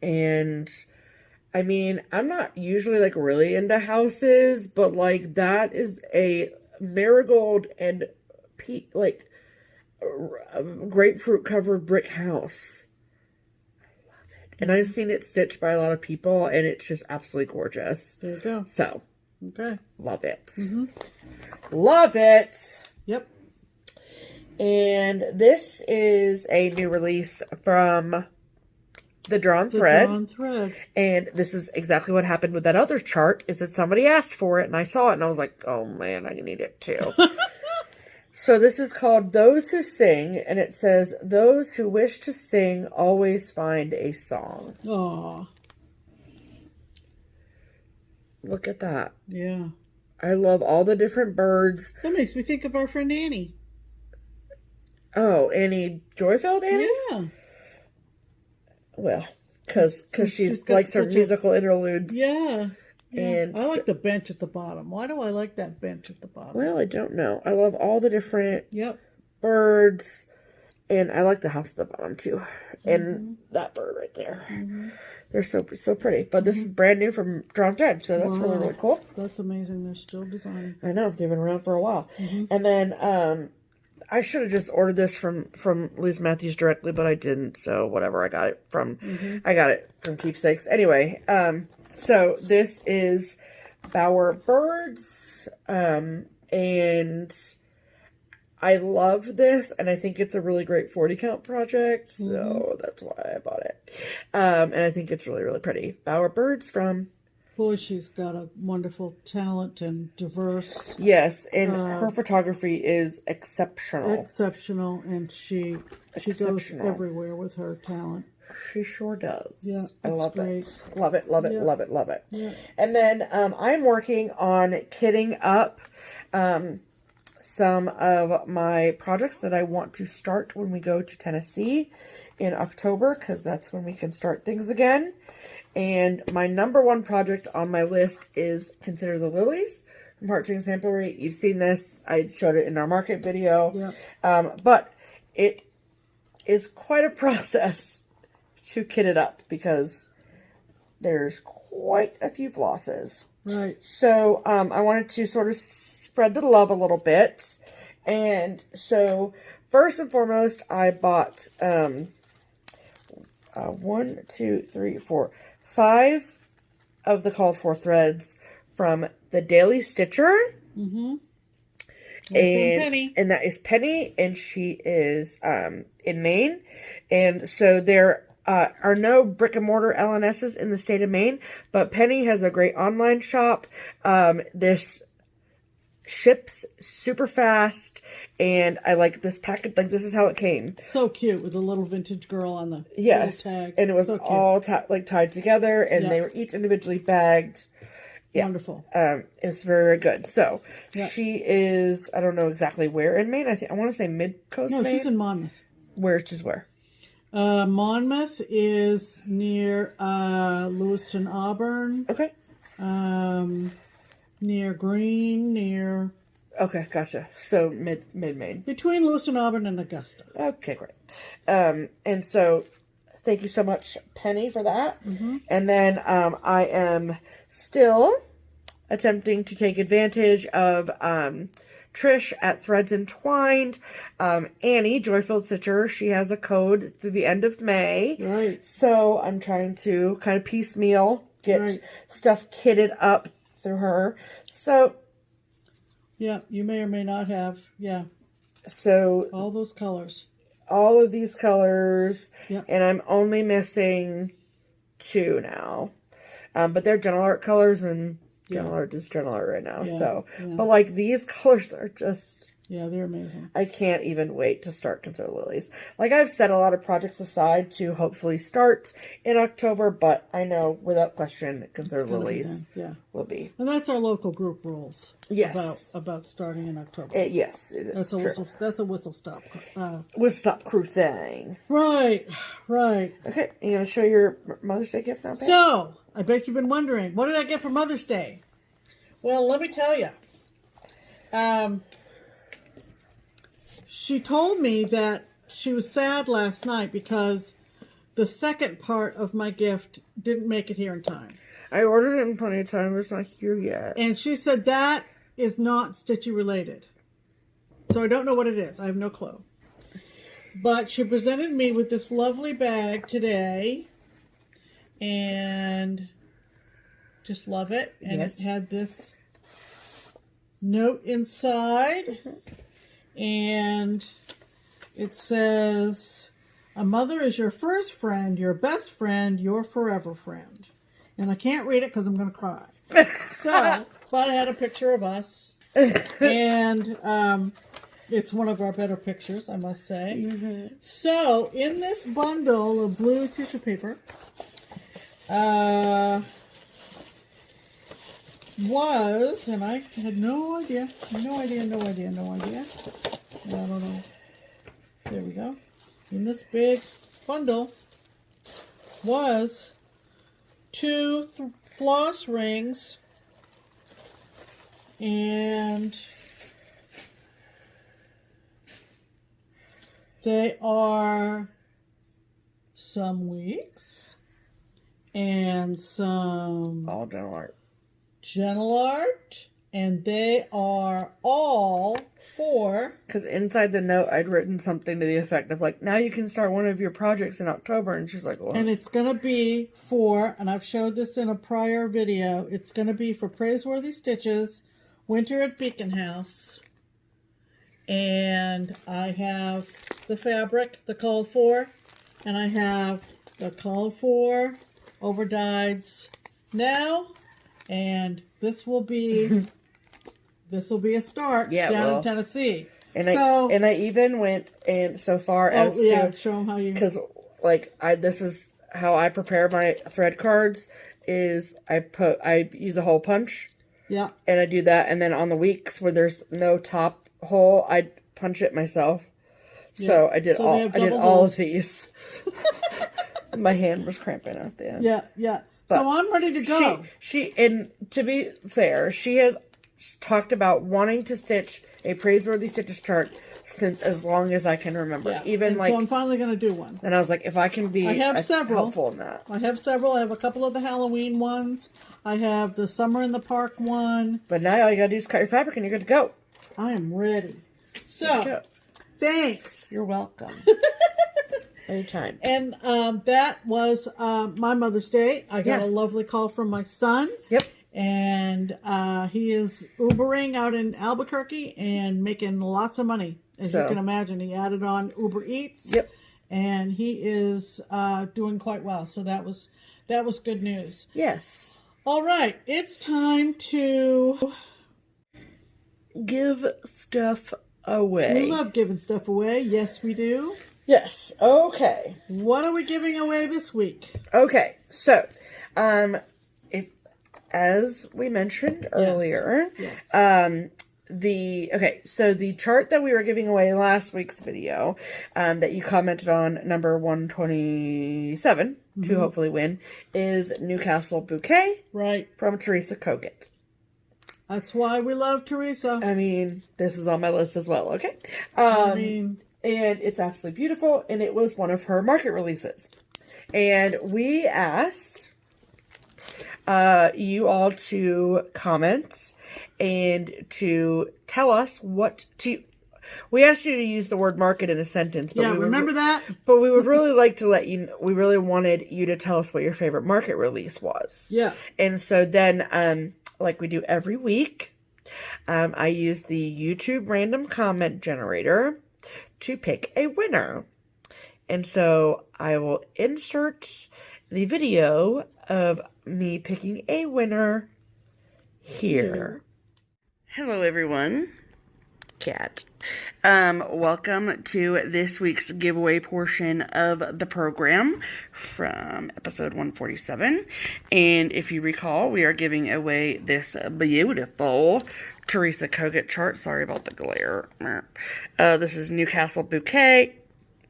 And I mean, I'm not usually like really into houses, but like that is a marigold and like grapefruit covered brick house. I love it. And I've seen it stitched by a lot of people and it's just absolutely gorgeous. There you go. So, okay. Love it. Love it. Yep. And this is a new release from The Drawn Thread. And this is exactly what happened with that other chart, is that somebody asked for it and I saw it and I was like, oh man, I need it too. So this is called Those Who Sing, and it says, those who wish to sing always find a song. Aw. Look at that. Yeah. I love all the different birds. That makes me think of our friend Annie. Oh, Annie Joyfeld, Annie? Yeah. Well, because she likes her musical interludes. Yeah. And I like the bench at the bottom. Why do I like that bench at the bottom? Well, I don't know. I love all the different birds. And I like the house at the bottom, too. And that bird right there. They're so pretty. But this is brand new from Drawn Thread, so that's really, really cool. That's amazing. They're still designing. I know. They've been around for a while. And then I should have just ordered this from Liz Matthews directly, but I didn't. So whatever. I got it from Keepsakes. Anyway, so this is Bower Birds. And I love this, and I think it's a really great 40 count project, so that's why I bought it. And I think it's really, really pretty. Bower Birds from... Boy, she's got a wonderful talent and diverse. Yes, and her photography is exceptional. Exceptional, and she goes everywhere with her talent. She sure does. Yeah, I love great. it. Love it, love it, love it, love it. Yeah. And then I'm working on kitting up some of my projects that I want to start when we go to Tennessee in October, because that's when we can start things again. And my number one project on my list is Consider the Lilies from Heartstring Samplery. You've seen this. I showed it in our market video. Yeah. But it is quite a process to kit it up because there's quite a few flosses. Right. So I wanted to sort of spread the love a little bit. And so first and foremost, I bought 5 of the called for threads from the Daily Stitcher. And that is Penny, and she is in Maine. And so there are no brick and mortar LNSs in the state of Maine, but Penny has a great online shop. This ships super fast, and I like this package. Like, this is how it came. So cute, with a little vintage girl on the tag. And it was all tied together, and they were each individually bagged. Wonderful. It's very, very good. So she is, I don't know exactly where in Maine. I want to say mid-coast Maine. No, she's in Monmouth. Where? Monmouth is near Lewiston, Auburn. Okay. Near Green, near... Okay, gotcha. So mid-Maine. Between Lewiston, Auburn, and Augusta. Okay, great. And so thank you so much, Penny, for that. And then I am still attempting to take advantage of Trish at Threads Entwined. Annie, Joyfilled Stitcher, she has a code through the end of May. Right. So I'm trying to kind of piecemeal get stuff kitted up through her. So yeah, you may or may not have. Yeah. So all those colors. All of these colors. Yep. And I'm only missing 2 now. But they're Gentle Art colors, and Gentle Art is Gentle Art right now. So, but like these colors are just... Yeah, they're amazing. I can't even wait to start Concert Lilies. Like, I've set a lot of projects aside to hopefully start in October, but I know without question Concert Lilies will be. And that's our local group rules. Yes. About starting in October. Yes, it is true. That's a whistle stop. Whistle stop crew thing. Right. Okay, you going to show your Mother's Day gift now, Pam? So, I bet you've been wondering, what did I get for Mother's Day? Well, let me tell you. She told me that she was sad last night because the second part of my gift didn't make it here in time. I ordered it in plenty of time. It's not here yet. And she said that is not Stitchy related. So I don't know what it is. I have no clue. But she presented me with this lovely bag today. And just love it. And it had this note inside. And it says, a mother is your first friend, your best friend, your forever friend. And I can't read it because I'm going to cry. So, but I had a picture of us. And it's one of our better pictures, I must say. So, in this bundle of blue tissue paper, was, and I had no idea. I don't know. There we go. In this big bundle was 2 floss rings and they are some weeks and some all Gentle Art. Gentle Art, and they are all for... Because inside the note, I'd written something to the effect of, like, now you can start one of your projects in October, and she's like, what? And it's going to be for, and I've showed this in a prior video, it's going to be for Praiseworthy Stitches, Winter at Beacon House, and I have the fabric, the called for, and I have the called for overdyeds now. And this will be a start down in Tennessee. And I even went and so far as to show them how you, because like this is how I prepare my thread cards is I use a hole punch. Yeah. And I do that, and then on the weeks where there's no top hole, I punch it myself. So I did all of these. My hand was cramping at the end. Yeah. So I'm ready to go. And to be fair, she has talked about wanting to stitch a Praiseworthy Stitches chart since as long as I can remember. So I'm finally going to do one. And I was like, if I can be helpful in that. I have several. I have a couple of the Halloween ones. I have the Summer in the Park one. But now all you got to do is cut your fabric and you're good to go. I am ready. So, thanks. You're welcome. Anytime. And that was my Mother's Day. I got a lovely call from my son. Yep. And he is Ubering out in Albuquerque and making lots of money. As you can imagine, he added on Uber Eats. Yep. And he is doing quite well. So that was good news. Yes. All right. It's time to give stuff away. We love giving stuff away. Yes, we do. Yes. Okay. What are we giving away this week? Okay. So, as we mentioned earlier, the chart that we were giving away last week's video, that you commented on, number 127, to hopefully win, is Newcastle Bouquet. Right. From Teresa Kogut. That's why we love Teresa. I mean, this is on my list as well, okay? And it's absolutely beautiful, and it was one of her market releases. And we asked you all to comment and to tell us we asked you to use the word market in a sentence. But remember that? But we would really like to we really wanted you to tell us what your favorite market release was. Yeah. And so then, like we do every week, I use the YouTube random comment generator to pick a winner. And so I will insert the video of me picking a winner here. Hello, everyone. Cat. Welcome to this week's giveaway portion of the program from episode 147. And if you recall, we are giving away this beautiful Teresa Kogut chart. Sorry about the glare. This is Newcastle Bouquet.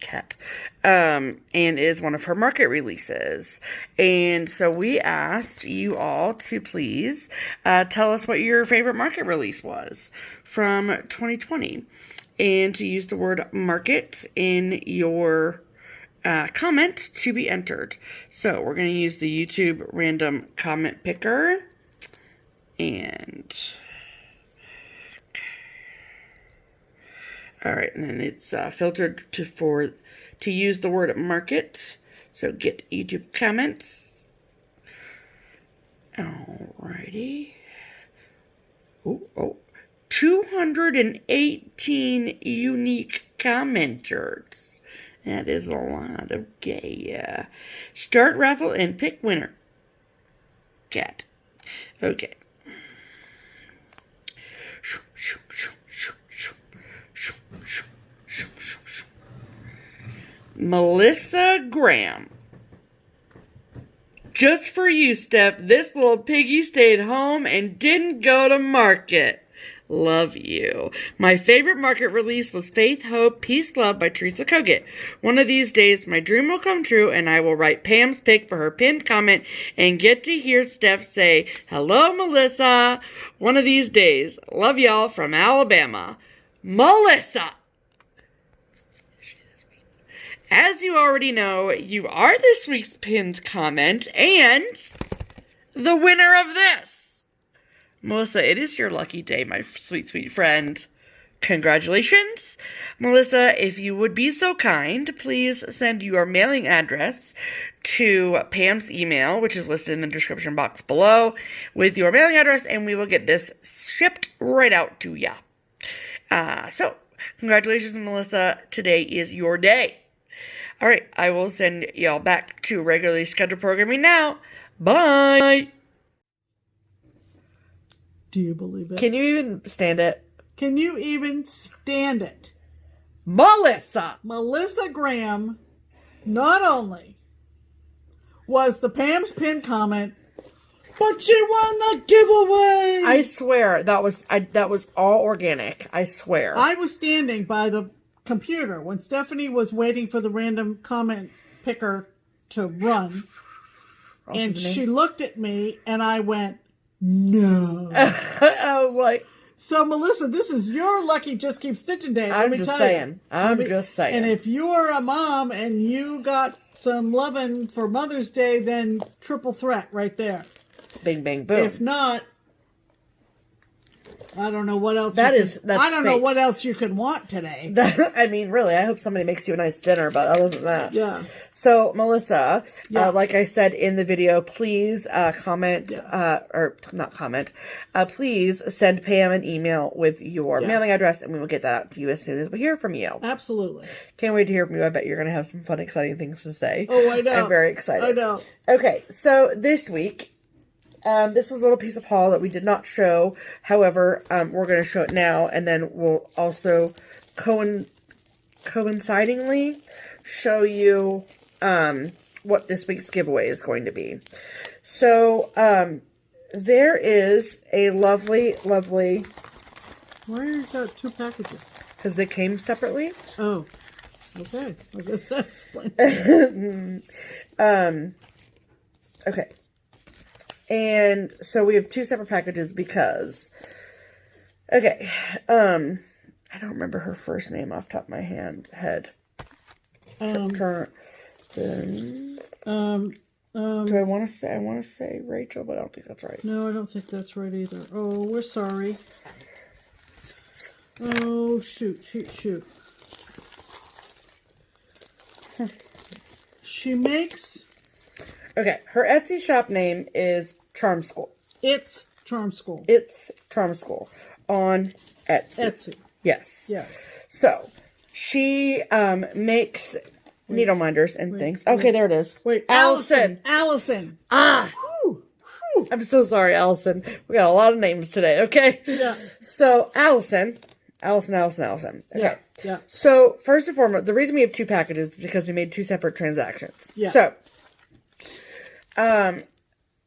Cat. And is one of her market releases. And so we asked you all to please tell us what your favorite market release was from 2020. And to use the word market in your comment to be entered. So we're going to use the YouTube random comment picker. And all right, and then it's filtered to use the word market. So get YouTube comments. Alrighty. Oh. 218 unique commenters. That is a lot of gay. Start raffle and pick winner. Cat. Okay. Melissa Graham. Just for you, Steph, this little piggy stayed home and didn't go to market. Love you. My favorite market release was Faith, Hope, Peace, Love by Teresa Kogut. One of these days, my dream will come true and I will write Pam's pic for her pinned comment and get to hear Steph say, hello, Melissa. One of these days. Love y'all from Alabama. Melissa. As you already know, you are this week's pinned comment and the winner of this. Melissa, it is your lucky day, my sweet, sweet friend. Congratulations. Melissa, if you would be so kind, please send your mailing address to Pam's email, which is listed in the description box below, with your mailing address, and we will get this shipped right out to ya. So, congratulations, Melissa. Today is your day. All right, I will send y'all back to regularly scheduled programming now. Bye. Do you believe it? Can you even stand it? Can you even stand it? Melissa Graham not only was the Pam's pin comment, but she won the giveaway. I swear that was all organic. I swear. I was standing by the computer when Stephanie was waiting for the random comment picker to run, and she looked at me and I went, no. I was like, so Melissa, this is your lucky Just Keep Stitching day. I'm just saying. And if you're a mom and you got some loving for Mother's Day, then triple threat right there. Bing, bang, boom. If not, I don't know what else. I don't know what else you could want today. I mean, really, I hope somebody makes you a nice dinner, but other than that. Yeah. So, Melissa, like I said in the video, please comment, or not comment, please send Pam an email with your mailing address, and we will get that out to you as soon as we hear from you. Absolutely. Can't wait to hear from you. I bet you're going to have some fun, exciting things to say. Oh, I know. I'm very excited. I know. Okay, so this week, this was a little piece of haul that we did not show. However, we're going to show it now, and then we'll also coincidingly show you what this week's giveaway is going to be. So, there is a lovely... Why are you got two packages? Because they came separately. Oh, okay. I guess that explains it. Okay. And so we have two separate packages because, okay, I don't remember her first name off the top of my head. Do I want to say Rachel, but I don't think that's right. No, I don't think that's right either. Oh, we're sorry. Oh, shoot. She makes... Okay, her Etsy shop name is CharmSchool. It's CharmSchool. It's CharmSchool on Etsy. Yes. So, she makes needle minders and things. Okay, there it is. Wait, Allison. Allison. Ah! Whew. I'm so sorry, Allison. We got a lot of names today, okay? Yeah. So, Allison. Okay. Yeah. So, first and foremost, the reason we have 2 packages is because we made 2 separate transactions. Yeah. So,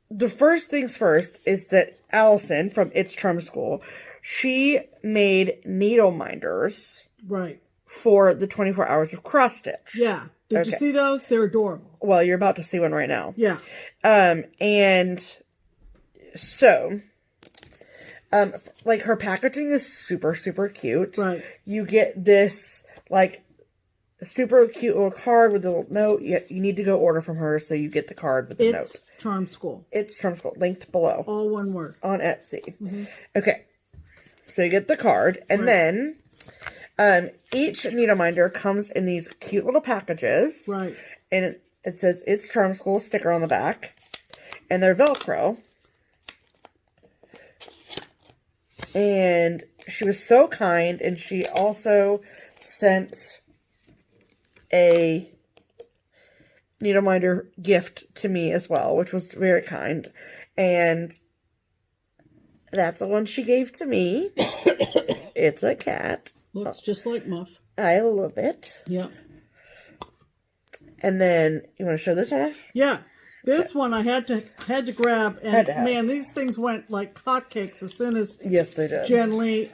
the first things first is that Allison from ItsCharmSchool, she made needle minders. Right. For the 24 hours of cross stitch. Yeah. Did you see those? They're adorable. Well, you're about to see one right now. Yeah. And so, like, her packaging is super, super cute. Right. You get this, like, super cute little card with a little note. You need to go order from her, so you get the card with the note. It's CharmSchool. It's CharmSchool, linked below. All one word. On Etsy. Okay. So you get the card, and then each needle minder comes in these cute little packages. Right. And it says It's CharmSchool sticker on the back. And they're Velcro. And she was so kind, and she also sent a needle minder gift to me as well, which was very kind. And that's the one she gave to me. It's a cat. Looks just like Muff. I love it. Yeah. And then, you want to show this one off? Yeah. This one I had to grab, and man, these things went like hotcakes as soon as yes, they did. Jen Lee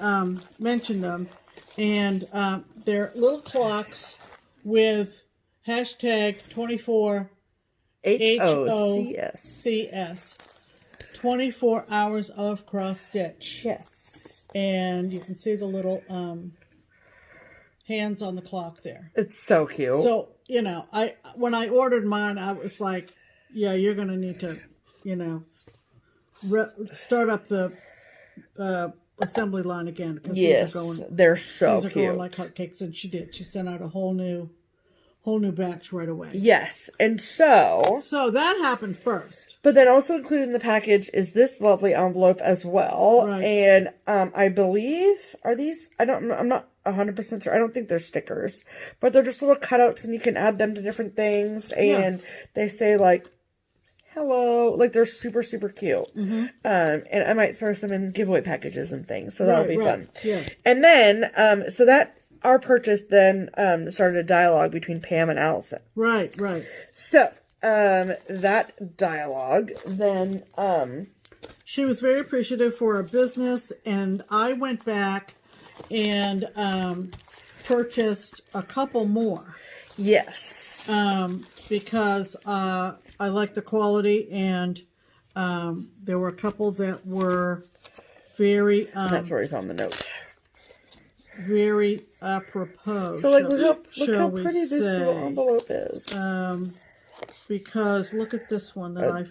mentioned them. And they're little clocks with hashtag 24 HOCS. 24 hours of cross stitch. Yes. And you can see the little hands on the clock there. It's so cute. So, you know, when I ordered mine, I was like, yeah, you're going to need to, you know, start up the assembly line again. Because yes, they're so cute. These are going like hotcakes, and she did. She sent out a whole new batch right away. Yes, and so that happened first. But then also included in the package is this lovely envelope as well. Right. And I believe, are these, I'm not 100% sure. I don't think they're stickers, but they're just little cutouts, and you can add them to different things. And they say like, hello, like they're super, super cute. And I might throw some in giveaway packages and things. So that'll be fun. Yeah. And then, so that, our purchase then started a dialogue between Pam and Allison. Right. So, that dialogue, then... she was very appreciative for our business, and I went back and purchased a couple more. Yes. Because I liked the quality, and there were a couple that were very... that's where we found the note. Very apropos. So, like, look how pretty this little envelope is. Because look at this one that I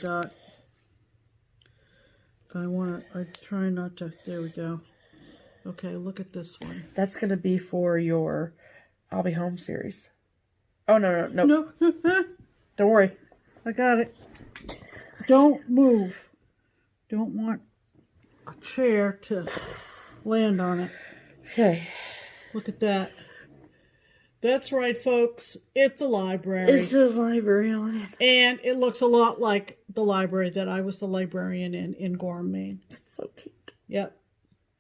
got. I try not to. There we go. Okay, look at this one. That's going to be for your I'll Be Home series. Oh, no. No. Don't worry. I got it. Don't move. Don't want a chair to land on it. Okay. Look at that. That's right, folks. It's a library. It says library on it. And it looks a lot like the library that I was the librarian in Gorham, Maine. It's so cute. Yep.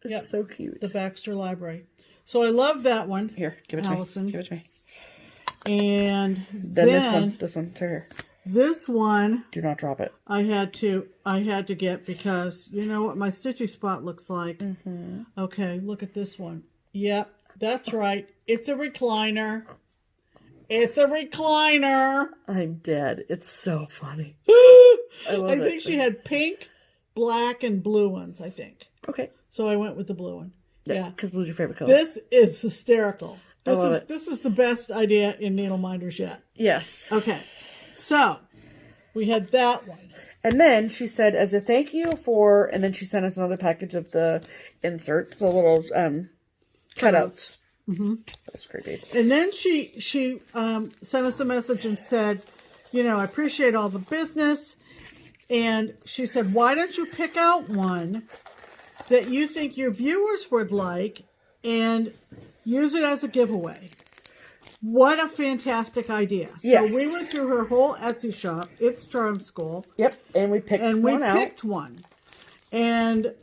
It's so cute. The Baxter Library. So I love that one. Here, give it to Allison. me. Give it to me. And then this one, to her. This one, do not drop it. I had to get because you know what my stitchy spot looks like. Okay, look at this one. Yep, that's right. It's a recliner. It's a recliner. I'm dead. It's so funny. I think she had pink, black, and blue ones, I think. Okay. So I went with the blue one. Yeah. Because blue's your favorite color. This is hysterical. This is the best idea in needle minders yet. Yes. Okay. So, we had that one. And then she said, as a thank you for, and then she sent us another package of the inserts, the little cutouts. That's creepy. And then she sent us a message and said, you know, I appreciate all the business. And she said, why don't you pick out one that you think your viewers would like and use it as a giveaway? What a fantastic idea. Yes. So we went through her whole Etsy shop, ItsCharmSchool. Yep, and we picked one out. picked one. And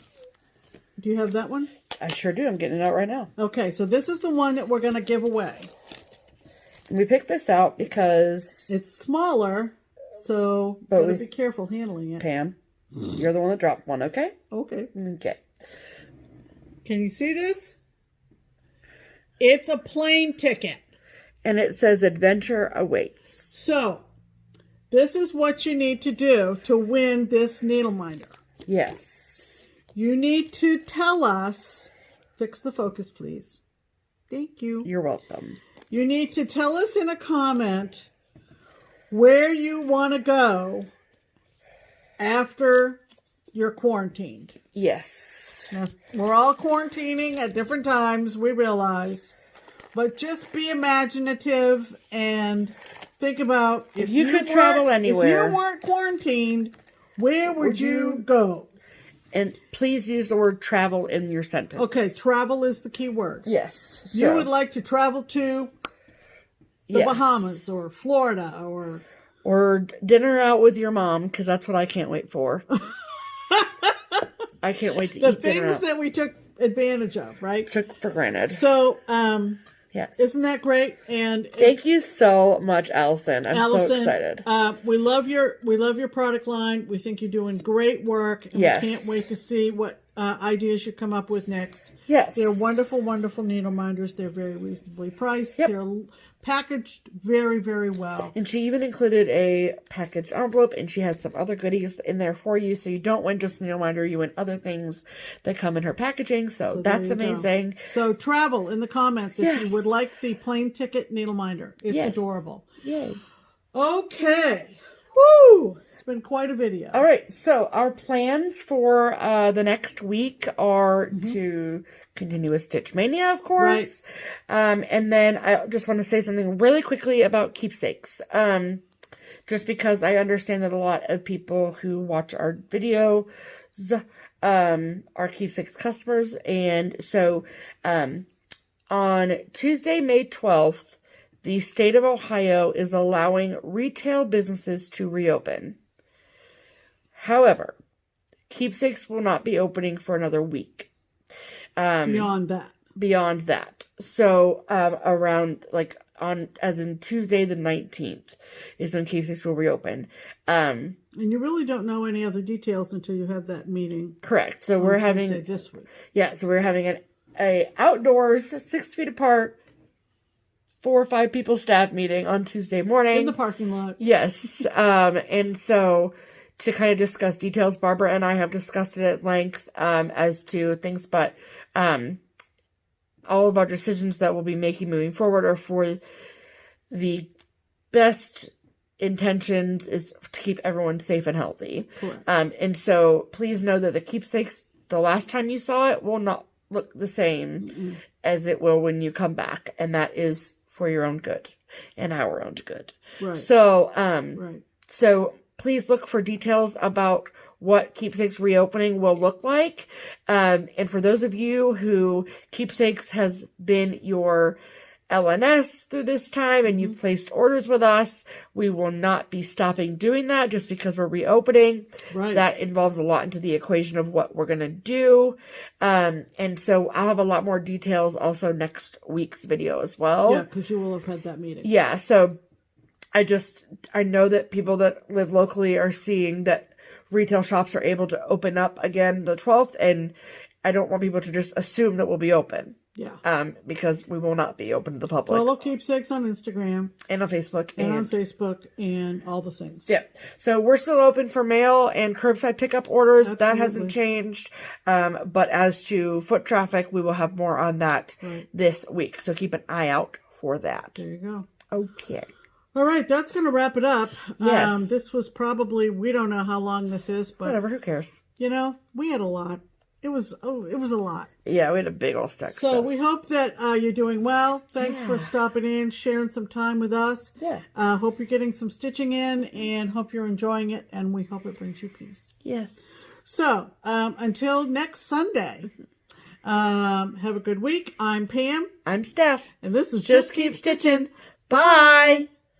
do you have that one? I sure do. I'm getting it out right now. Okay, so this is the one that we're going to give away. And we picked this out because... it's smaller, so gotta be careful handling it. Pam, you're the one that dropped one, okay? Okay. Okay. Can you see this? It's a plane ticket. And it says adventure awaits. So, this is what you need to do to win this needle minder. Yes. You need to tell us, fix the focus please. Thank you. You're welcome. You need to tell us in a comment where you want to go after you're quarantined. Yes. Now, we're all quarantining at different times, we realize. But just be imaginative and think about if you could travel anywhere. If you weren't quarantined, where would you go? And please use the word travel in your sentence. Okay, travel is the key word. Yes. So, you would like to travel to the Bahamas or Florida or dinner out with your mom, because that's what I can't wait for. I can't wait to eat dinner out. The things that we took advantage of, right? Took for granted. So, yes. Isn't that great? And thank you so much, Allison. I'm so excited. We love your product line. We think you're doing great work. And we can't wait to see what ideas you come up with next. Yes. They're wonderful, wonderful needle minders. They're very reasonably priced. Yep. They're packaged very, very well. And she even included a packaged envelope, and she had some other goodies in there for you. So you don't win just a needle minder, you win other things that come in her packaging. So that's amazing. Go. So travel in the comments if you would like the plane ticket needle minder. It's adorable. Yay. Okay. Woo! It's been quite a video. All right. So our plans for the next week are to continue with Stitch Mania, of course. Right. And then I just want to say something really quickly about Keepsakes. Just because I understand that a lot of people who watch our videos are Keepsakes customers. And so on Tuesday, May 12th, the state of Ohio is allowing retail businesses to reopen. However, Keepsakes will not be opening for another week. Beyond that. So, around, as in Tuesday the 19th is when Keepsakes will reopen. And you really don't know any other details until you have that meeting. Correct. So we're having Tuesday this week. Yeah, so we're having a outdoors, 6 feet apart, 4 or 5 people staff meeting on Tuesday morning. In the parking lot. Yes. And so to kind of discuss details, Barbara and I have discussed it at length as to things, but all of our decisions that we'll be making moving forward are for the best intentions is to keep everyone safe and healthy. Correct. And so please know that the Keepsakes, the last time you saw it, will not look the same as it will when you come back. And that is for your own good and our own good. Right. So, right. So please look for details about what Keepsakes reopening will look like. And for those of you who Keepsakes has been your LNS through this time and you've placed orders with us, we will not be stopping doing that just because we're reopening. Right. That involves a lot into the equation of what we're going to do. And so I'll have a lot more details also next week's video as well. Yeah, because you will have had that meeting. Yeah, so I know that people that live locally are seeing that retail shops are able to open up again the 12th, and I don't want people to just assume that we'll be open. Yeah. Because we will not be open to the public. Follow Keepsakes on Instagram. And on Facebook. And all the things. Yeah. So we're still open for mail and curbside pickup orders. Absolutely. That hasn't changed. But as to foot traffic, we will have more on that this week. So keep an eye out for that. There you go. Okay. All right, that's going to wrap it up. Yes. This was probably, we don't know how long this is, but whatever, who cares? You know, we had a lot. It was a lot. Yeah, we had a big old stack. So we hope that you're doing well. Thanks for stopping in, sharing some time with us. Yeah. Hope you're getting some stitching in, and hope you're enjoying it, and we hope it brings you peace. Yes. So until next Sunday, Have a good week. I'm Pam. I'm Steph. And this is Just Keep Stitching. Bye.